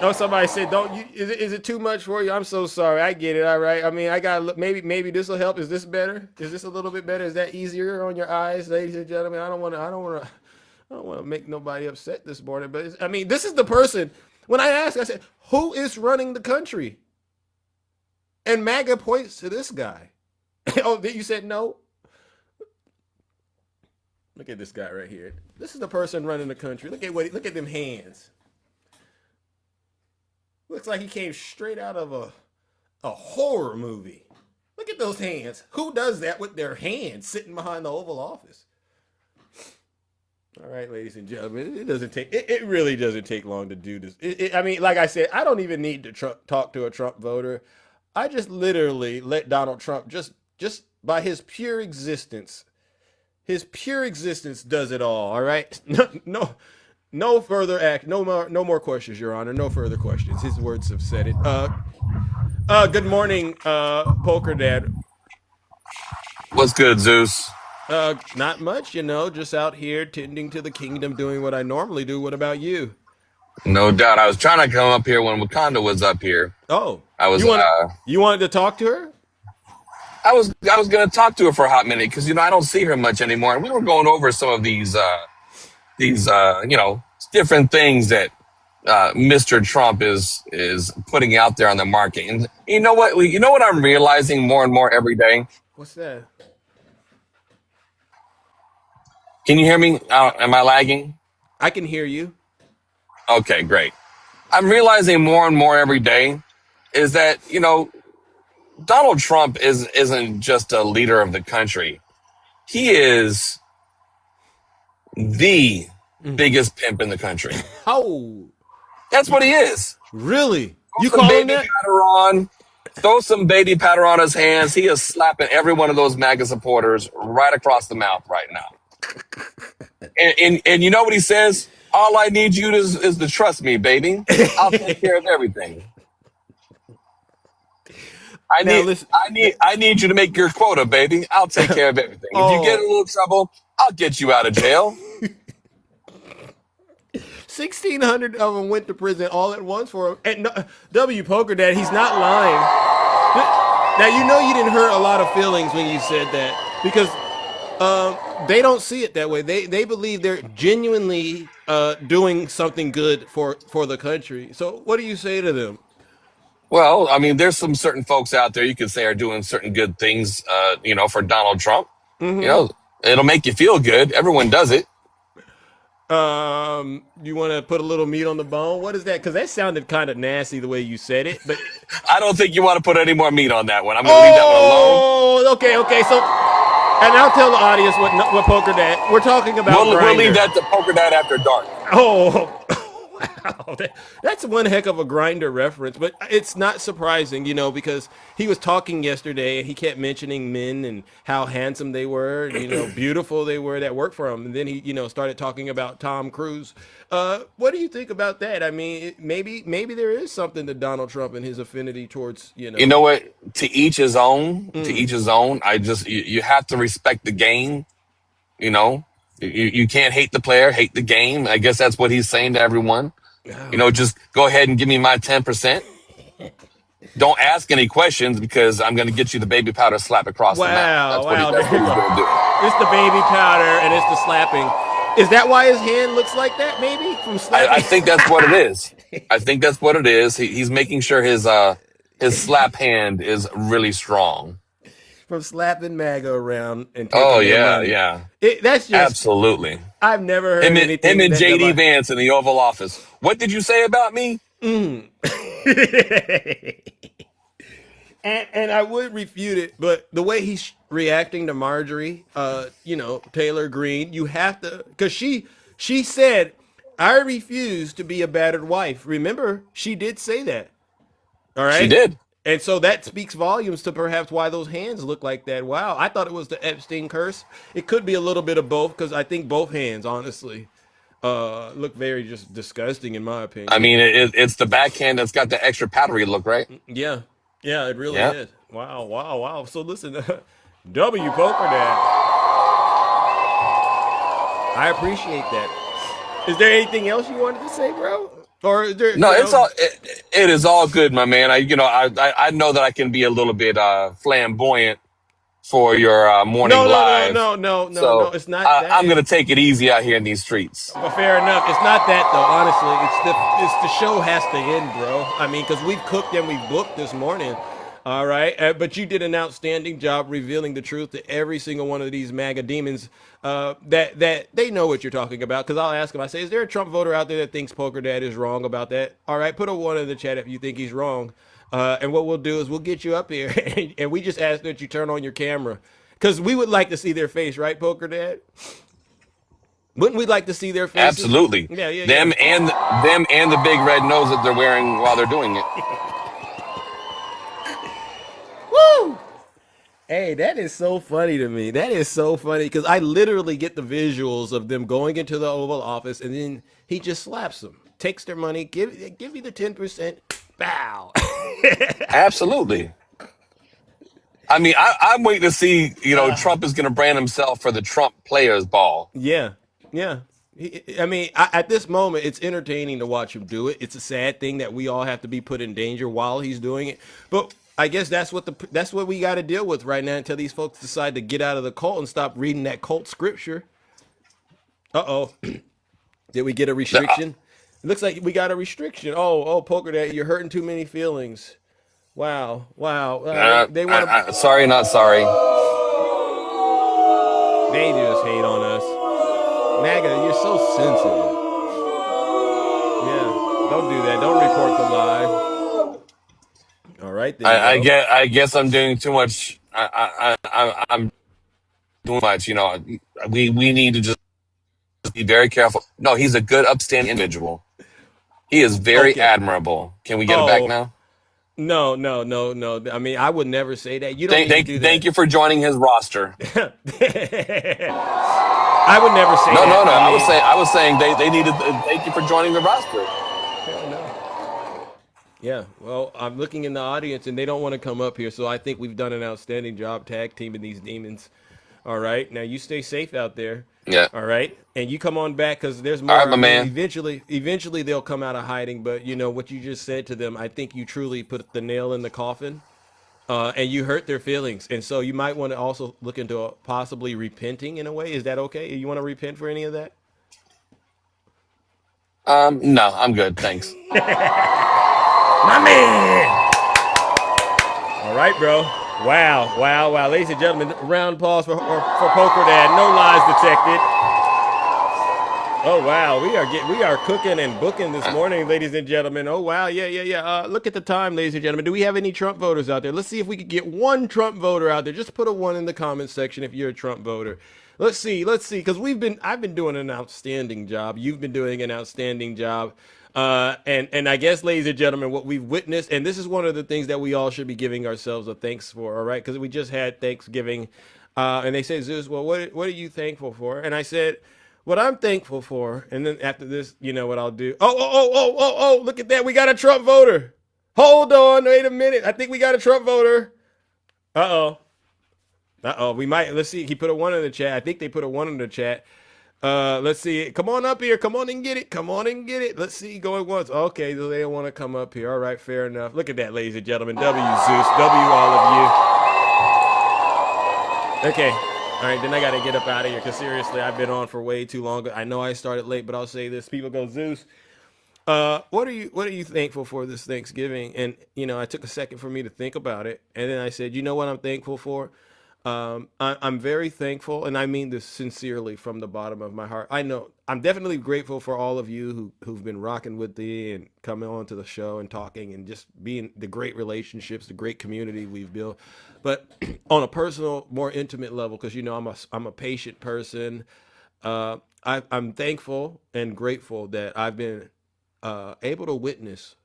No, somebody said, is it too much for you? I'm so sorry. I get it, all right? I mean, I got to look. Maybe this will help. Is this better? Is this a little bit better? Is that easier on your eyes, ladies and gentlemen? I don't want to make nobody upset this morning, but this is the person. When I asked, I said, who is running the country? And MAGA points to this guy. Oh, you said no? Look at this guy right here. This is the person running the country. Look at them hands. Looks like he came straight out of a horror movie. Look at those hands. Who does that with their hands sitting behind the Oval Office? All right, ladies and gentlemen, it really doesn't take long to do this. Like I said, I don't even need to talk to a Trump voter. I just literally let Donald Trump just by his pure existence does it all right? No further act. No more questions, Your Honor. No further questions. His words have said it. Good morning, Poker Dad. What's good, Zeus? Not much, just out here tending to the kingdom, doing what I normally do. What about you? No doubt. I was trying to come up here when Wakanda was up here. Oh, I was. You wanted to talk to her? I was going to talk to her for a hot minute because I don't see her much anymore, and we were going over some of these different things that Mr. Trump is putting out there on the market. And you know what I'm realizing more and more every day? What's that? Can you hear me? Am I lagging? I can hear you. Okay, great. I'm realizing more and more every day is that, Donald Trump isn't just a leader of the country. He is the biggest pimp in the country. Oh, that's what he is. Really? You Throw call some him baby that? powder on. Throw some baby powder on his hands. He is slapping every one of those MAGA supporters right across the mouth right now. And you know what he says? All I need you is to trust me, baby. I'll take care of everything. I need you to make your quota, baby. I'll take care of everything. If you get in a little trouble, I'll get you out of jail. 1,600 of them went to prison all at once for him. And W. Poker Dad, he's not lying. Now, you didn't hurt a lot of feelings when you said that, because they don't see it that way. They believe they're genuinely doing something good for the country. So what do you say to them? Well, I mean, there's some certain folks out there you could say are doing certain good things, for Donald Trump. Mm-hmm. It'll make you feel good. Everyone does it. You want to put a little meat on the bone? What is that? Because that sounded kind of nasty the way you said it. But I don't think you want to put any more meat on that one. I'm going to leave that one alone. Oh, okay. So, and I'll tell the audience what Poker Dad. We're talking about. We'll leave that to Poker Dad after dark. Oh. Wow, that's one heck of a Grinder reference, but it's not surprising, because he was talking yesterday and he kept mentioning men and how handsome they were, and, beautiful they were that worked for him. And then he, started talking about Tom Cruise. What do you think about that? I mean, maybe there is something to Donald Trump and his affinity towards, You know what? To each his own. To each his own. You have to respect the game, You can't hate the player, hate the game. I guess that's what he's saying to everyone. Just go ahead and give me my 10%. Don't ask any questions because I'm going to get you the baby powder slap across the mouth. That's what he's going to do. It's the baby powder and it's the slapping. Is that why his hand looks like that, maybe? From slapping? I think that's what it is. I think that's what it is. He's making sure his slap hand is really strong. From slapping MAGA around and taking money. That's just absolutely. I've never heard anything. Him and JD Vance in the Oval Office. What did you say about me? And I would refute it, but the way he's reacting to Marjorie, Taylor Greene, you have to, because she said, "I refuse to be a battered wife." Remember, she did say that. All right, she did. And so that speaks volumes to perhaps why those hands look like that. Wow, I thought it was the Epstein curse. It could be a little bit of both, because I think both hands, honestly, look very just disgusting in my opinion. I mean, it's the backhand that's got the extra powdery look, right? Yeah, it really is. Wow. So listen, W. Poker Dad, I appreciate that. Is there anything else you wanted to say, bro? Or is there, no, it is all good, my man. I know that I can be a little bit flamboyant for your morning live. No, it's not that. I'm gonna take it easy out here in these streets. But fair enough. It's not that though, honestly. It's the show has to end, bro. I mean, because we've cooked and we've booked this morning. All right, but you did an outstanding job revealing the truth to every single one of these MAGA demons. That they know what you're talking about. Because I'll ask them. I say, is there a Trump voter out there that thinks Poker Dad is wrong about that? All right, put a 1 in the chat if you think he's wrong. And what we'll do is we'll get you up here, and we just ask that you turn on your camera, because we would like to see their face, right, Poker Dad? Wouldn't we like to see their faces? Absolutely. Yeah. Them and the big red nose that they're wearing while they're doing it. Woo! Hey, that is so funny to me. That is so funny, because I literally get the visuals of them going into the Oval Office, and then he just slaps them, takes their money, give you the 10%, bow. Absolutely. I mean, I'm waiting to see, Trump is going to brand himself for the Trump Players Ball. Yeah. At this moment, it's entertaining to watch him do it. It's a sad thing that we all have to be put in danger while he's doing it. But I guess that's what we got to deal with right now until these folks decide to get out of the cult and stop reading that cult scripture. Uh-oh. Did we get a restriction? It looks like we got a restriction. Oh, Poker Dad, you're hurting too many feelings. Wow. They want to. Sorry, not sorry. They just hate on us. MAGA, you're so sensitive. Yeah, don't do that. Don't report the live. All right, then, bro. I guess I'm doing too much. I'm doing much. You know, we need to just be very careful. No, he's a good, upstanding individual. He is very Okay. admirable. Can we get it back now? No. I mean, I would never say that. You don't need to do that. Thank you for joining his roster. I would never say No. that. I was saying they needed. Thank you for joining the roster. Yeah, well, I'm looking in the audience and they don't want to come up here, so I think we've done an outstanding job tag teaming these demons. All right, now you stay safe out there. Yeah. All right, and you come on back because there's more. All right, my man. Eventually they'll come out of hiding. But you know what you just said to them. I think you truly put the nail in the coffin, and you hurt their feelings. And so you might want to also look into possibly repenting in a way. Is that okay? You want to repent for any of that? No, I'm good. Thanks. My man. All right, bro. Wow. Ladies and gentlemen, round of applause for Poker Dad. No lies detected. Oh, wow. We are cooking and booking this morning, ladies and gentlemen. Oh, wow. Yeah. Look at the time, ladies and gentlemen. Do we have any Trump voters out there? Let's see if we could get one Trump voter out there. Just put a 1 in the comment section if you're a Trump voter. Let's see, because I've been doing an outstanding job. You've been doing an outstanding job. And I guess, ladies and gentlemen, what we've witnessed, and this is one of the things that we all should be giving ourselves a thanks for, all right? Because we just had Thanksgiving, and they said, Zeus, well, what are you thankful for? And I said, what I'm thankful for, and then after this, you know what I'll do? Oh, look at that. We got a Trump voter. Hold on, wait a minute. I think we got a Trump voter. We might. Let's see. He put a 1 in the chat. I think they put a 1 in the chat. Let's see. Come on up here. Come on and get it. Let's see. Going once. Okay, they don't want to come up here. All right, fair enough. Look at that, ladies and gentlemen. W Zeus. W all of you. Okay. All right, then I got to get up out of here because seriously, I've been on for way too long. I know I started late, but I'll say this. People go, Zeus, what are you thankful for this Thanksgiving? And, you know, I took a second for me to think about it. And then I said, you know what I'm thankful for? I'm very thankful, and I mean this sincerely from the bottom of my heart. I know I'm definitely grateful for all of you who've been rocking with me and coming on to the show and talking and just being the great relationships, the great community we've built. But on a personal, more intimate level, because you know I'm a patient person. I'm thankful and grateful that I've been able to witness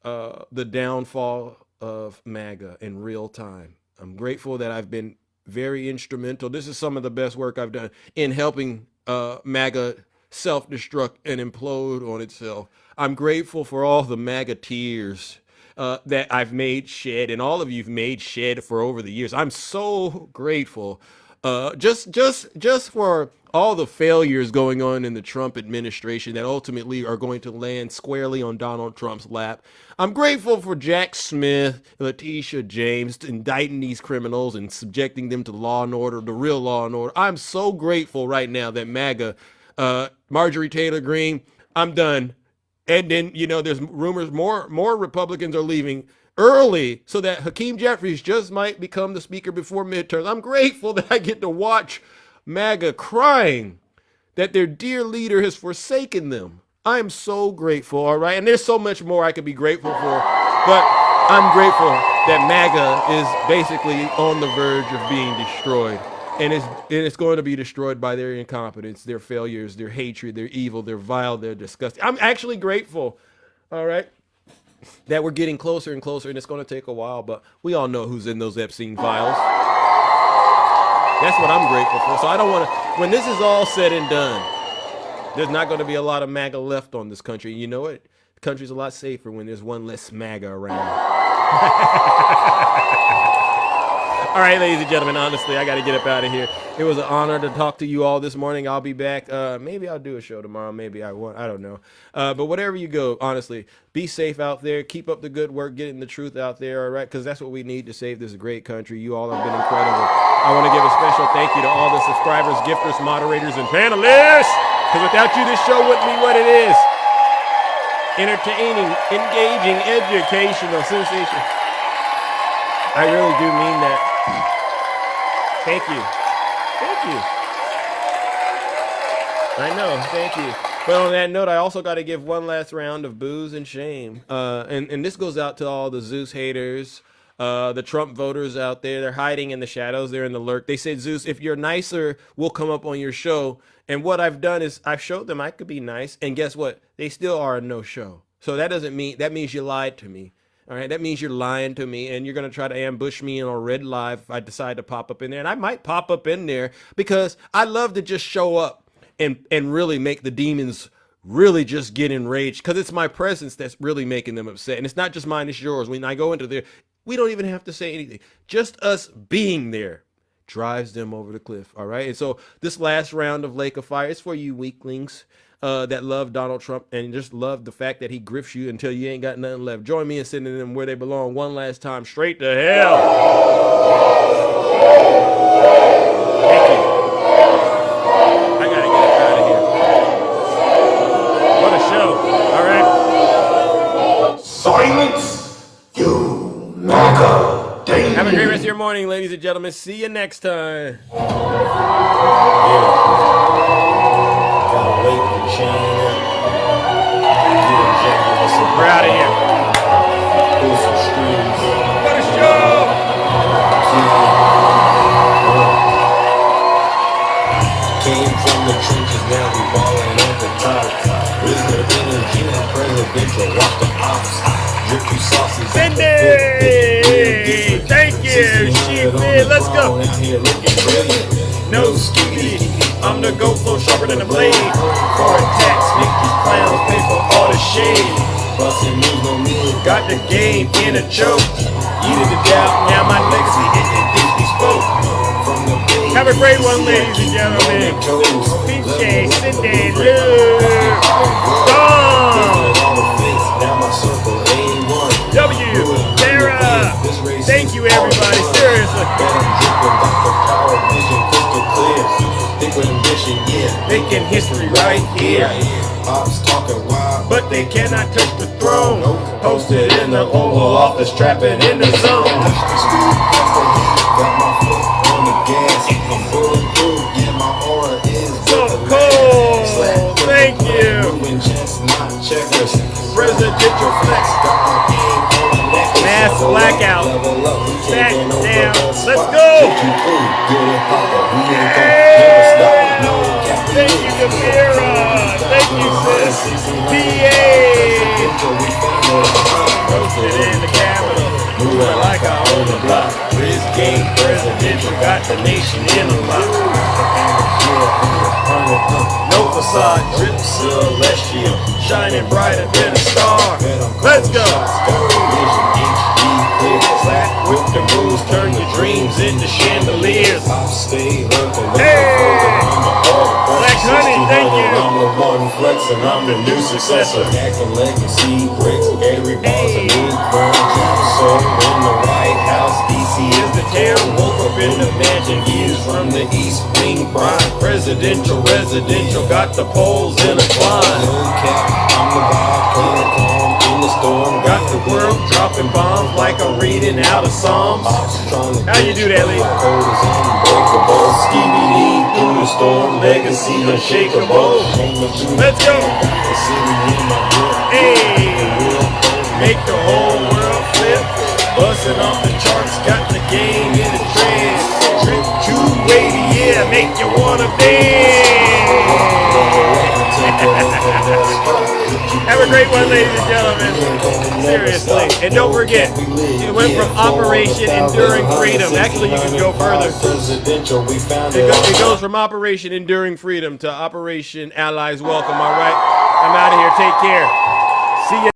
the downfall of MAGA in real time. I'm grateful that I've been very instrumental. This is some of the best work I've done in helping MAGA self-destruct and implode on itself. I'm grateful for all the MAGA tears that I've made shed, and all of you've made shed for over the years. I'm so grateful. Just for all the failures going on in the Trump administration that ultimately are going to land squarely on Donald Trump's lap. I'm grateful for Jack Smith, Letitia James indicting these criminals and subjecting them to law and order, the real law and order. I'm so grateful right now that MAGA, Marjorie Taylor Greene, I'm done. And then, you know, there's rumors more Republicans are leaving early so that Hakeem Jeffries just might become the speaker before midterms. I'm grateful that I get to watch MAGA crying that their dear leader has forsaken them. I am so grateful, all right? And there's so much more I could be grateful for, but I'm grateful that MAGA is basically on the verge of being destroyed. And it's going to be destroyed by their incompetence, their failures, their hatred, their evil, their vile, their disgusting. I'm actually grateful, all right, that we're getting closer and closer, and it's going to take a while, but we all know who's in those Epstein files. That's what I'm grateful for. So I don't want to, when this is all said and done, there's not going to be a lot of MAGA left on this country. You know what? The country's a lot safer when there's one less MAGA around. All right, ladies and gentlemen, honestly, I got to get up out of here. It was an honor to talk to you all this morning. I'll be back. Maybe I'll do a show tomorrow. Maybe I won't. I don't know. But whatever you go, honestly, be safe out there. Keep up the good work, getting the truth out there, all right? Because that's what we need to save this great country. You all have been incredible. I want to give a special thank you to all the subscribers, gifters, moderators, and panelists. Because without you, this show wouldn't be what it is. Entertaining, engaging, educational, sensational. I really do mean that. Thank you. Thank you. I know. Thank you. But on that note, I also got to give one last round of booze and shame. And this goes out to all the Zeus haters, the Trump voters out there. They're hiding in the shadows. They're in the lurk. They said, Zeus, if you're nicer, we'll come up on your show. And what I've done is I've showed them I could be nice. And guess what? They still are a no-show. So that means you lied to me. All right, that means you're lying to me, and you're going to try to ambush me on a red live if I decide to pop up in there. And I might pop up in there because I love to just show up and really make the demons really just get enraged, because it's my presence that's really making them upset. And it's not just mine, it's yours. When I go into there, we don't even have to say anything. Just us being there drives them over the cliff, all right? And so this last round of Lake of Fire is for you weaklings that love Donald Trump and just love the fact that he grifts you until you ain't got nothing left. Join me in sending them where they belong one last time, straight to hell. Thank you. I gotta get out of here. What a show. All right. Silence, you MAGA demon. Have a great rest of your morning, ladies and gentlemen. See you next time. We're out of here. What a show! Came from the trenches, now we balling at the top. Prisoner energy, presidential, watch the ops. Drip you sauces. Cindy! Thank you, She-Fit. Let's go. No skitty. I'm the goat flow sharper than a blade. For attacks, make these clowns pay for all the shade. Got the game in a choke. Eat it out, now my legacy isn't bespoke. Have a great one, ladies and gentlemen. PJ, Cindy, Lou, Dawn, W, Sarah. Thank you, everybody. Seriously. Making history right here. But they cannot touch the throne. Posted in the Oval Office, trapping in the zone. So cold. Thank you. Presidential flex. Mass blackout. Back down. Let's go. Thank you, Gamira. Thank you, sis. PA. Roasted in the Capitol. Moving like I own the block. This game presidential got the nation in a lock. No facade, drip celestial, shining brighter than a star. Let's go. With the rules, turn your dreams into chandeliers. Hey, Black Honey, thank you. I'm the one flexing, I'm the new successor. Acting legacy, bricks, every boss a new crown. So in the White House, DC is the terror. Woke up in the mansion, views from the East Wing prime. Presidential, residential, got the polls in a climb. No cap, I'm the vibe, calm in the storm. Got the world dropping bombs like I'm reading out of Psalms. How you do that, Lee? Through the storm, legacy unshakable. Let's go. Hey, make the whole world flip. Busting off the charts, got the game in a trance. Trip 280, yeah, make you wanna dance. Have a great one, ladies and gentlemen. Seriously. And don't forget, it went from Operation Enduring Freedom. Actually, you can go further. It goes from Operation Enduring Freedom to Operation Allies Welcome, all right? I'm out of here. Take care. See you.